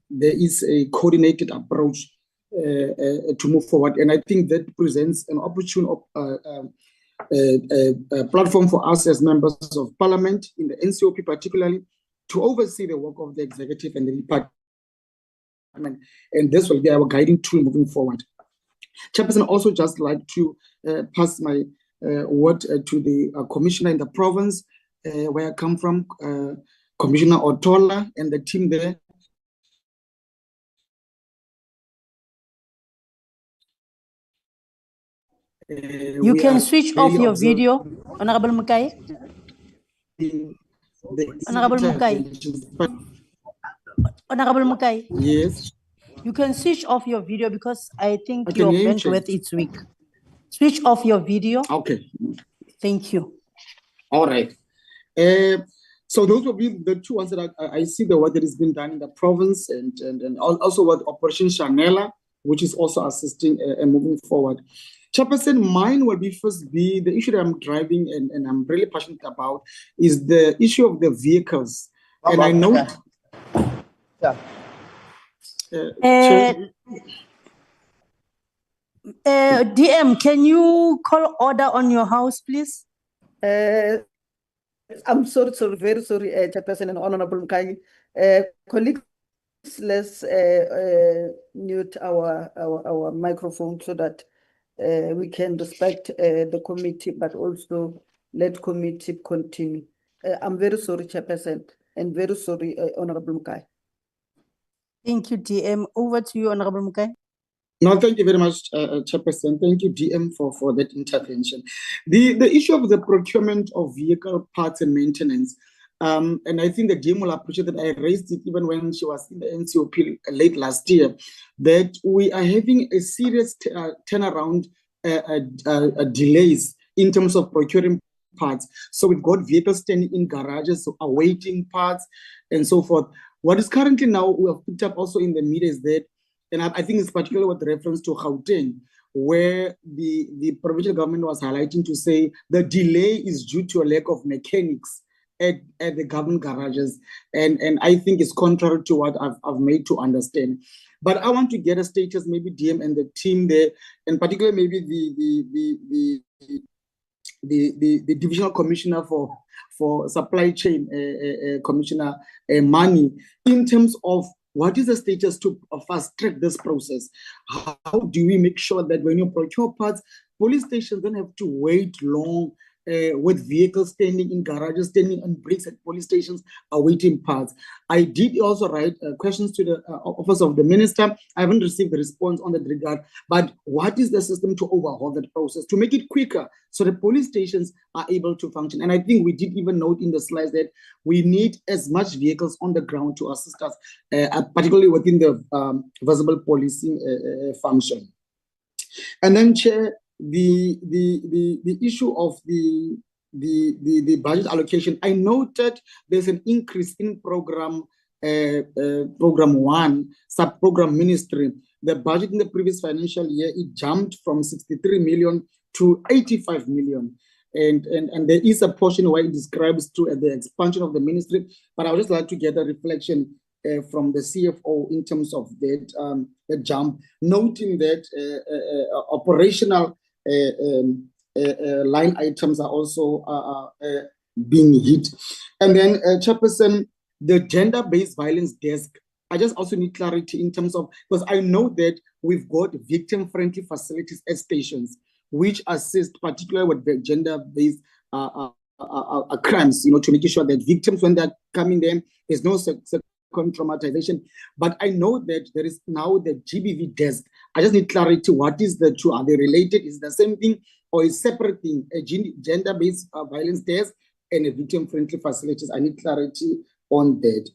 L: there is a coordinated approach to move forward. And I think that presents an opportune platform for us as members of Parliament, in the NCOP particularly, to oversee the work of the executive and the department. And this will be our guiding tool moving forward. Chairperson, also just like to pass my word to the commissioner in the province, where I come from, Commissioner Otola and the team there.
C: You can switch off your video, Honorable Mukai. Honorable Mukai. Honorable Mukai.
L: Yes.
C: You can switch off your video because I think your bandwidth is weak. Switch off your video.
L: Okay.
C: Thank you.
L: All right. So those will be the two ones that I see the work that has been done in the province and also with Operation Shanela, which is also assisting and moving forward. Chairperson, mine will first be the issue that I'm driving and I'm really passionate about is the issue of the vehicles. And I know...
C: DM, can you call order on your house, please?
G: I'm sorry, very sorry, Chairperson and Honorable Mkai. Colleagues, let's mute our microphone so that we can respect the committee, but also let committee continue. I'm very sorry, Chairperson, and very sorry, Honorable Mkai.
C: Thank you, DM. Over to you, Honorable Mkai.
L: No, thank you very much, Chairperson. Thank you, DM, for that intervention. The issue of the procurement of vehicle parts and maintenance, and I think the DM will appreciate that I raised it even when she was in the NCOP late last year, that we are having a serious turnaround delays in terms of procuring parts. So we've got vehicles standing in garages awaiting parts and so forth. What is currently now, we have picked up also in the media is that, and I think it's particularly with reference to Gauteng, where the provincial government was highlighting to say the delay is due to a lack of mechanics at the government garages. And I think it's contrary to what I've made to understand. But I want to get a status, maybe DM and the team there, and particularly maybe the divisional commissioner for supply chain, Commissioner Mani, in terms of what is the status to fast track this process? How do we make sure that when you procure parts, police stations don't have to wait long with vehicles standing in garages, standing on bricks at police stations, awaiting parts? I did also write questions to the Office of the Minister. I haven't received a response on that regard, but what is the system to overhaul that process, to make it quicker so the police stations are able to function? And I think we did even note in the slides that we need as much vehicles on the ground to assist us, particularly within the visible policing function. And then, Chair, the issue of the budget allocation, I noted there's an increase in program 1, sub-program ministry. The budget in the previous financial year, it jumped from 63 million to 85 million. And there is a portion where it describes to the expansion of the ministry, but I would just like to get a reflection from the CFO in terms of that jump, noting that operational line items are also being hit. And then, Chairperson, the gender-based violence desk, I just also need clarity in terms of, because I know that we've got victim-friendly facilities at stations, which assist particularly with the gender-based crimes, to make sure that victims, when they're coming there, there's no traumatization. But I know that there is now the GBV desk. I just need clarity. What is the two? Are they related? Is it the same thing or is separate thing? A gender-based violence desk and a victim-friendly facilities. I need clarity on that.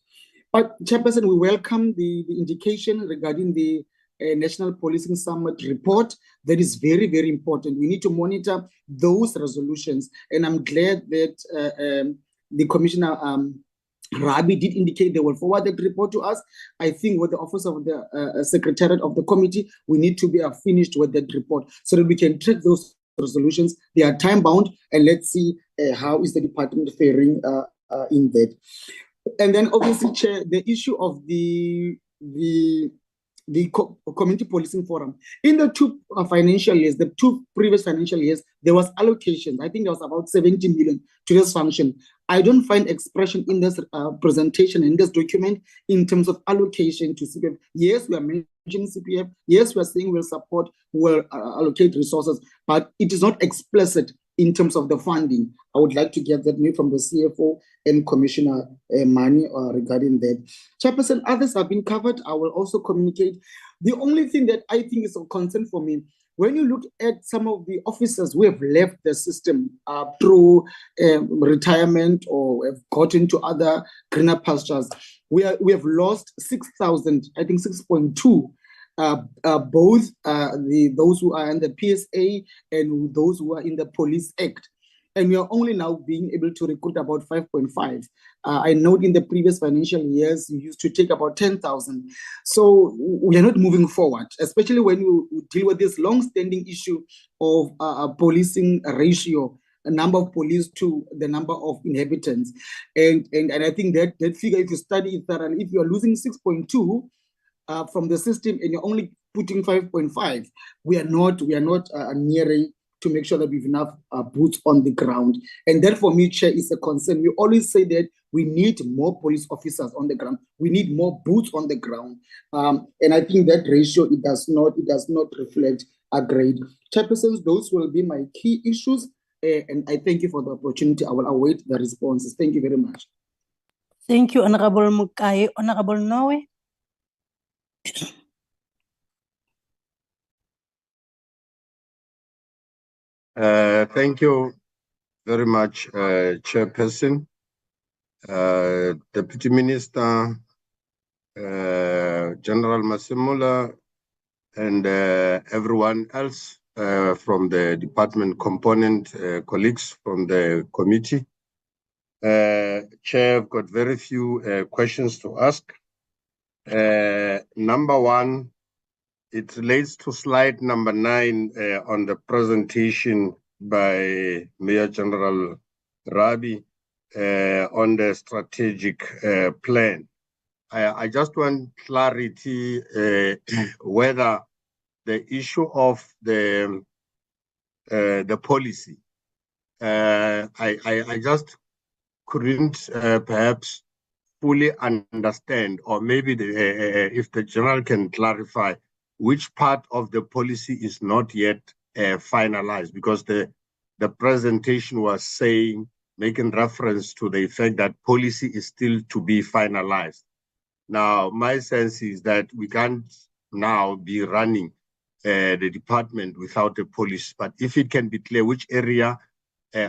L: But Chairperson, we welcome the indication regarding the National Policing Summit report. That is very, very important. We need to monitor those resolutions. And I'm glad that the Commissioner Rabi did indicate they will forward that report to us. I think with the Office of the Secretariat of the Committee, we need to be finished with that report so that we can track those resolutions. They are time-bound, and let's see how is the department faring in that. And then obviously, Chair, the issue of the Community Policing Forum. In the two financial years, the two previous financial years, there was allocation. I think there was about 70 million to this function. I don't find expression in this presentation, in this document, in terms of allocation to CPF. Yes, we are mentioning CPF. Yes, we are saying we'll support, we'll allocate resources, but it is not explicit in terms of the funding. I would like to get that maybe from the CFO and Commissioner Mani regarding that. Chairperson, others have been covered. I will also communicate. The only thing that I think is of concern for me, when you look at some of the officers who have left the system through retirement or have gotten to other greener pastures, we have lost 6,000, I think 6.2 both those who are in the PSA and those who are in the Police Act. And we are only now being able to recruit about 5.5. I note in the previous financial years, we used to take about 10,000. So we are not moving forward, especially when we deal with this long-standing issue of policing ratio, a number of police to the number of inhabitants. And I think that figure, if you study it thoroughly, if you are losing 6.2 from the system and you're only putting 5.5, we are not nearing to make sure that we have enough boots on the ground. And that for me, Chair, is a concern. We always say that we need more police officers on the ground. We need more boots on the ground. And I think that ratio, it does not reflect a grade. Chairpersons, those will be my key issues. And I thank you for the opportunity. I will await the responses. Thank you very much.
C: Thank you, Honorable Mukai. Honorable Noe.
M: Thank you very much, Chairperson, Deputy Minister, General Masimula, and everyone else from the department component, colleagues from the committee. Chair, I've got very few questions to ask. Number one, it relates to slide number 9 on the presentation by Mayor General Rabi on the strategic plan. I just want clarity whether the issue of the policy, I just couldn't perhaps fully understand, or maybe if the general can clarify which part of the policy is not yet finalized, because the presentation was saying, making reference to the effect that policy is still to be finalized. Now, my sense is that we can't now be running the department without a policy, but if it can be clear which area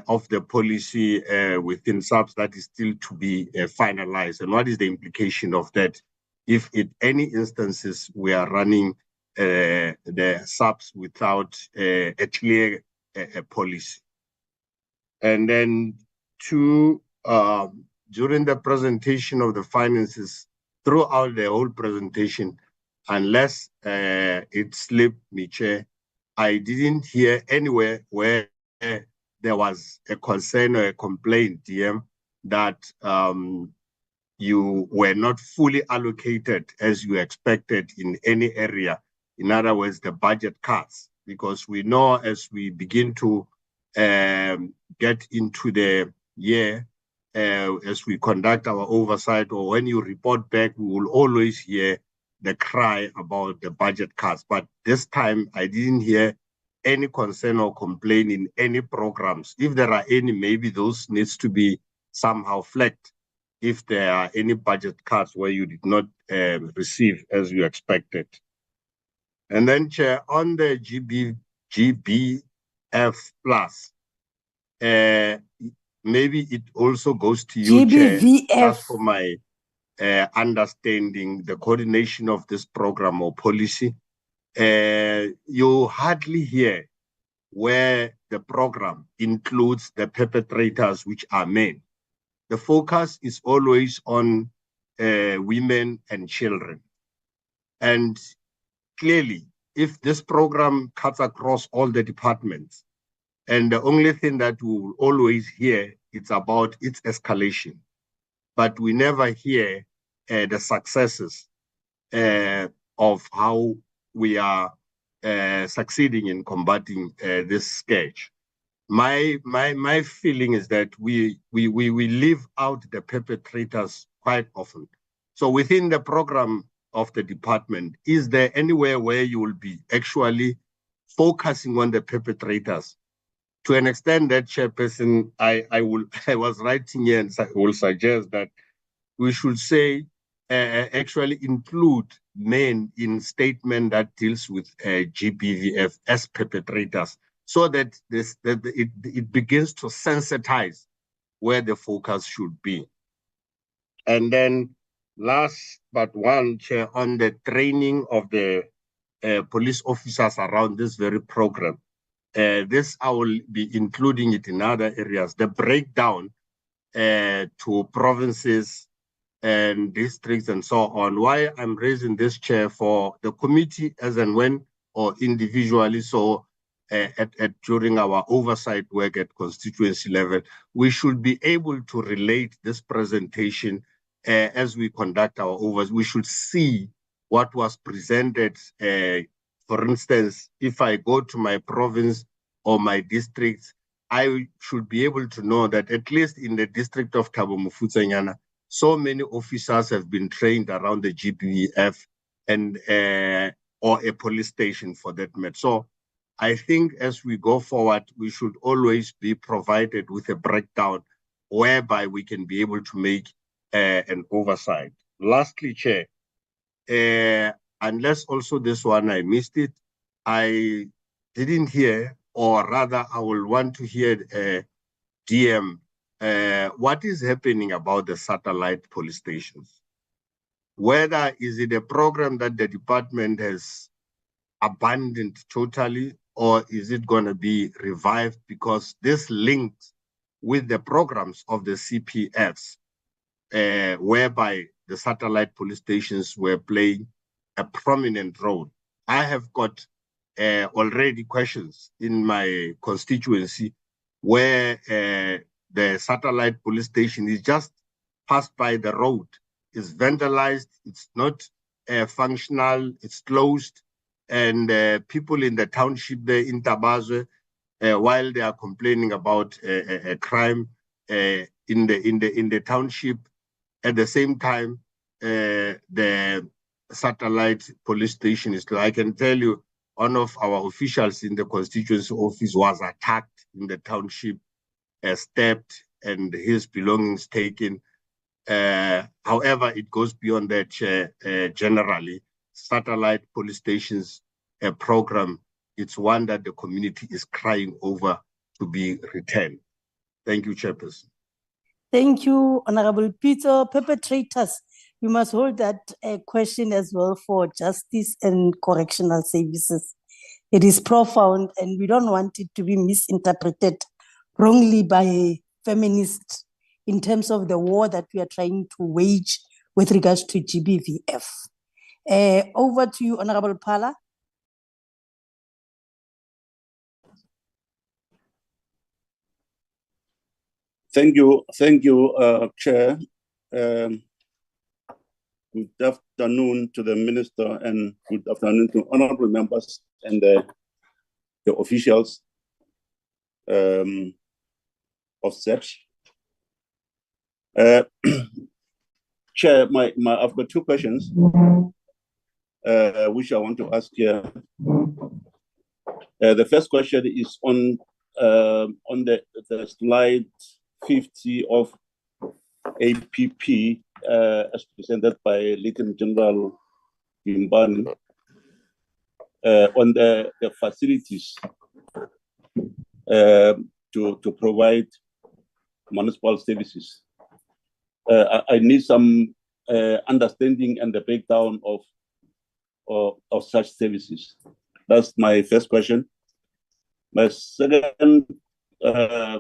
M: of the policy within SAPS that is still to be finalized, and what is the implication of that if in any instances we are running the SAPS without a clear policy. And then two, during the presentation of the finances, throughout the whole presentation, unless it slipped me, Chair, I didn't hear anywhere where there was a concern or a complaint, DM, that you were not fully allocated as you expected in any area. In other words, the budget cuts, because we know as we begin to get into the year, as we conduct our oversight, or when you report back, we will always hear the cry about the budget cuts. But this time I didn't hear any concern or complaint in any programs. If there are any, maybe those needs to be somehow flagged if there are any budget cuts where you did not receive as you expected. And then, Chair, on the GBF plus, maybe it also goes to you,
C: GBVF.
M: Chair, just for my understanding the coordination of this program or policy. You hardly hear where the program includes the perpetrators, which are men. The focus is always on women and children. And clearly, if this program cuts across all the departments, and the only thing that we will always hear is about its escalation, but we never hear the successes of how we are succeeding in combating this scourge. My feeling is that we leave out the perpetrators quite often. So within the program of the department, is there anywhere where you will be actually focusing on the perpetrators? To an extent that, Chairperson, I was writing here and will suggest that we should say actually include men in statement that deals with GBVF as perpetrators, so that it begins to sensitize where the focus should be. And then last but one, Chair, on the training of the police officers around this very program. This I will be including it in other areas. The breakdown to provinces and districts and so on. Why I'm raising this, Chair, for the committee as and when or individually, so during our oversight work at constituency level, we should be able to relate this presentation as we conduct our oversight. We should see what was presented. For instance, if I go to my province or my district, I should be able to know that at least in the district of Thabo Mofutsanyana, so many officers have been trained around the GBVF and or a police station for that matter. So I think as we go forward, we should always be provided with a breakdown whereby we can be able to make an oversight. Lastly, Chair, unless also this one I missed it, I didn't hear, or rather I will want to hear DM, what is happening about the satellite police stations? Whether is it a program that the department has abandoned totally, or is it going to be revived? Because this links with the programs of the CPFs, whereby the satellite police stations were playing a prominent role. I have got already questions in my constituency where the satellite police station is just passed by the road, it's vandalized, it's not functional, it's closed, and people in the township there in Tabazwe, while they are complaining about a crime in the township, at the same time, the satellite police station is. I can tell you, one of our officials in the constituency office was attacked in the township, stabbed, and his belongings taken. However, it goes beyond that. Generally, satellite police stations program, it's one that the community is crying over to be returned. Thank you, Chairperson.
C: Thank you, Honorable Peter. Perpetrators, you must hold that question as well for justice and correctional services. It is profound, and we don't want it to be misinterpreted wrongly by feminists in terms of the war that we are trying to wage with regards to GBVF. Over to you, Honorable Pala.
N: Thank you, Chair. Good afternoon to the Minister and good afternoon to honorable members and the officials of SEPS. Chair, I've got two questions which I want to ask here. The first question is on the slide 50 of APP as presented by Lieutenant General Gimbani on the facilities to provide municipal services. I need some understanding and the breakdown of such services. That's my first question. My second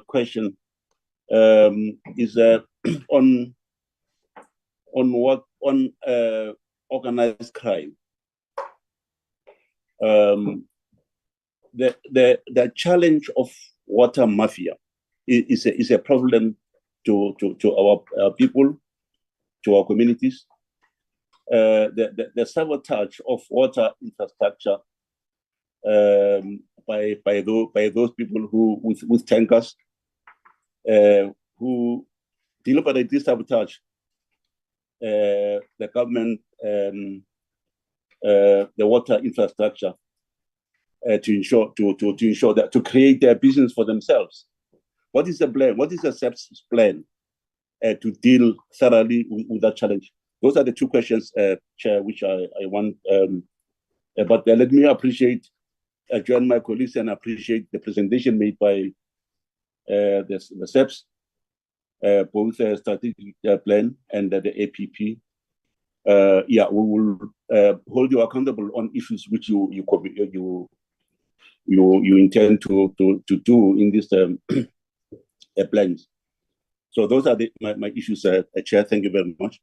N: question is on organized crime. The challenge of water mafia is a problem to our people, to our communities. The sabotage of water infrastructure by those people who with tankers who deliberately sabotage the government the water infrastructure to ensure that to create their business for themselves. What is the plan? What is the SEPS plan to deal thoroughly with that challenge? Those are the two questions, Chair, which I want. But let me join my colleagues and appreciate the presentation made by the SEPS, both the strategic plan and the APP. yeah, we will hold you accountable on issues which you intend to do in this plans. So those are my issues, Chair. Thank you very much.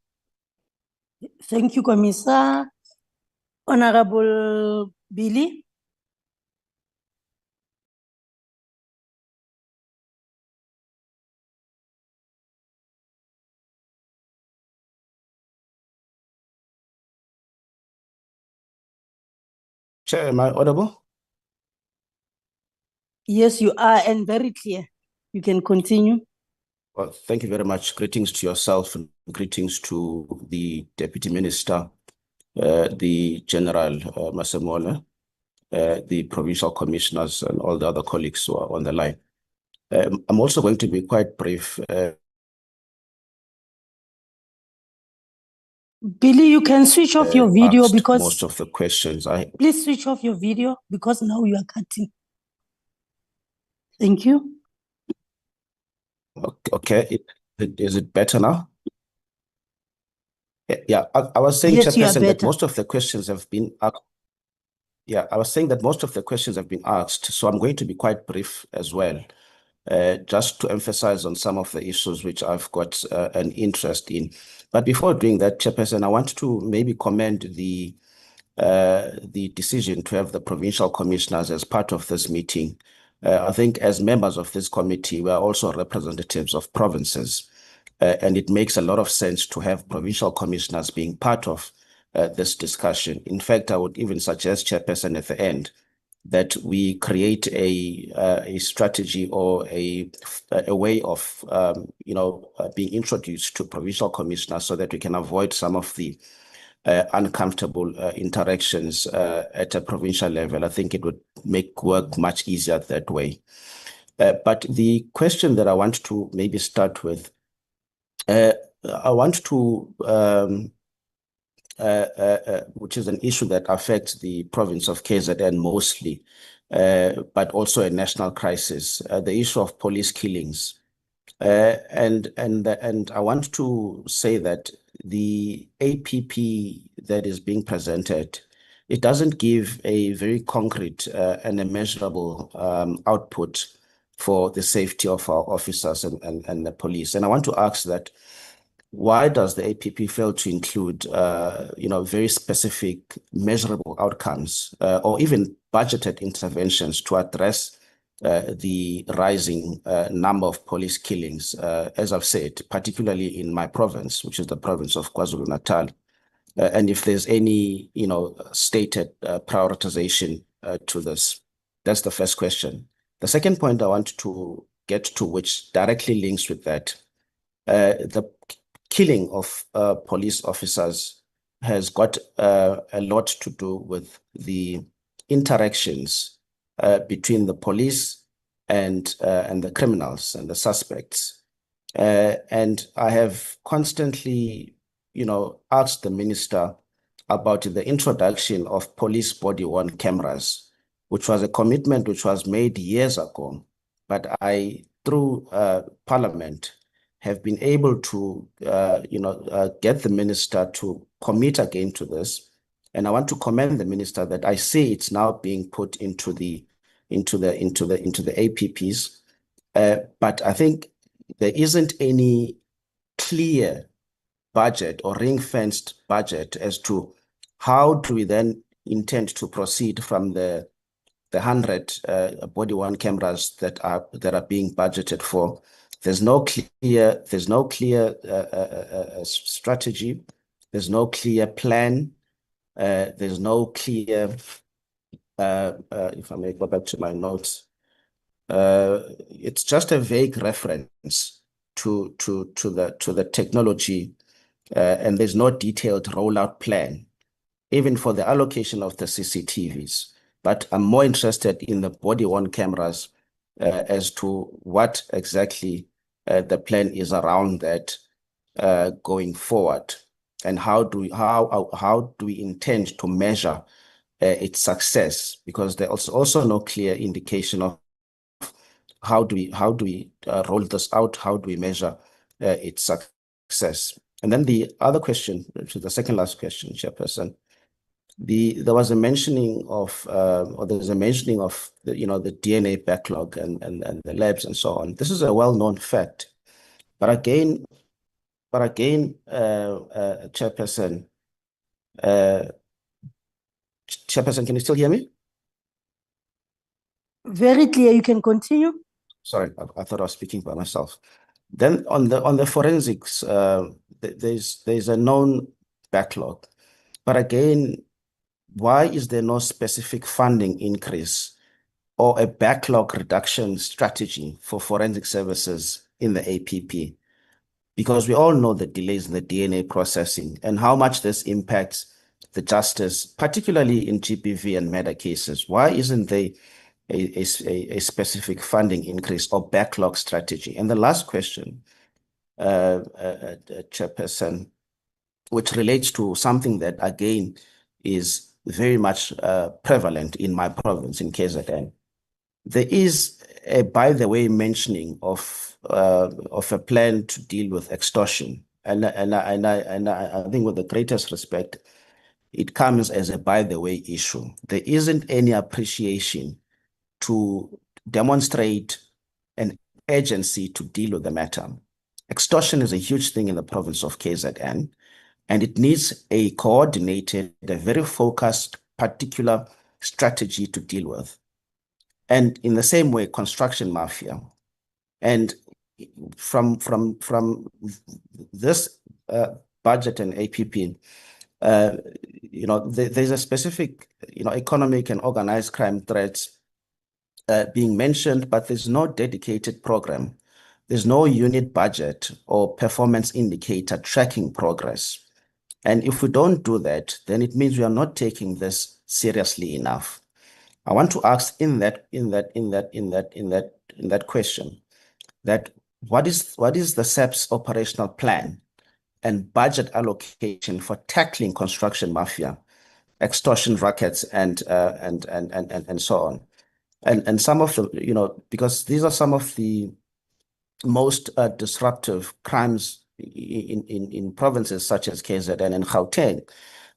C: Thank you, Commissar. Honorable Billy.
O: Chair, am I audible?
C: Yes, you are, and very clear. You can continue.
O: Well, thank you very much. Greetings to yourself and greetings to the Deputy Minister, the General Masemola, the Provincial Commissioners, and all the other colleagues who are on the line. I'm also going to be quite brief.
C: Billy, you can switch off your video because
O: most of the questions
C: please switch off your video because now you are cutting. Thank you.
O: Okay, is it better now? Yeah, I was saying,
C: Yes, you are
O: Chairperson, that
C: better.
O: most of the questions have been asked. Yeah, I was saying that most of the questions have been asked, so I'm going to be quite brief as well, just to emphasize on some of the issues which I've got an interest in. But before doing that, Chairperson, I want to maybe commend the decision to have the provincial commissioners as part of this meeting. I think as members of this committee, we are also representatives of provinces, and it makes a lot of sense to have provincial commissioners being part of this discussion. In fact, I would even suggest, Chairperson, at the end, that we create a strategy or a way of being introduced to provincial commissioners so that we can avoid some of the uncomfortable interactions at a provincial level. I think it would make work much easier that way. But the question that I want to maybe start with, I want to which is an issue that affects the province of KZN mostly, but also a national crisis, the issue of police killings. And I want to say that the APP that is being presented, it doesn't give a very concrete and a measurable output for the safety of our officers and the police. And I want to ask that, why does the APP fail to include, very specific measurable outcomes or even budgeted interventions to address the rising number of police killings, as I've said, particularly in my province, which is the province of KwaZulu-Natal, and if there's any, stated prioritization to this? That's the first question. The second point I want to get to, which directly links with that, the killing of police officers has got a lot to do with the interactions between the police and the criminals and the suspects. And I have constantly, asked the minister about the introduction of police body-worn cameras, which was a commitment which was made years ago. But I, through Parliament, have been able to, get the minister to commit again to this. And I want to commend the minister that I see it's now being put into the APPs. But I think there isn't any clear budget or ring-fenced budget as to how do we then intend to proceed from the 100 body-worn cameras that are being budgeted for. There's no clear strategy. There's no clear plan. There's no clear. If I may go back to my notes, it's just a vague reference to the technology, and there's no detailed rollout plan, even for the allocation of the CCTVs. But I'm more interested in the body-worn cameras as to what exactly the plan is around that going forward, and how do we intend to measure its success? Because there's also no clear indication of how do we roll this out? How do we measure its success? And then the other question, which is the second last question, Chairperson, there was a mentioning of, or there's a mentioning of the, the DNA backlog and the labs and so on. This is a well-known fact, but again, Chairperson, Chairperson, can you still hear me?
C: Very clear. You can continue.
O: Sorry, I thought I was speaking by myself. Then on the forensics, there's a known backlog, but again, why is there no specific funding increase or a backlog reduction strategy for forensic services in the APP? Because we all know the delays in the DNA processing and how much this impacts the justice, particularly in GBV and murder cases. Why isn't there a specific funding increase or backlog strategy? And the last question, Chairperson, which relates to something that, again, is very much prevalent in my province, in KZN. There is a, by the way, mentioning of a plan to deal with extortion. And I think with the greatest respect, it comes as a by the way issue. There isn't any appreciation to demonstrate an urgency to deal with the matter. Extortion is a huge thing in the province of KZN, and it needs a coordinated, a very focused, particular strategy to deal with. And in the same way, construction mafia. And from this budget and APP, there's a specific, economic and organized crime threats being mentioned, but there's no dedicated program. There's no unit budget or performance indicator tracking progress. And if we don't do that, then it means we are not taking this seriously enough. I want to ask in that question, that what is the SAP's operational plan and budget allocation for tackling construction mafia, extortion rackets, and so on, and some of the, because these are some of the most disruptive crimes in provinces such as KZN and Gauteng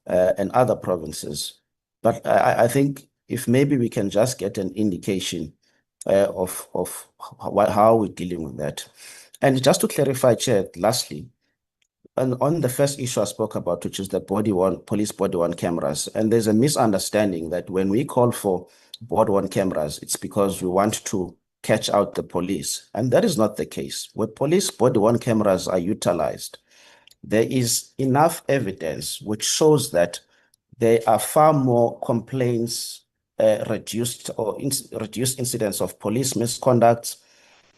O: and other provinces. But I think if maybe we can just get an indication of how we're dealing with that. And just to clarify, Chair, lastly, on the first issue I spoke about, which is the police body-worn cameras, and there's a misunderstanding that when we call for body-worn cameras, it's because we want to catch out the police. And that is not the case. Where police body-worn cameras are utilized, there is enough evidence which shows that there are far more complaints, reduced incidents of police misconduct.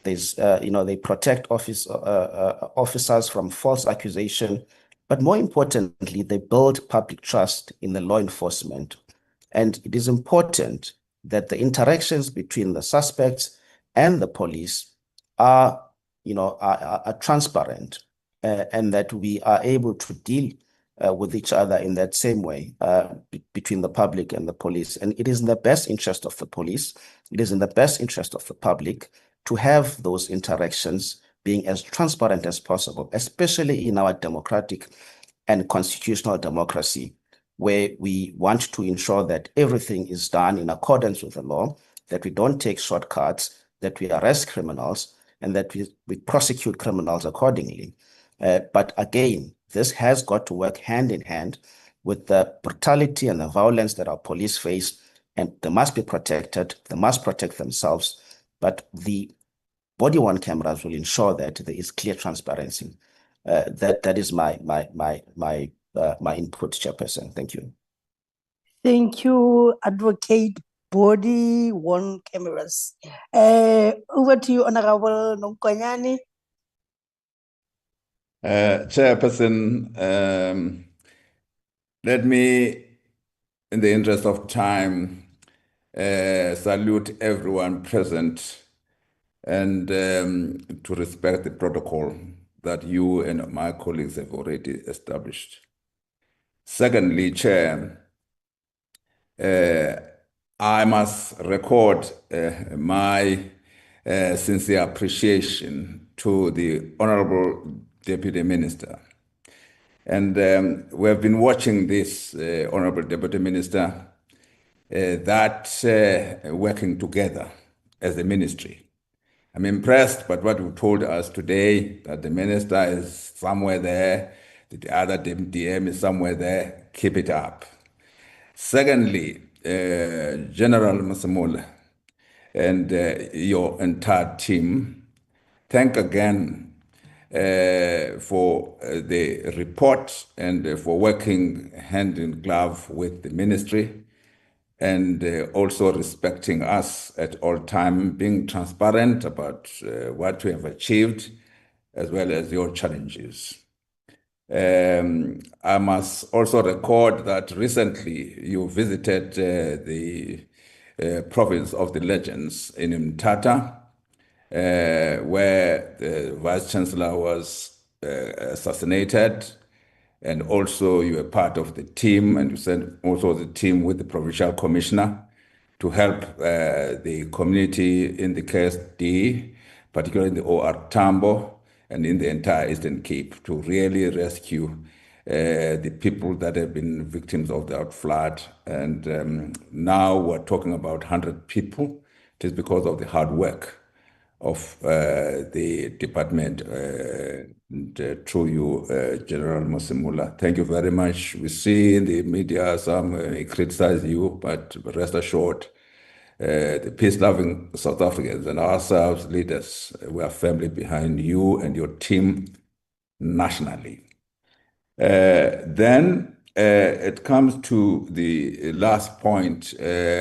O: There's, they protect officers from false accusation, but more importantly, they build public trust in the law enforcement. And it is important that the interactions between the suspects and the police are transparent, and that we are able to deal with each other in that same way between the public and the police. And it is in the best interest of the police, it is in the best interest of the public to have those interactions being as transparent as possible, especially in our democratic and constitutional democracy, where we want to ensure that everything is done in accordance with the law, that we don't take shortcuts, that we arrest criminals, and that we prosecute criminals accordingly. But again, this has got to work hand in hand with the brutality and the violence that our police face, and they must be protected, they must protect themselves. But the body-worn cameras will ensure that there is clear transparency. That is my input, Chairperson. Thank you.
C: Thank you, Advocate Body-worn cameras. Over to you, Honorable Nonkwanyane.
E: Chairperson, let me, in the interest of time, salute everyone present and to respect the protocol that you and my colleagues have already established. Secondly, Chair, I must record my sincere appreciation to the Honorable Deputy Minister And we have been watching this, Honorable Deputy Minister, working together as a ministry. I'm impressed by what you told us today, that the minister is somewhere there, the other DM is somewhere there. Keep it up. Secondly, General Masamula and your entire team, thank again for the report and for working hand in glove with the ministry, and also respecting us at all time, being transparent about what we have achieved, as well as your challenges. I must also record that recently you visited the province of the legends in Mthatha, where the Vice Chancellor was assassinated, and also you were part of the team, and you sent also the team with the Provincial Commissioner to help the community in the KSD, particularly in the OR Tambo, and in the entire Eastern Cape, to really rescue the people that have been victims of that flood. And now we're talking about 100 people. It is because of the hard work of the department, and through you, General Masamula. Thank you very much. We see in the media some criticize you, but rest assured, the peace-loving South Africans and ourselves, leaders, we are firmly behind you and your team nationally. Then it comes to the last point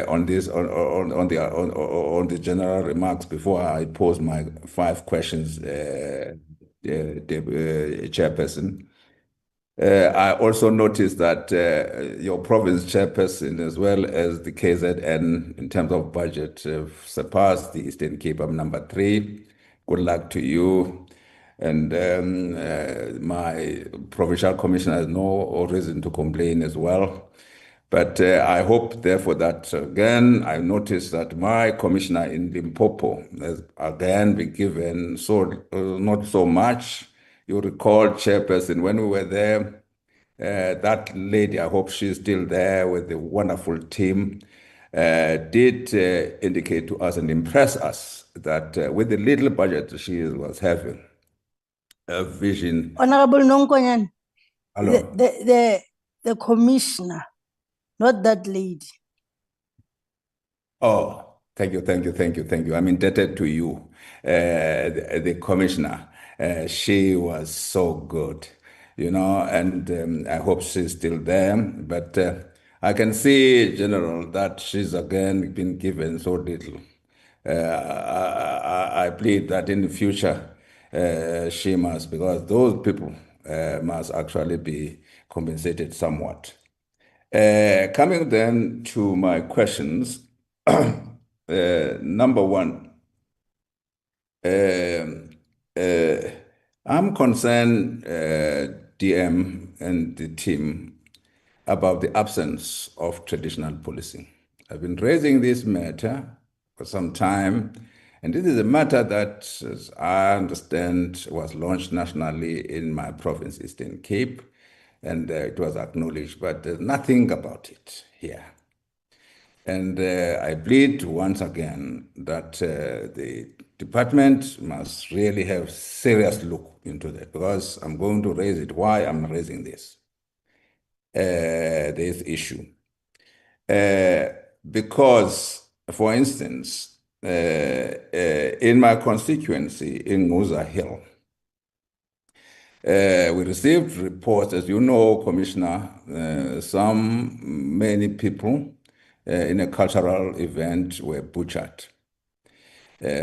E: on this, on the general remarks before I pose my 5 questions, Chairperson. I also noticed that your province chairperson, as well as the KZN, in terms of budget, surpassed the Eastern Cape. I'm number 3. Good luck to you. And my provincial commissioner has no reason to complain as well. But I hope, therefore, that again, I noticed that my commissioner in Limpopo has again been given not so much. You recall, Chairperson, when we were there, that lady, I hope she's still there with the wonderful team, did indicate to us and impress us that with the little budget she was having, a vision.
C: Honorable Nonkonyan,
E: Hello.
C: the commissioner, not that lady.
E: Oh, thank you. I'm indebted to you, the commissioner. She was so good, and I hope she's still there. But I can see, General, that she's again been given so little. I plead that in the future she must, because those people must actually be compensated somewhat. Coming then to my questions, number 1, I'm concerned, DM and the team, about the absence of traditional policing. I've been raising this matter for some time, and this is a matter that, as I understand, was launched nationally in my province, Eastern Cape, and it was acknowledged, but there's nothing about it here. And I plead once again that the department must really have serious look into that, because I'm going to raise it. Why I'm raising this issue? Because, for instance, in my constituency in Muza Hill, we received reports, as you know, Commissioner, many people in a cultural event were butchered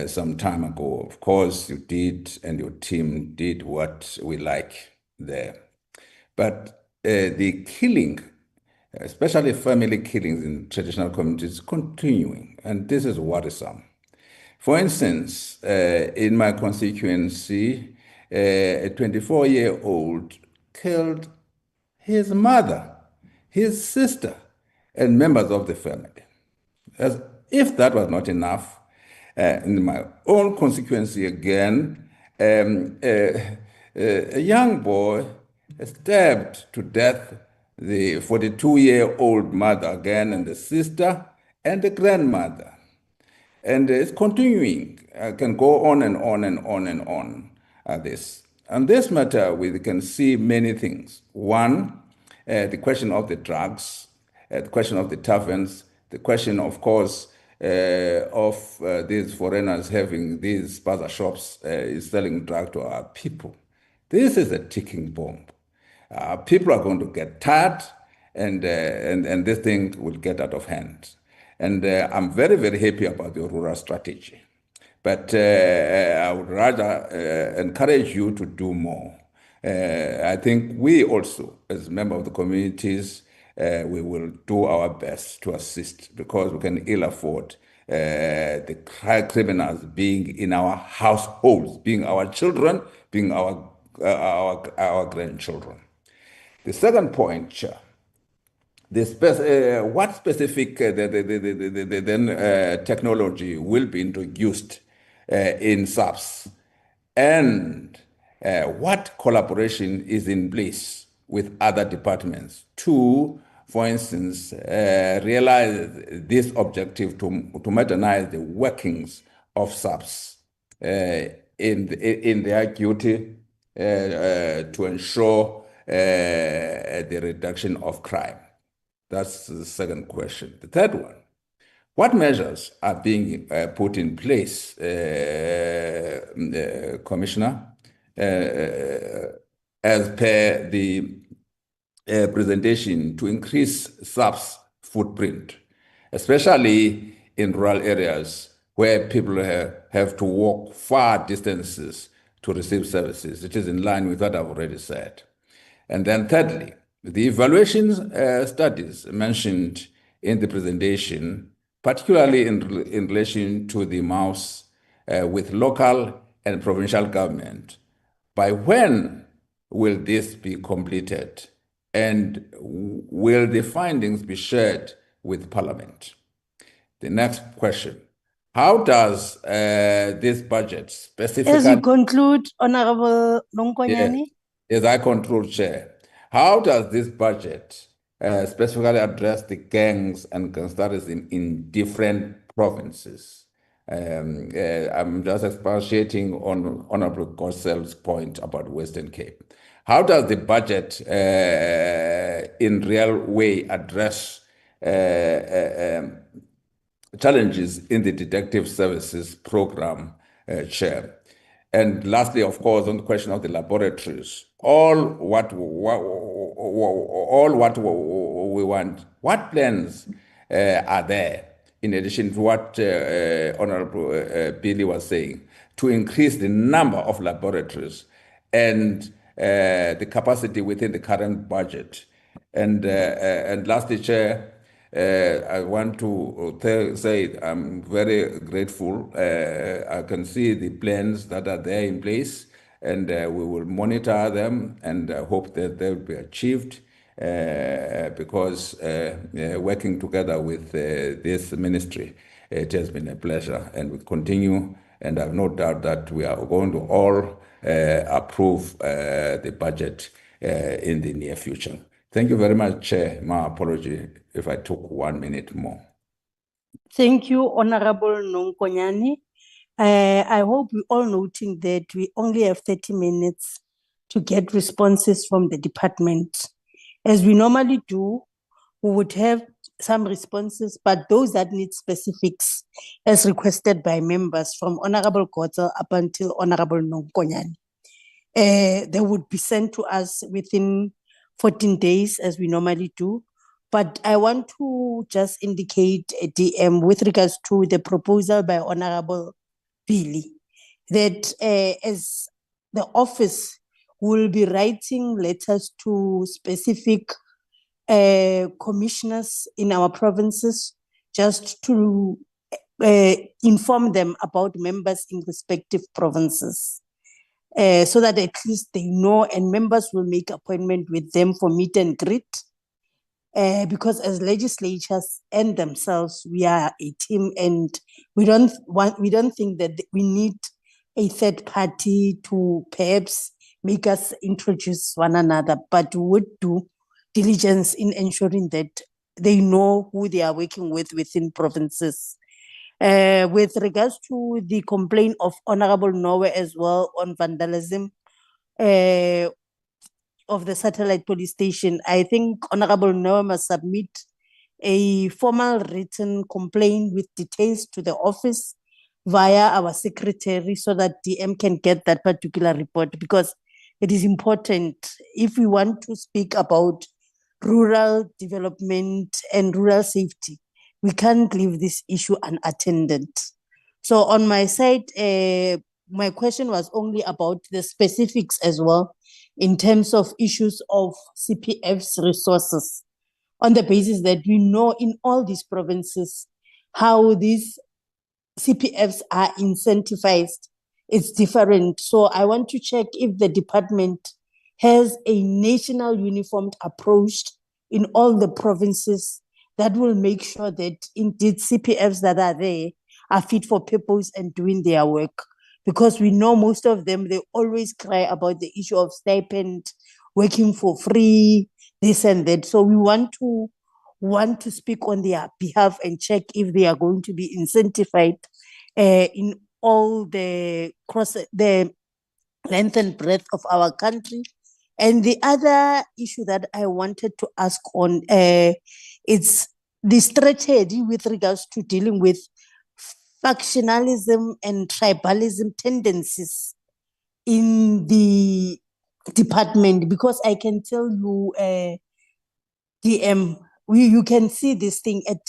E: some time ago. Of course, you did, and your team did what we like there. But the killing, especially family killings in traditional communities, is continuing, and this is worrisome. For instance, in my constituency, a 24-year-old killed his mother, his sister, and members of the family. As if that was not enough, in my own constituency again, a young boy stabbed to death the 42-year-old mother again, and the sister and the grandmother. And it's continuing. I can go on and on and on and on this. On this matter, we can see many things. One, the question of the drugs, the question of the taverns, the question, of course, of these foreigners having these spaza shops selling drugs to our people. This is a ticking bomb. People are going to get tired, and this thing will get out of hand. And I'm very, very happy about the rural strategy. But I would rather encourage you to do more. I think we also, as members of the communities, we will do our best to assist, because we can ill afford the criminals being in our households, being our children, being our grandchildren. The second point, Chair, what specific technology will be introduced in SAPS, and what collaboration is in place with other departments to, for instance, realize this objective to modernize the workings of SAPS in their duty to ensure the reduction of crime. That's the second question. The third one, what measures are being put in place, Commissioner, as per the presentation to increase SAP's footprint, especially in rural areas where people have to walk far distances to receive services? It is in line with what I've already said. And then thirdly, the evaluation studies mentioned in the presentation, particularly in relation to the MOUs with local and provincial government, by when will this be completed? And will the findings be shared with Parliament? The next question, how does this budget specifically—
C: As you conclude, Honorable Nonkonyane.
E: Yes, I control, Chair. How does this budget specifically address the gangs and gangsterism in different provinces? I'm just expatiating on Honorable Gossel's point about Western Cape. How does the budget in real way address challenges in the detective services program, Chair? And lastly, of course, on the question of the laboratories, all what we want, what plans are there, in addition to what Honorable Billy was saying, to increase the number of laboratories and the capacity within the current budget? And lastly, Chair, I want to say I'm very grateful. I can see the plans that are there in place, and we will monitor them and hope that they will be achieved, because working together with this ministry, it has been a pleasure, and we continue, and I have no doubt that we are going to all approve the budget in the near future. Thank you very much, Chair. My apology if I took 1 minute more.
C: Thank you, Honorable Nonkonyane. I hope we all noting that we only have 30 minutes to get responses from the department. As we normally do, we would have some responses, but those that need specifics, as requested by members from Honorable Kotzel up until Honorable Nonkonyane, they would be sent to us within 14 days, as we normally do. But I want to just indicate a DM with regards to the proposal by Honorable Billy, that as the office will be writing letters to specific commissioners in our provinces, just to inform them about members in respective provinces, so that at least they know, and members will make appointment with them for meet and greet. Because as legislatures and themselves, we are a team, and we don't think that we need a third party to perhaps make us introduce one another, but would do diligence in ensuring that they know who they are working with within provinces. With regards to the complaint of Honorable Norway as well on vandalism of the satellite police station, I think Honorable Norway must submit a formal written complaint with details to the office via our secretary so that DM can get that particular report, because it is important if we want to speak about rural development and rural safety. We can't leave this issue unattended. So on my side, my question was only about the specifics as well in terms of issues of CPF's resources, on the basis that we know in all these provinces how these CPFs are incentivized. It's different. So I want to check if the department has a national uniformed approach in all the provinces that will make sure that indeed CPFs that are there are fit for purpose and doing their work. Because we know most of them, they always cry about the issue of stipend, working for free, this and that. So we want to speak on their behalf and check if they are going to be incentivized in all the length and breadth of our country. And the other issue that I wanted to ask on, it's the strategy with regards to dealing with factionalism and tribalism tendencies in the department, because I can tell you, DM, you can see this thing at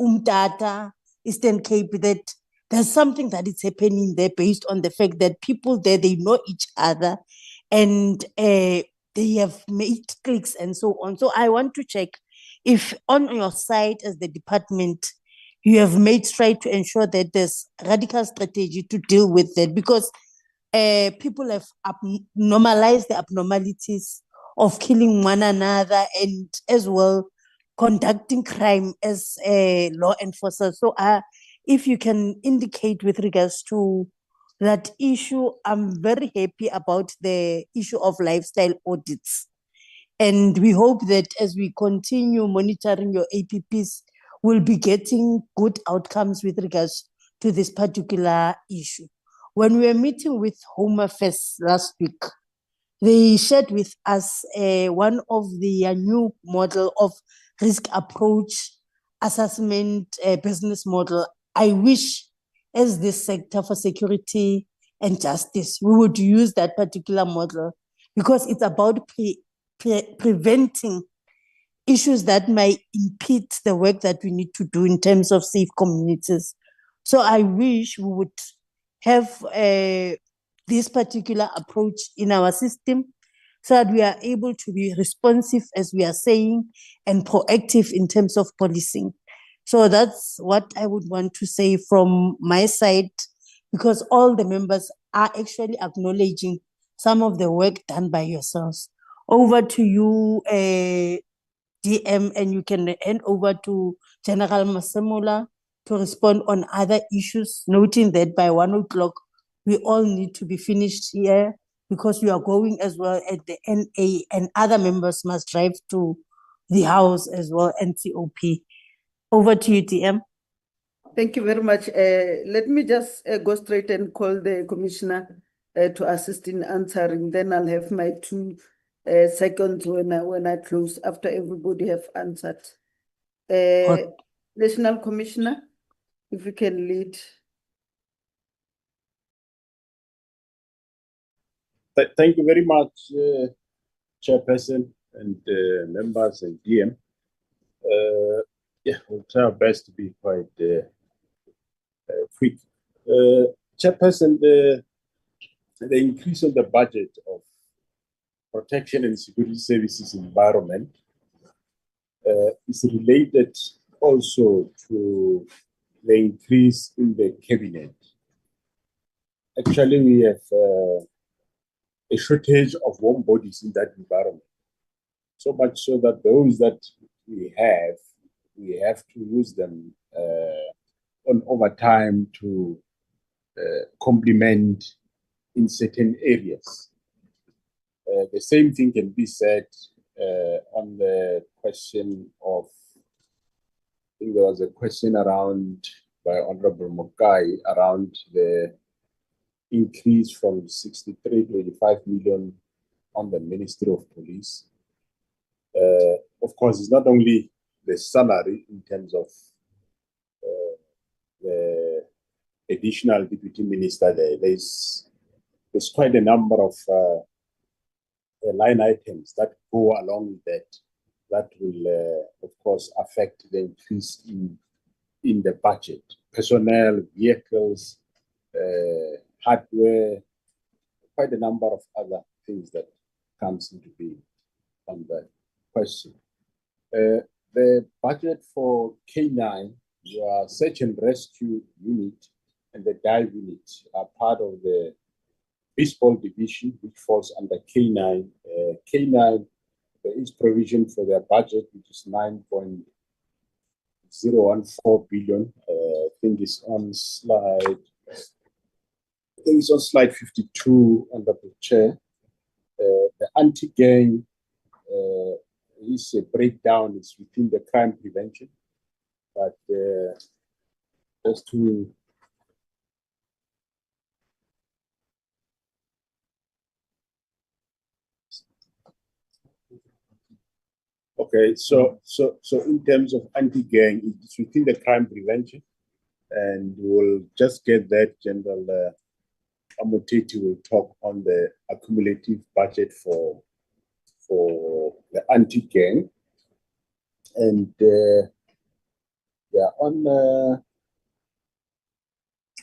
C: Umtata, Eastern Cape, that there's something that is happening there based on the fact that people there, they know each other and they have made cliques and so on. So I want to check if on your side as the department, you have made stride to ensure that there's radical strategy to deal with that, because people have normalized the abnormalities of killing one another and as well conducting crime as law enforcers. So if you can indicate with regards to that issue, I'm very happy about the issue of lifestyle audits. And we hope that as we continue monitoring your APPs, we'll be getting good outcomes with regards to this particular issue. When we were meeting with Home Affairs last week, they shared with us one of the new model of risk approach assessment business model. I wish as this sector for security and justice, we would use that particular model, because it's about preventing issues that might impede the work that we need to do in terms of safe communities. So I wish we would have this particular approach in our system so that we are able to be responsive, as we are saying, and proactive in terms of policing. So that's what I would want to say from my side, because all the members are actually acknowledging some of the work done by yourselves. Over to you, DM, and you can hand over to General Masemola to respond on other issues, noting that by 1 o'clock, we all need to be finished here, because we are going as well at the NA, and other members must drive to the House as well, NCOP. Over to you, DM.
G: Thank you very much. Let me just go straight and call the commissioner to assist in answering. Then I'll have my 2 seconds when I close after everybody have answered. National Commissioner, if you can lead.
H: Thank you very much, Chairperson and members and DM. Yeah, we'll try our best to be quite quick. Chairperson, the increase of the budget of protection and security services environment is related also to the increase in the cabinet. Actually, we have a shortage of warm bodies in that environment. So much so that those that we have to use them on overtime to complement in certain areas. The same thing can be said on the question of, I think there was a question around by Honorable Mokai around the increase from 63 to 85 million on the Ministry of Police. Of course, it's not only the salary in terms of the additional deputy minister there. There's quite a number of line items that go along with that will, of course, affect the increase in the budget. Personnel, vehicles, hardware, quite a number of other things that comes into being on that question. The budget for K9, your search and rescue unit and the dive unit are part of the baseball division, which falls under K9. K9, there is provision for their budget, which is 9.014 billion. I think it's on slide 52 under the chair. The anti-gang is a breakdown, it's within the crime prevention, but just to okay, so in terms of anti-gang, it's within the crime prevention, and we'll just get that. General Amoteti will talk on the accumulative budget for the anti-gang, and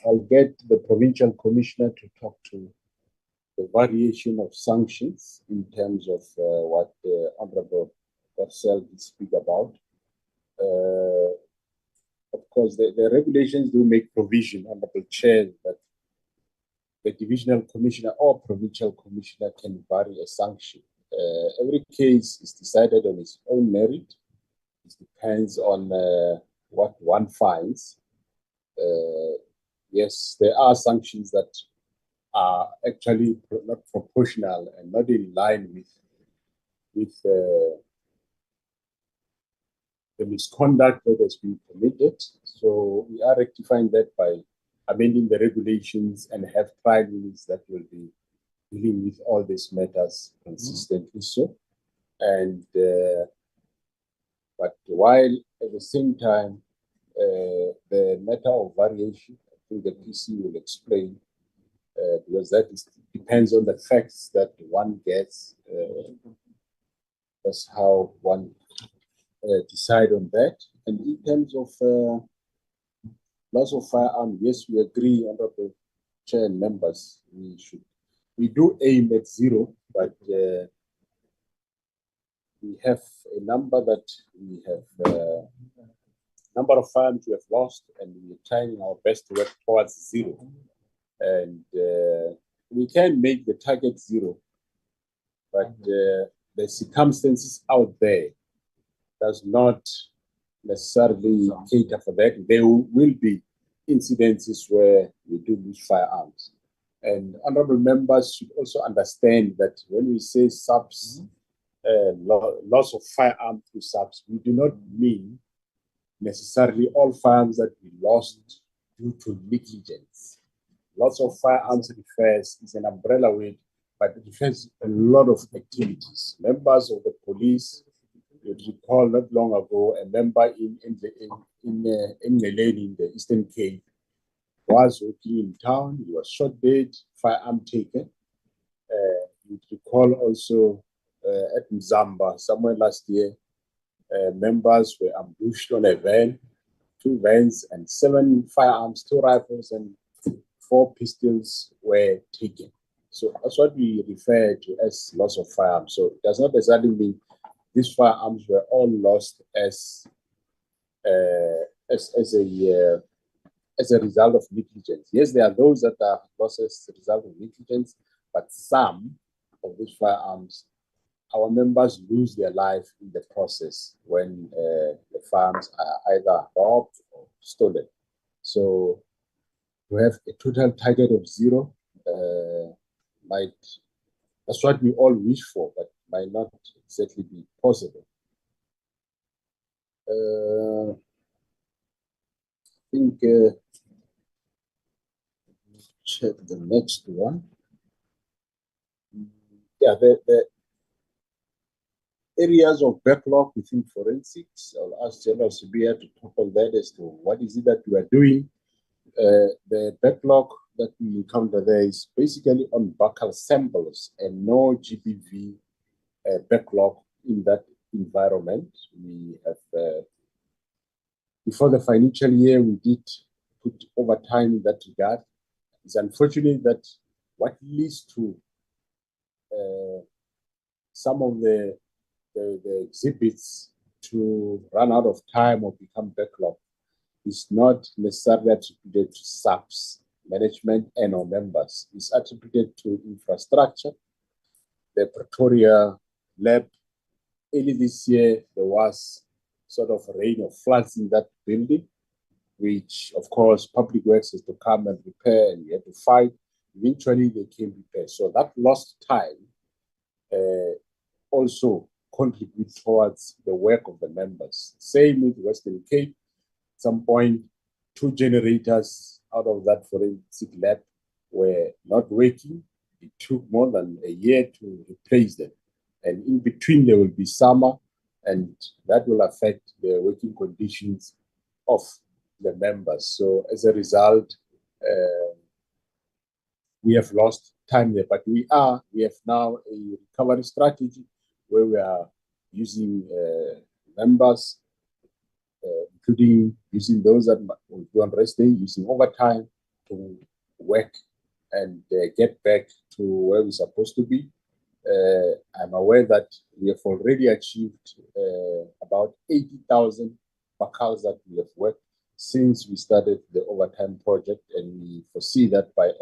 H: I'll get the provincial commissioner to talk to the variation of sanctions in terms of what Honorable Marcel will speak about. Of course, the regulations do make provision, Honorable Chair, that the divisional commissioner or provincial commissioner can vary a sanction. Every case is decided on its own merit. It depends on what one finds. Yes, there are sanctions that are actually not proportional and not in line with the misconduct that has been committed. So we are rectifying that by amending the regulations and have trial units that will be dealing with all these matters consistently. So, and but while at the same time, the matter of variation, I think the PC will explain, because that depends on the facts that one gets. That's how one decide on that. And in terms of loss of firearm, yes, we agree, Honorable Chair and members, we do aim at zero, but we have a number that we have, number of firearms we have lost, and we're trying our best to work towards zero. And we can make the target zero, but the circumstances out there does not necessarily cater for that. There will be incidences where we do lose firearms. And honorable members should also understand that when we say subs, loss of firearms through subs, we do not mean necessarily all firearms that we lost due to negligence. Loss of firearms is an umbrella word, but it refers a lot of activities. Members of the police, you recall not long ago, a member in the Eastern Cape was working in town. He was shot dead, firearm taken. You recall also at Mzamba, somewhere last year, members were ambushed on a van, 2 vans and 7 firearms, 2 rifles and 4 pistols were taken. So that's what we refer to as loss of firearms. So it does not necessarily mean these firearms were all lost as a result of negligence. Yes, there are those that are lost as a result of negligence, but some of these firearms, our members lose their life in the process when the firearms are either robbed or stolen. So to have a total target of zero might That's what we all wish for, but might not exactly be possible. I think check the next one. Yeah, the areas of backlog within forensics. I'll ask General Subia to talk on that as to what is it that we are doing. The backlog that we encounter there is basically on buccal samples and no GBV backlog in that environment. We have, before the financial year, we did put overtime in that regard. It's unfortunate that what leads to some of the exhibits to run out of time or become backlog is not necessarily attributed to SAPS management and or members. It's attributed to infrastructure. The Pretoria lab, early this year, there was sort of a rain of floods in that building, which of course Public Works has to come and repair, and we had to fight. Eventually they came prepared. So that lost time also contribute towards the work of the members. Same with Western Cape. At some point, 2 generators out of that forensic lab were not working. It took more than a year to replace them. And in between, there will be summer, and that will affect the working conditions of the members. So as a result, we have lost time there, but we have now a recovery strategy where we are using members, including using those that will do on rest day, using overtime to work and get back to where we're supposed to be. I'm aware that we have already achieved about 80,000 baccals that we have worked since we started the overtime project, and we foresee that by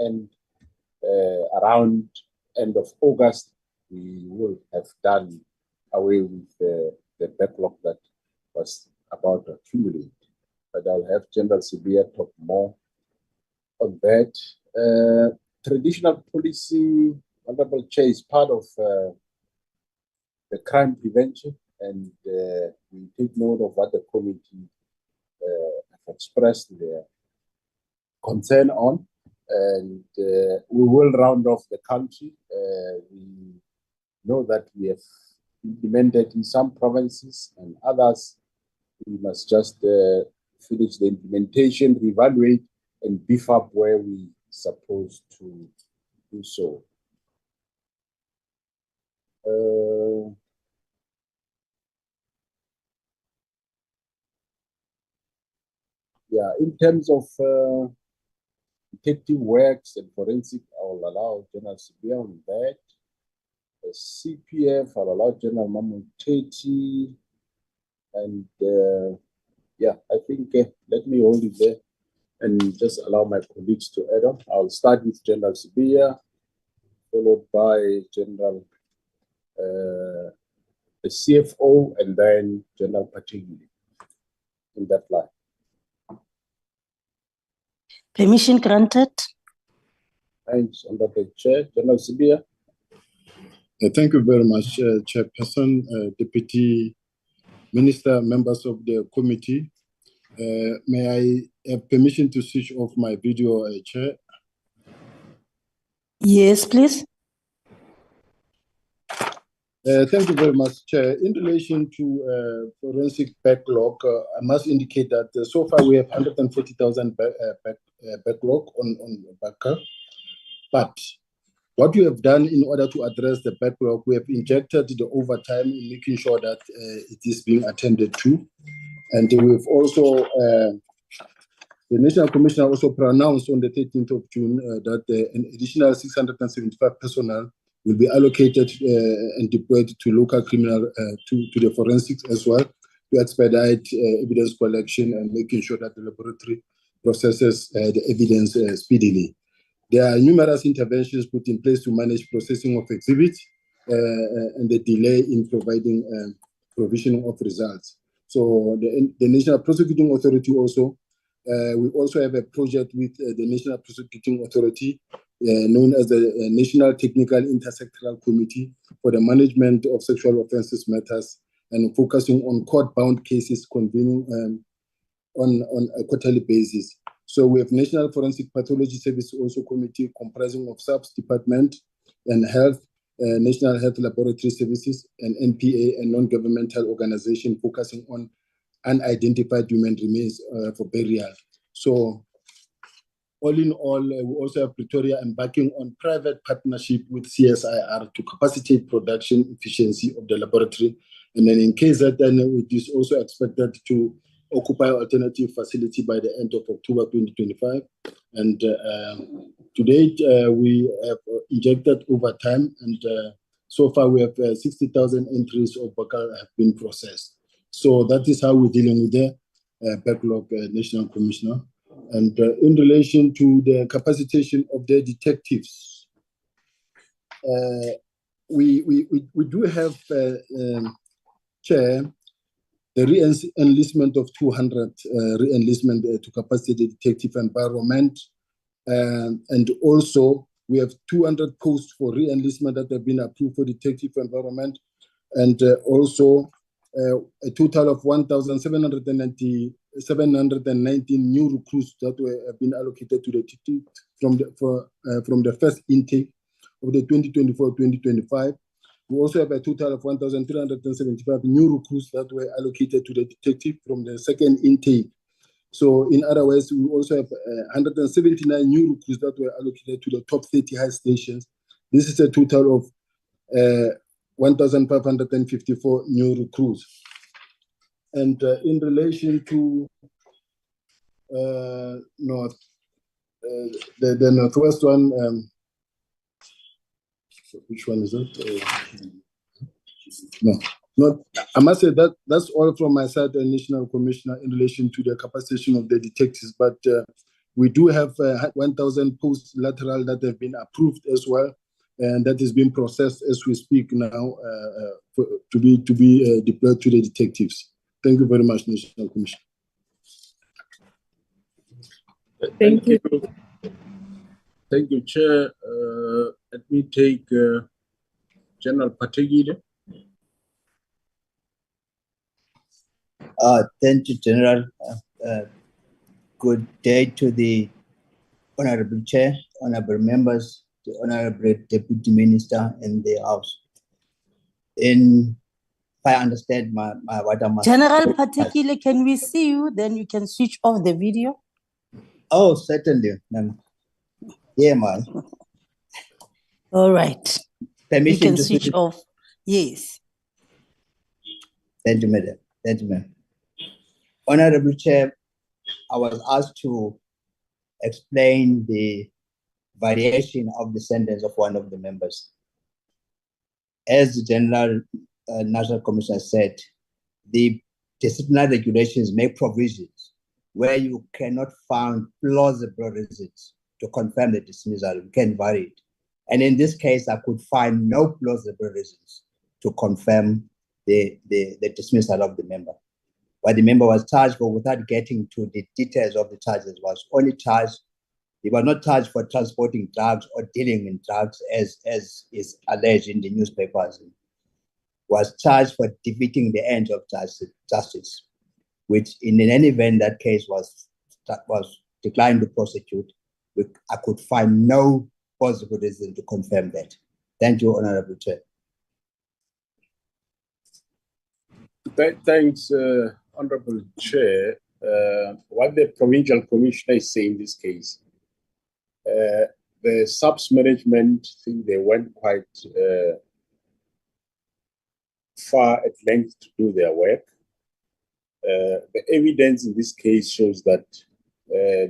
H: around end of August, we will have done away with the backlog that was about to accumulate. But I'll have General Sibia talk more on that. Traditional policing, Honorable Chair, is part of the crime prevention, and we take note of what the committee have expressed their concern on, and we will round off the country. We know that we have implemented in some provinces, and others we must just finish the implementation, reevaluate, and beef up where we supposed to do so. Yeah, in terms of detective works and forensic, I will allow General Sibia on that. CPF, I'll allow General Mamuteti, and yeah, I think let me hold it there and just allow my colleagues to add on. I'll start with General Sibia, followed by General the CFO, and then General Patigili in that line.
C: Permission granted.
H: Thanks, Honorable Chair. General Sibia.
P: Thank you very much, Chairperson, Deputy Minister, members of the committee. May I have permission to switch off my video, Chair?
C: Yes, please.
P: Thank you very much, Chair. In relation to forensic backlog, I must indicate that so far we have 140,000 backlog on backup. But what we have done in order to address the backlog, we have injected the overtime in making sure that it is being attended to. And we've also, the National Commissioner also pronounced on the 13th of June that an additional 675 personnel will be allocated and deployed to local criminal, to the forensics as well, to expedite evidence collection and making sure that the laboratory processes the evidence speedily. There are numerous interventions put in place to manage processing of exhibits and the delay in providing provision of results. So the National Prosecuting Authority also, we also have a project with the National Prosecuting Authority known as the National Technical Intersectoral Committee for the Management of Sexual Offences Matters, and focusing on court-bound cases, convening on a quarterly basis. So we have National Forensic Pathology Service also committee comprising of SAPS department and health, National Health Laboratory Services, and NPA and non-governmental organization focusing on unidentified human remains for burial. So all in all, we also have Pretoria embarking on private partnership with CSIR to capacitate production efficiency of the laboratory. And then in KZN, it is also expected to occupy alternative facility by the end of October 2025. And to date, we have injected overtime, and so far we have 60,000 entries of Bakal have been processed. So that is how we're dealing with the backlog, National Commissioner. And in relation to the capacitation of the detectives, we do have, Chair, the re-enlistment of 200 re-enlistment to capacity the detective environment. And also we have 200 posts for re-enlistment that have been approved for detective environment. And also a total of 1,719 new recruits that have been allocated to the detective from the first intake of the 2024-2025. We also have a total of 1,375 new recruits that were allocated to the detective from the second intake. So in other words, we also have 179 new recruits that were allocated to the top 30 high stations. This is a total of 1,554 new recruits. And in relation to the Northwest one, which one is it? I must say that that's all from my side, the National Commissioner, in relation to the capacitation of the detectives. But we do have 1,000 posts lateral that have been approved as well, and that is being processed as we speak now to be deployed to the detectives. Thank you very much, National Commissioner.
I: Thank you.
H: Thank you, Chair. Let me take General Pategide.
Q: Thank you, General. Good day to the Honorable Chair, Honorable Members, the Honorable Deputy Minister in the House. If I understand what I must...
C: General Patekile, can we see you? Then you can switch off the video.
Q: Oh, certainly. Yeah, ma'am.
C: All right.
Q: Permission
C: you can
Q: to
C: switch off. Yes.
Q: Thank you, Madam. Thank you, ma'am. Honorable Chair, I was asked to explain the variation of the sentence of one of the members. As the General National Commissioner said, the disciplinary regulations make provisions where you cannot find plausible reasons to confirm the dismissal. You can vary it. And in this case, I could find no plausible reasons to confirm the dismissal of the member. What the member was charged for, without getting to the details of the charges, was only charged, he was not charged for transporting drugs or dealing in drugs as is alleged in the newspapers. Was charged for defeating the ends of justice, which in any event that case was declined to prosecute. I could find no possible reason to confirm that. Thank you, Honorable Chair.
H: Thanks, Honorable Chair. What the Provincial Commissioner is saying in this case, the subs management think they went quite far at length to do their work. The evidence in this case shows that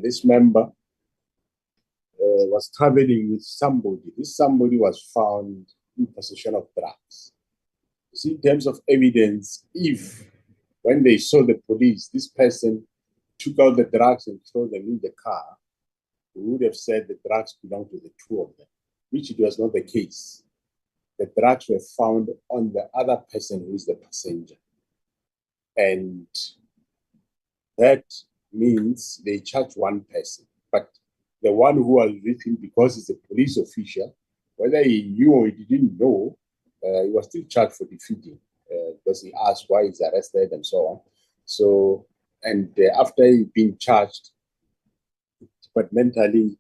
H: this member was traveling with somebody. This somebody was found in possession of drugs. You see, in terms of evidence, if when they saw the police, this person took out the drugs and threw them in the car, we would have said the drugs belonged to the two of them, which it was not the case. The drugs were found on the other person who is the passenger. And that means they charge one person, but the one who was with him, because he's a police official, whether he knew or he didn't know, he was still charged for defeating because he asked why he's arrested and so on. So, and after he being charged, departmentally,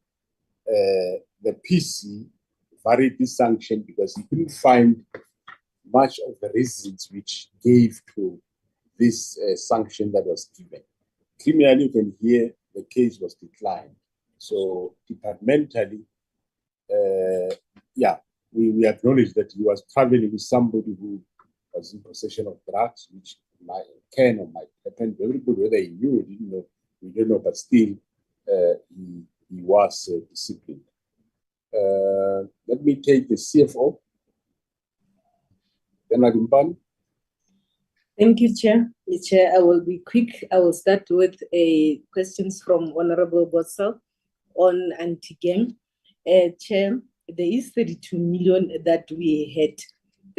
H: the PC varied this sanction because he couldn't find much of the reasons which gave to this sanction that was given. Criminally, you can hear the case was declined. So departmentally, we acknowledge that he was traveling with somebody who was in possession of drugs, which can or might happen to everybody, whether he knew or didn't know, we don't know, but still he was disciplined. Let me take the CFO.
I: Thank you, Chair. Chair, I will be quick. I will start with questions from Honorable Botsal on anti-gang. Chair, there is 32 million that we had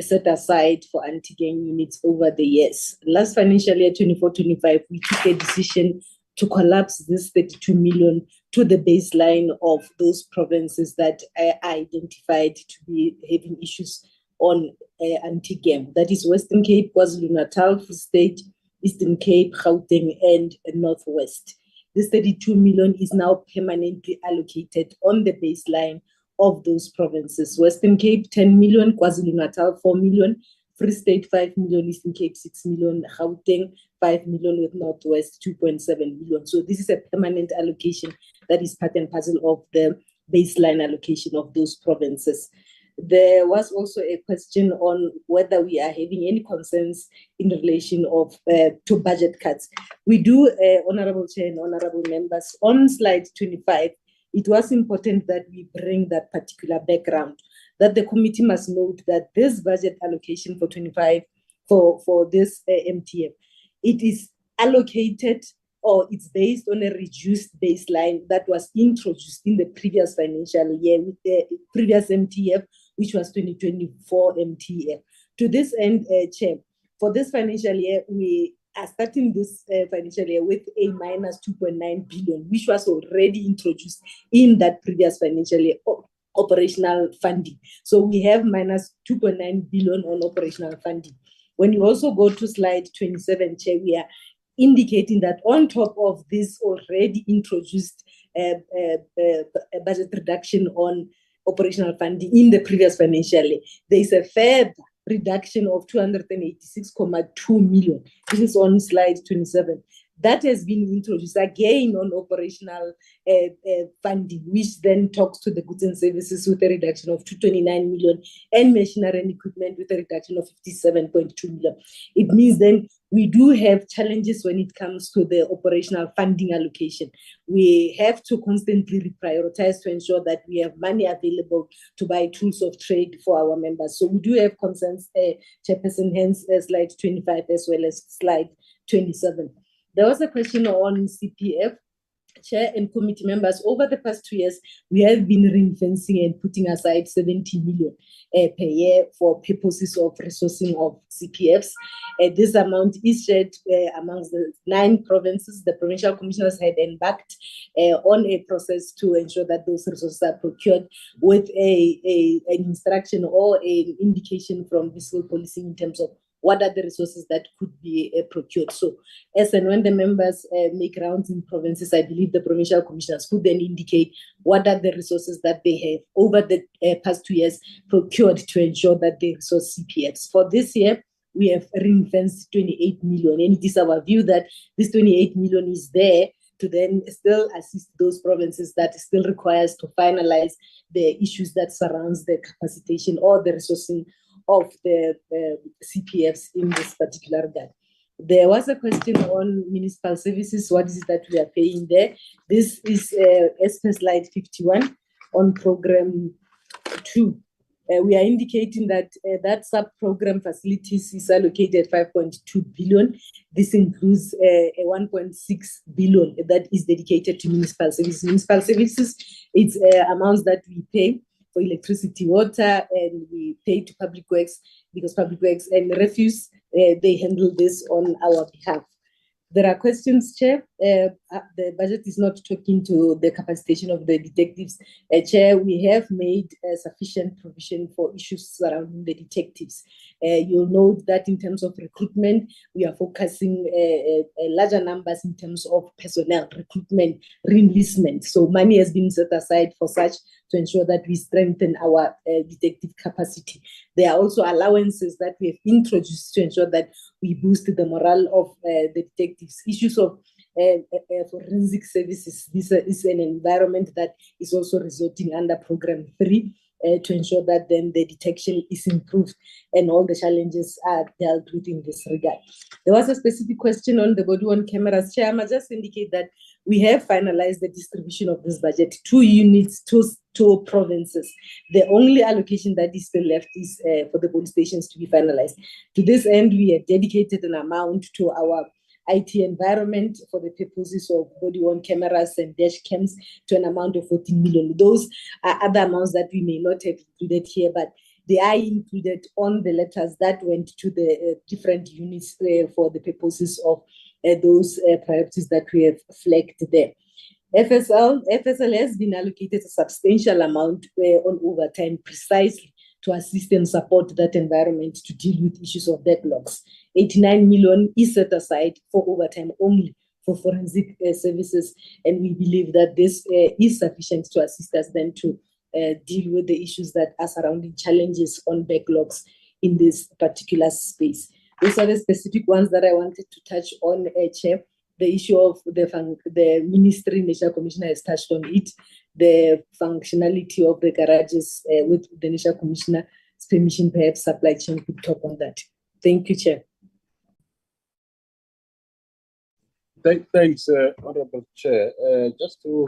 I: set aside for anti-gang units over the years. Last financial year, 24-25, we took a decision to collapse this 32 million to the baseline of those provinces that are identified to be having issues on anti-gang. That is Western Cape, KwaZulu-Natal, Free State, Eastern Cape, Gauteng, and Northwest. This 32 million is now permanently allocated on the baseline of those provinces. Western Cape, 10 million, KwaZulu-Natal, 4 million, Free State, 5 million, Eastern Cape, 6 million, Gauteng, 5 million, with Northwest, 2.7 million. So this is a permanent allocation that is part and parcel of the baseline allocation of those provinces. There was also a question on whether we are having any concerns in relation to budget cuts. We do, Honorable Chair and Honorable Members, on slide 25, it was important that we bring that particular background, that the committee must note that this budget allocation for 25 for this MTF, it is allocated or it's based on a reduced baseline that was introduced in the previous financial year with the previous MTF, which was 2024 MTF. To this end, Chair, for this financial year, we are starting this financial year with a minus 2.9 billion, which was already introduced in that previous financial year operational funding. So we have minus 2.9 billion on operational funding. When you also go to slide 27, Chair, we are indicating that on top of this already introduced budget reduction on operational funding in the previous financial year, there is a further reduction of 286.2 million. This is on slide 27. That has been introduced again on operational funding, which then talks to the goods and services with a reduction of 229 million and machinery and equipment with a reduction of 57.2 million. It means then we do have challenges when it comes to the operational funding allocation. We have to constantly reprioritize to ensure that we have money available to buy tools of trade for our members. So we do have concerns, Chairperson, hence slide 25 as well as slide 27. There was a question on CPF. Chair and committee members, over the past 2 years, we have been ring-fencing and putting aside 70 million per year for purposes of resourcing of CPFs. This amount is shared amongst the 9 provinces. The provincial commissioners had embarked on a process to ensure that those resources are procured with an instruction or an indication from fiscal policy in terms of what are the resources that could be procured. So as and when the members make rounds in provinces, I believe the provincial commissioners could then indicate what are the resources that they have over the past 2 years procured to ensure that they resource CPFs. For this year, we have ring-fenced 28 million, and it is our view that this 28 million is there to then still assist those provinces that still requires to finalize the issues that surrounds the capacitation or the resourcing of the CPFs in this particular regard. There was a question on municipal services. What is it that we are paying there? This is as per slide 51 on program 2. We are indicating that that sub-program facilities is allocated 5.2 billion. This includes a 1.6 billion that is dedicated to municipal services. Municipal services, it's amounts that we pay for electricity, water, and we pay to public works because public works and refuse, they handle this on our behalf. There are questions, Chair. The budget is not talking to the capacitation of the detectives. Chair, we have made sufficient provision for issues surrounding the detectives. You'll note that in terms of recruitment, we are focusing larger numbers in terms of personnel, recruitment, reenlistment. So money has been set aside for such to ensure that we strengthen our detective capacity. There are also allowances that we have introduced to ensure that we boost the morale of the detectives. Issues of forensic services. This is an environment that is also resulting under Program 3 to ensure that then the detection is improved and all the challenges are dealt with in this regard. There was a specific question on the body-worn cameras. Chair, I must just indicate that we have finalized the distribution of this budget, 2 units, two provinces. The only allocation that is still left is for the police stations to be finalized. To this end, we have dedicated an amount to our IT environment for the purposes of body-worn cameras and dash cams to an amount of 14 million. Those are other amounts that we may not have included here, but they are included on the letters that went to the different units for the purposes of those priorities that we have flagged there. FSL has been allocated a substantial amount on overtime precisely to assist and support that environment to deal with issues of backlogs. 89 million is set aside for overtime only for forensic services, and we believe that this is sufficient to assist us then to deal with the issues that are surrounding challenges on backlogs in this particular space. Those are the specific ones that I wanted to touch on, Chair. The issue of the ministry, National Commissioner has touched on it. The functionality of the garages with the National Commissioner's permission, perhaps supply chain could talk on that. Thank you, Chair.
H: Thanks, Honorable Chair. Just to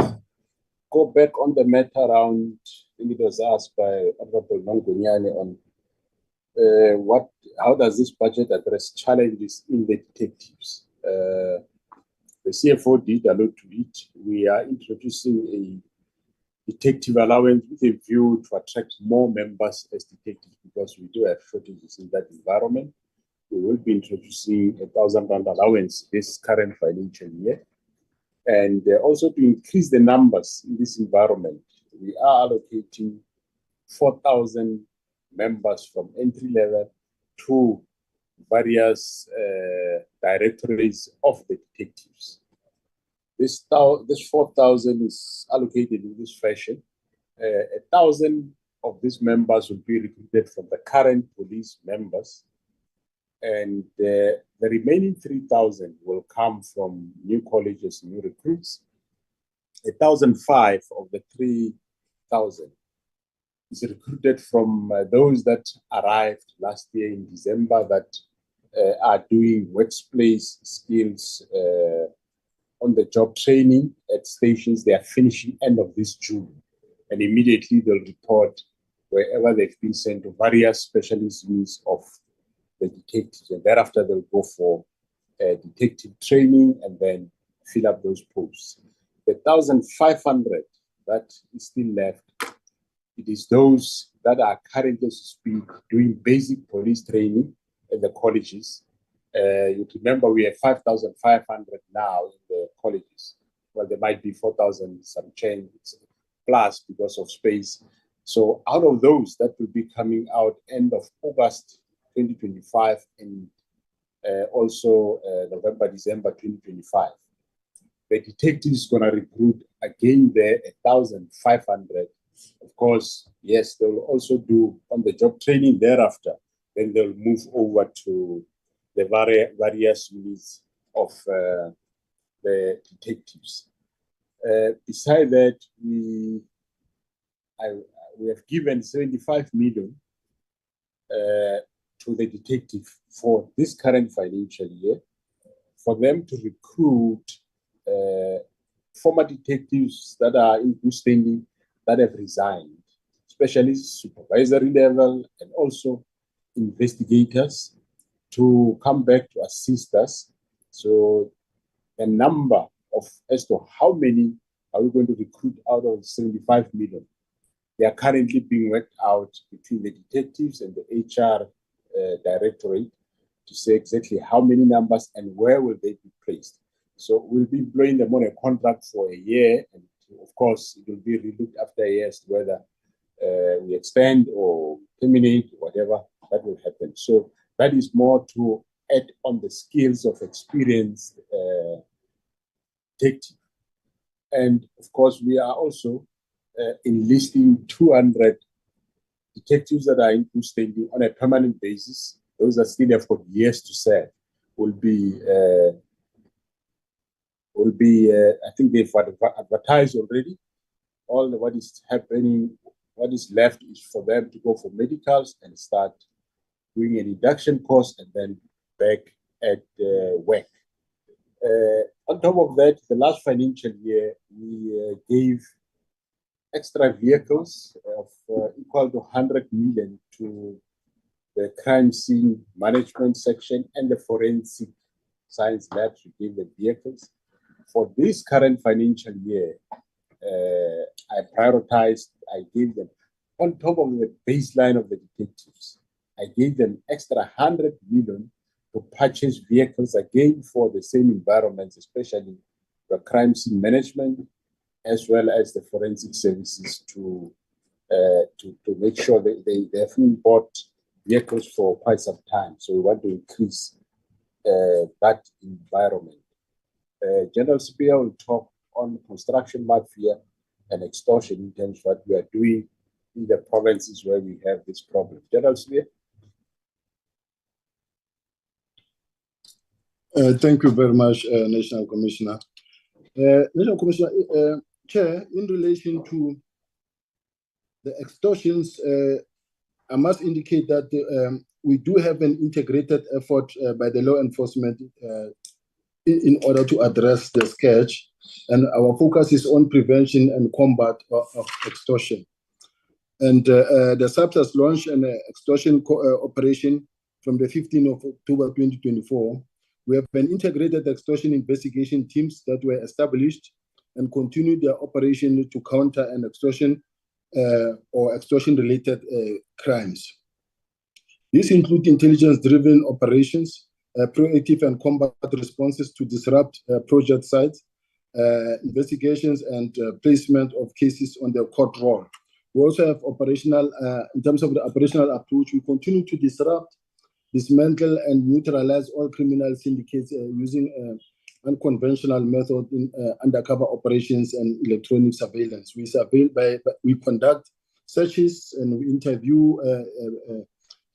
H: go back on the matter around, I think it was asked by Honorable Mangunyane on how does this budget address challenges in the detectives? The CFO did allude to it. We are introducing a detective allowance with a view to attract more members as detectives because we do have shortages in that environment. We will be introducing a 1,000 rand allowance this current financial year. And also to increase the numbers in this environment, we are allocating 4,000 members from entry level to various directorates of the detectives. This 4,000 is allocated in this fashion. 1,000 of these members will be recruited from the current police members, and the remaining 3,000 will come from new colleges, new recruits. 1,005 of the 3,000 is recruited from those that arrived last year in December that are doing workplace skills on the job training at stations. They are finishing end of this June, and immediately they'll report wherever they've been sent to various specialist units of the detectives, and thereafter they'll go for detective training and then fill up those posts. The 1,500 that is still left, it is those that are currently, as we speak, doing basic police training at the colleges. You remember we have 5,500 now in the colleges. Well, there might be 4,000 some change plus because of space. So out of those, that will be coming out end of August 2025 and also November, December 2025. The detective is going to recruit again there 1,500. Of course, yes, they will also do on-the-job training thereafter. Then they'll move over to the various units of the detectives. Besides that, we have given 75 million to the detective for this current financial year for them to recruit former detectives that are in good standing that have resigned, especially supervisory level and also investigators to come back to assist us. So a number of as to how many are we going to recruit out of 75 million. They are currently being worked out between the detectives and the HR directorate to say exactly how many numbers and where will they be placed. So we'll be employing them on a contract for a year, and of course, it will be relooked after a year as to whether we extend or terminate, whatever that will happen. So that is more to add on the skills of experienced detective. And of course, we are also enlisting 200 detectives that are in standing on a permanent basis. Those that still have got years to serve will be I think they've advertised already. All what is happening, what is left is for them to go for medicals and start doing an induction course and then back at work. On top of that, the last financial year, we gave extra vehicles of equal to 100 million to the crime scene management section and the forensic science labs. We gave the vehicles. For this current financial year, I prioritized, I gave them, on top of the baseline of the detectives, I gave them extra 100 million to purchase vehicles again for the same environments, especially the crime scene management, as well as the forensic services to make sure that they haven't bought vehicles for quite some time. So we want to increase that environment. General Spear will talk on construction mafia and extortion in terms of what we are doing in the provinces where we have this problem. General Spear.
P: Thank you very much, National Commissioner. National Commissioner, Chair, in relation to the extortions, I must indicate that we do have an integrated effort by the law enforcement in order to address the scourge, and our focus is on prevention and combat of extortion. And the SAPS has launched an extortion operation from the 15th of October 2024. We have an integrated extortion investigation teams that were established and continue their operation to counter an extortion or extortion-related crimes. These include intelligence-driven operations, proactive and combat responses to disrupt project sites, investigations and placement of cases on the court roll. We also have operational, in terms of the operational approach, we continue to disrupt, dismantle and neutralize all criminal syndicates using unconventional method in undercover operations and electronic surveillance. We conduct searches and we interview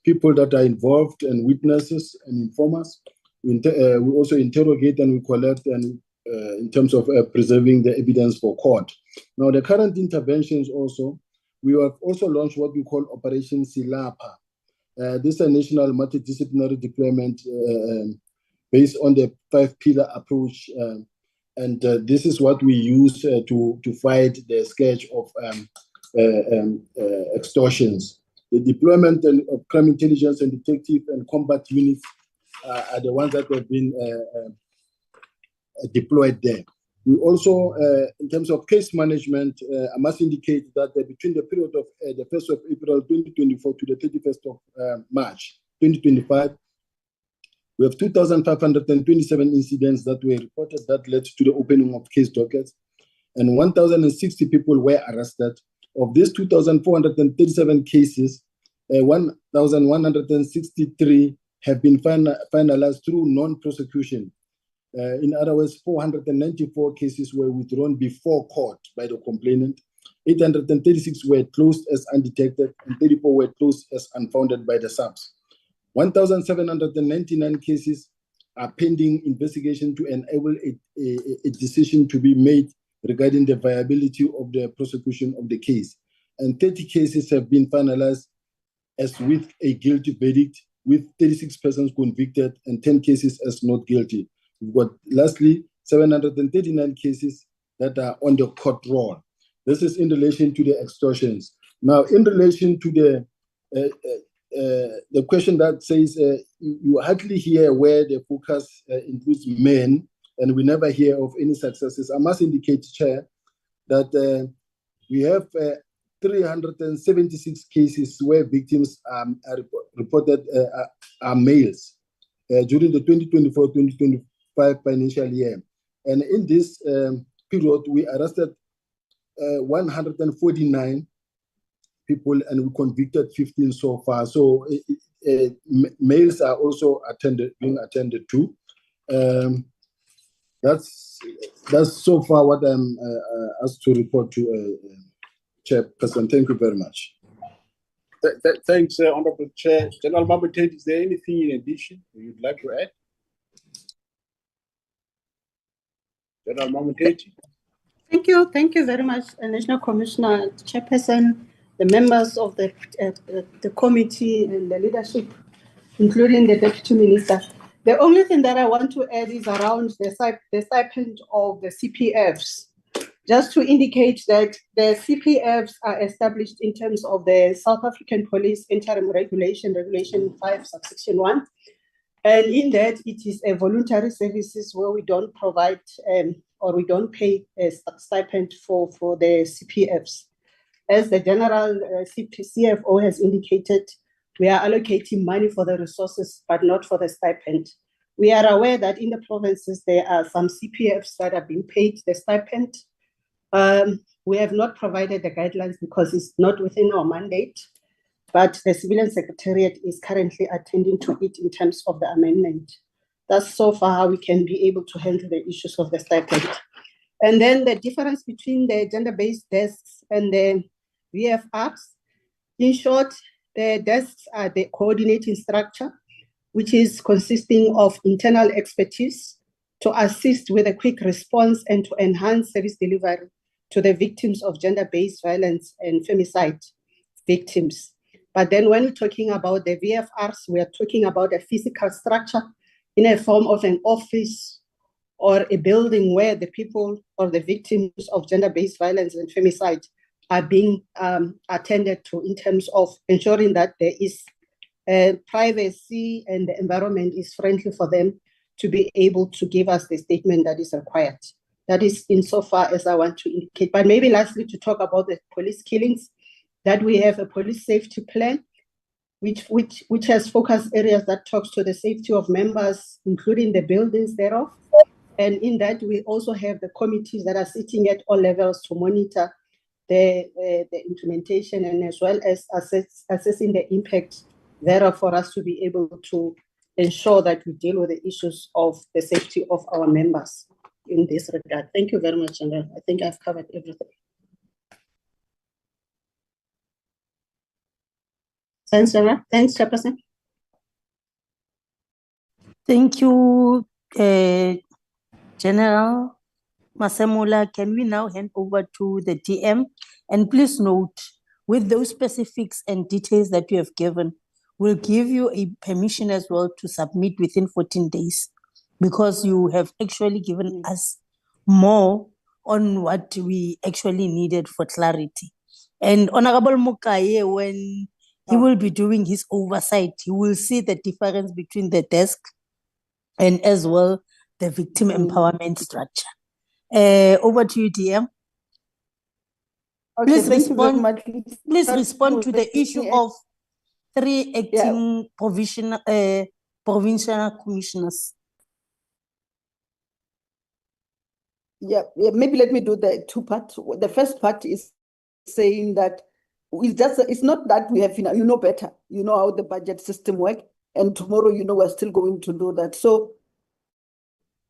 P: people that are involved and witnesses and informers. We also interrogate and we collect and in terms of preserving the evidence for court. Now, the current interventions also, we have also launched what we call Operation Silapa. This is a national multidisciplinary deployment based on the 5-pillar approach. And this is what we use to fight the scourge of extortions. The deployment of crime intelligence and detective and combat units are the ones that have been deployed there. We also, in terms of case management, I must indicate that between the period of the 1st of April 2024 to the 31st of March 2025, we have 2,527 incidents that were reported that led to the opening of case dockets, and 1,060 people were arrested. Of these 2,437 cases, 1,163 have been finalized through non-prosecution. In other words, 494 cases were withdrawn before court by the complainant, 836 were closed as undetected, and 34 were closed as unfounded by the SAPS. 1,799 cases are pending investigation to enable a decision to be made regarding the viability of the prosecution of the case. And 30 cases have been finalized as with a guilty verdict, with 36 persons convicted and 10 cases as not guilty. We've got, lastly, 739 cases that are on the court roll. This is in relation to the extortions. Now, in relation to the question that says you hardly hear where the focus includes men, and we never hear of any successes, I must indicate, Chair, that we have 376 cases where victims are reported are males. during the 2024-2025 financial year. And in this period, we arrested 149 people and we convicted 15 so far. So males are also being attended to. That's so far what I'm asked to report to Chairperson. Thank you very much.
H: Thanks, Honorable Chair. General Mamuteti, is there anything in addition you'd like to add? General Mamuteti.
R: Thank you very much, National Commissioner, Chairperson, the members of the committee and the leadership, including the Deputy Minister. The only thing that I want to add is around the stipend of the CPFs. Just to indicate that the CPFs are established in terms of the South African Police Interim Regulation, Regulation 5, subsection 1. And in that, it is a voluntary services where we don't provide or we don't pay a stipend for the CPFs. As the general CFO has indicated, we are allocating money for the resources, but not for the stipend. We are aware that in the provinces, there are some CPFs that are being paid the stipend. We have not provided the guidelines because it's not within our mandate, but the Civilian Secretariat is currently attending to it in terms of the amendment. That's so far how we can be able to handle the issues of the stipend. And then the difference between the gender-based desks and the VFRs, in short, the desks are the coordinating structure, which is consisting of internal expertise to assist with a quick response and to enhance service delivery to the victims of gender-based violence and femicide victims. But then when we're talking about the VFRs, we are talking about a physical structure in a form of an office or a building where the people or the victims of gender-based violence and femicide are being attended to in terms of ensuring that there is privacy and the environment is friendly for them to be able to give us the statement that is required. That is insofar as I want to indicate. But maybe lastly, to talk about the police killings, that we have a police safety plan, which has focus areas that talks to the safety of members, including the buildings thereof. And in that, we also have the committees that are sitting at all levels to monitor the implementation and as well as assessing the impact thereof for us to be able to ensure that we deal with the issues of the safety of our members in this regard. Thank you very much, and I think I've covered everything. Thanks, General. Thanks, Chairperson.
S: Thank you, General Masemula. Can we now hand over to the DM? And please note, with those specifics and details that you have given, we'll give you a permission as well to submit within 14 days, because you have actually given us more on what we actually needed for clarity. And Honorable Mukaye, when he will be doing his oversight, he will see the difference between the desk and as well the victim empowerment structure. Over to you, DM.
G: Okay,
S: please respond to the issue of 3 acting provincial commissioners.
G: Maybe let me do the two parts. The first part is saying that it's not that we have, you know better, you know how the budget system works, and tomorrow, we're still going to do that. So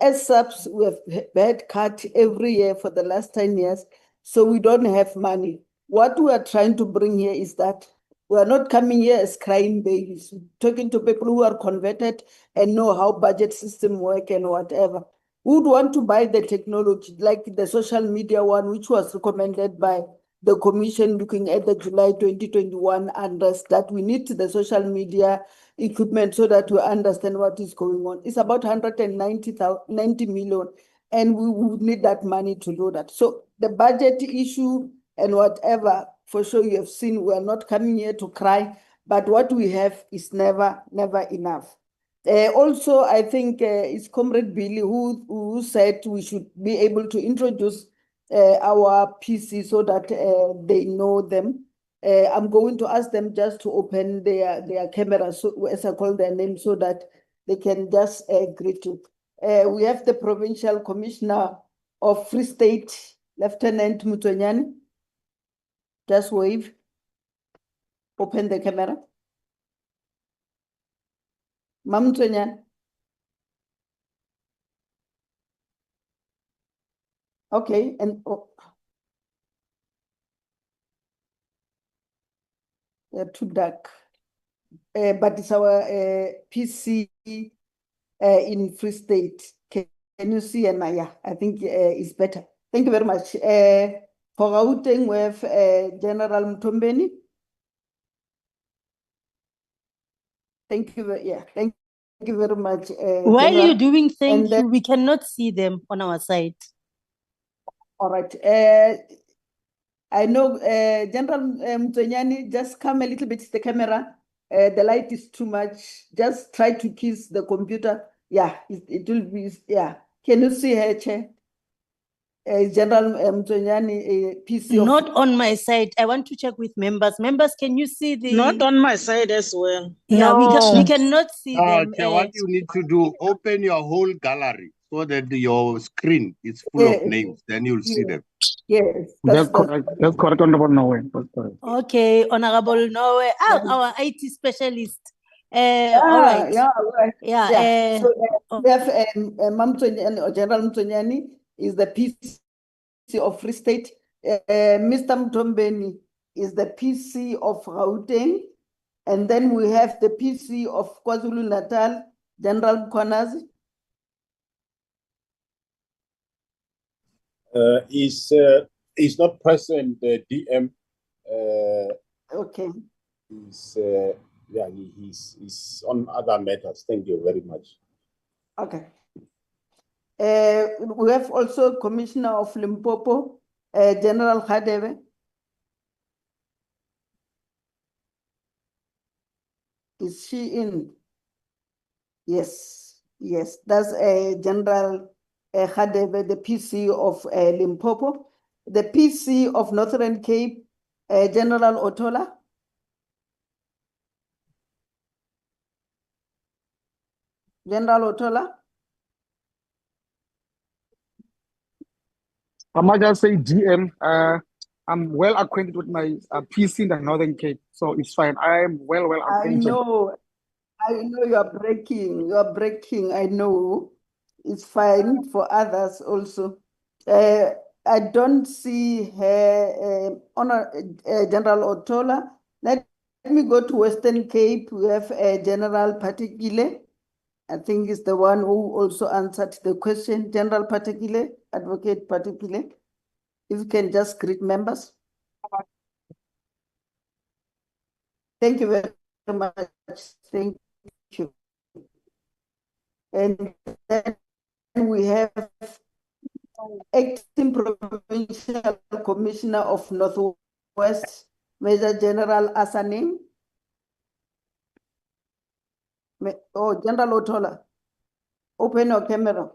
G: as subs, we have had cut every year for the last 10 years, so we don't have money. What we are trying to bring here is that we are not coming here as crying babies, talking to people who are converted and know how budget system work and whatever. We would want to buy the technology, like the social media one, which was recommended by the commission looking at the July 2021 unrest, that we need the social media equipment so that we understand what is going on. It's about 190 million, and we would need that money to do that. So the budget issue and whatever, for sure you have seen, we are not coming here to cry, but what we have is never enough. Also, I think it's Comrade Billy who said we should be able to introduce our PC so that they know them. I'm going to ask them just to open their cameras, so, as I call their name, so that they can just agree to. We have the Provincial Commissioner of Free State, Lieutenant Mutonyani. Just wave. Open the camera. Mam Mutonyani. Okay, and they're too dark. But it's our PC in Free State. Can you see? And yeah, I think it's better. Thank you very much. For Gauteng, we have General Mtombeni. Thank you. Thank you very much.
S: While
G: General.
S: you're doing thank
G: And then,
S: you, we cannot see them on our side.
G: all right. I know General Mtonyani, just come a little bit to the camera. The light is too much. Just try to kiss the computer. Yeah, it will be, yeah. Can you see her, Chair? General Mtonyani, PC of...
S: Not on my side. I want to check with members. Members, can you see the...
T: Not on my side as well.
S: Yeah, we
M: No.
S: cannot see them.
M: Chair, what you need to do, open your whole gallery so that your screen is full of names. Then you'll see them.
G: Yes,
T: that's correct. That's correct, Honorable Noe. That's correct.
S: Okay, Honorable Noe. Oh, our IT specialist. All right.
G: Yeah, right.
S: Yeah.
G: So we have General Mtonyani is the PC of Free State. Mr. Mtombeni is the PC of Gauteng. And then we have the PC of KwaZulu-Natal, General Mkhwanazi.
H: Is not present, DM.
G: Okay.
H: He's on other matters. Thank you very much.
G: Okay. We have also Commissioner of Limpopo, General Khadebe. Is she in? Yes, that's General Khadebe, the PC of Limpopo. The PC of Northern Cape, General Otola. General Otola.
L: I might just say GM. I'm well acquainted with my PC in the Northern Cape, so it's fine. I am well acquainted.
G: I know you are breaking. I know it's fine for others also. I don't see her General Otola. Let me go to Western Cape. We have General Patikile. I think it's the one who also answered the question. General Patikile, Advocate Patikile. If you can just greet members. Thank you very much. Thank you. And then we have Acting Provincial Commissioner of Northwest, Major General Asaning. Oh, General Otola, open your camera.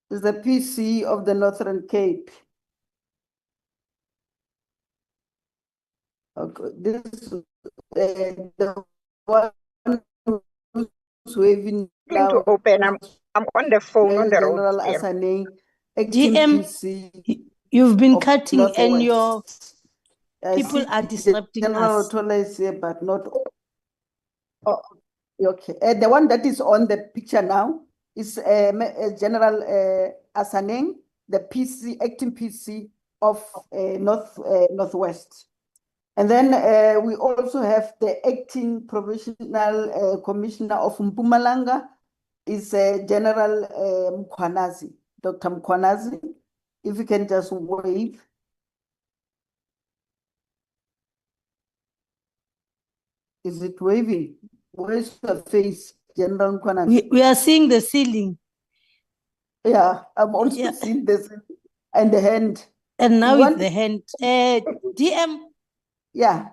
G: Is the PC of the Northern Cape. Okay, this is the one who's waving now.
U: To open. I'm on the phone on the
G: General
U: road.
G: Asaning, acting
S: GM,
G: PC.
S: you've been cutting
G: Northwest.
S: and your
G: I
S: people
G: see
S: are disrupting
G: General
S: us.
G: Otola is here, but not. Oh, okay. The one that is on the picture now is General Asaneng, the PC, acting PC of Northwest. And then we also have the acting provincial commissioner of Mpumalanga is General Mkhwanazi, Dr. Mkhwanazi. If you can just wave. Is it waving? Where's the face, General Mkhwanazi?
S: We are seeing the ceiling.
G: Yeah, I'm also seeing this and the hand.
S: And now with the hand. DM.
G: Yeah.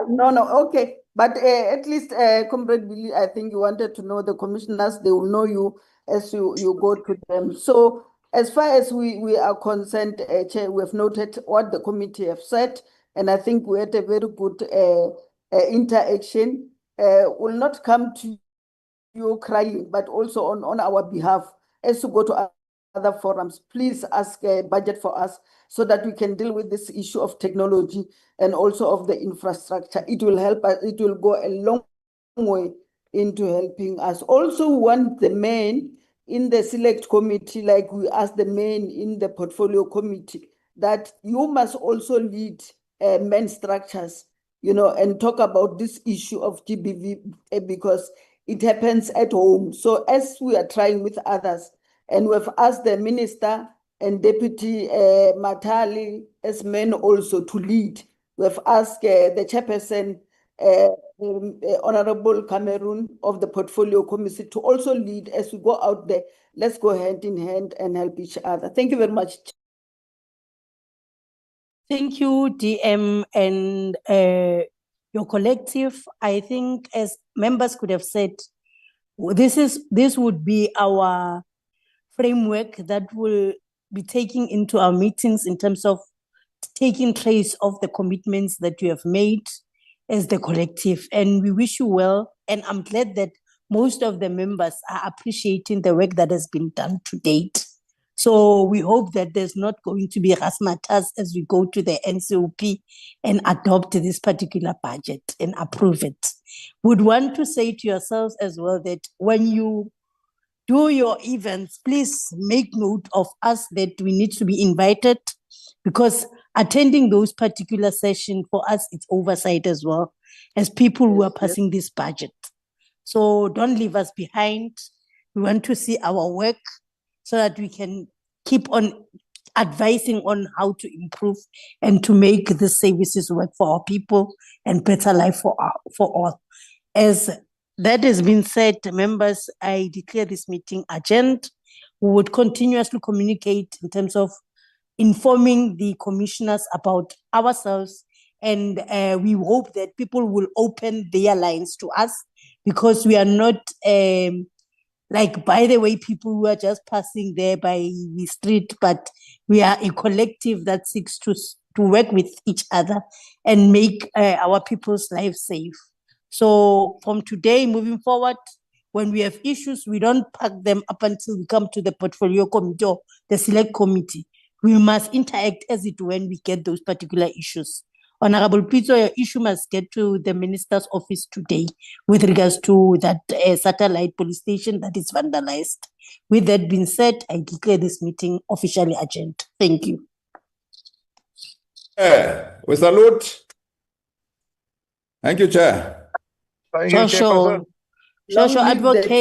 G: No, okay. But at least, Comrade Billy, I think you wanted to know the commissioners, they will know you as you go to them. So as far as we are concerned, Chair, we have noted what the committee have said, and I think we had a very good interaction. will not come to you crying, but also on our behalf as to go to other forums. Please ask a budget for us so that we can deal with this issue of technology and also of the infrastructure. It will help us, it will go a long way into helping us. Also, we want the men in the select committee, like we asked the men in the portfolio committee, that you must also lead men structures, you know, and talk about this issue of GBV because it happens at home. So as we are trying with others, and we've asked the minister and Deputy Matali as men also to lead. We've asked the chairperson, Honorable Cameroon of the Portfolio Committee to also lead as we go out there. Let's go hand in hand and help each other. Thank you very much.
S: Thank you, DM, and your collective. I think, as members could have said, this would be our framework that will be taking into our meetings in terms of taking trace of the commitments that you have made as the collective. And we wish you well. And I'm glad that most of the members are appreciating the work that has been done to date. So we hope that there's not going to be razzmatazz as we go to the NCOP and adopt this particular budget and approve it. Would want to say to yourselves as well that when you do your events, please make note of us that we need to be invited, because attending those particular sessions for us, it's oversight as well as people who are passing this budget. So don't leave us behind. We want to see our work so that we can keep on advising on how to improve and to make the services work for our people and better life for all. As that has been said, members, I declare this meeting adjourned. We would continuously communicate in terms of informing the commissioners about ourselves, and we hope that people will open their lines to us, because we are not like, by the way, people who are just passing there by the street, but we are a collective that seeks to work with each other and make our people's lives safe. So from today moving forward, when we have issues, we don't pack them up until we come to the portfolio committee or the select committee. We must interact as it when we get those particular issues. Honorable Pitso, your issue must get to the minister's office today with regards to that satellite police station that is vandalized. With that being said, I declare this meeting officially adjourned. Thank you.
E: We salute. Thank you, Chair.
F: Thank you, Chairperson.
G: Long live the
S: Advocate.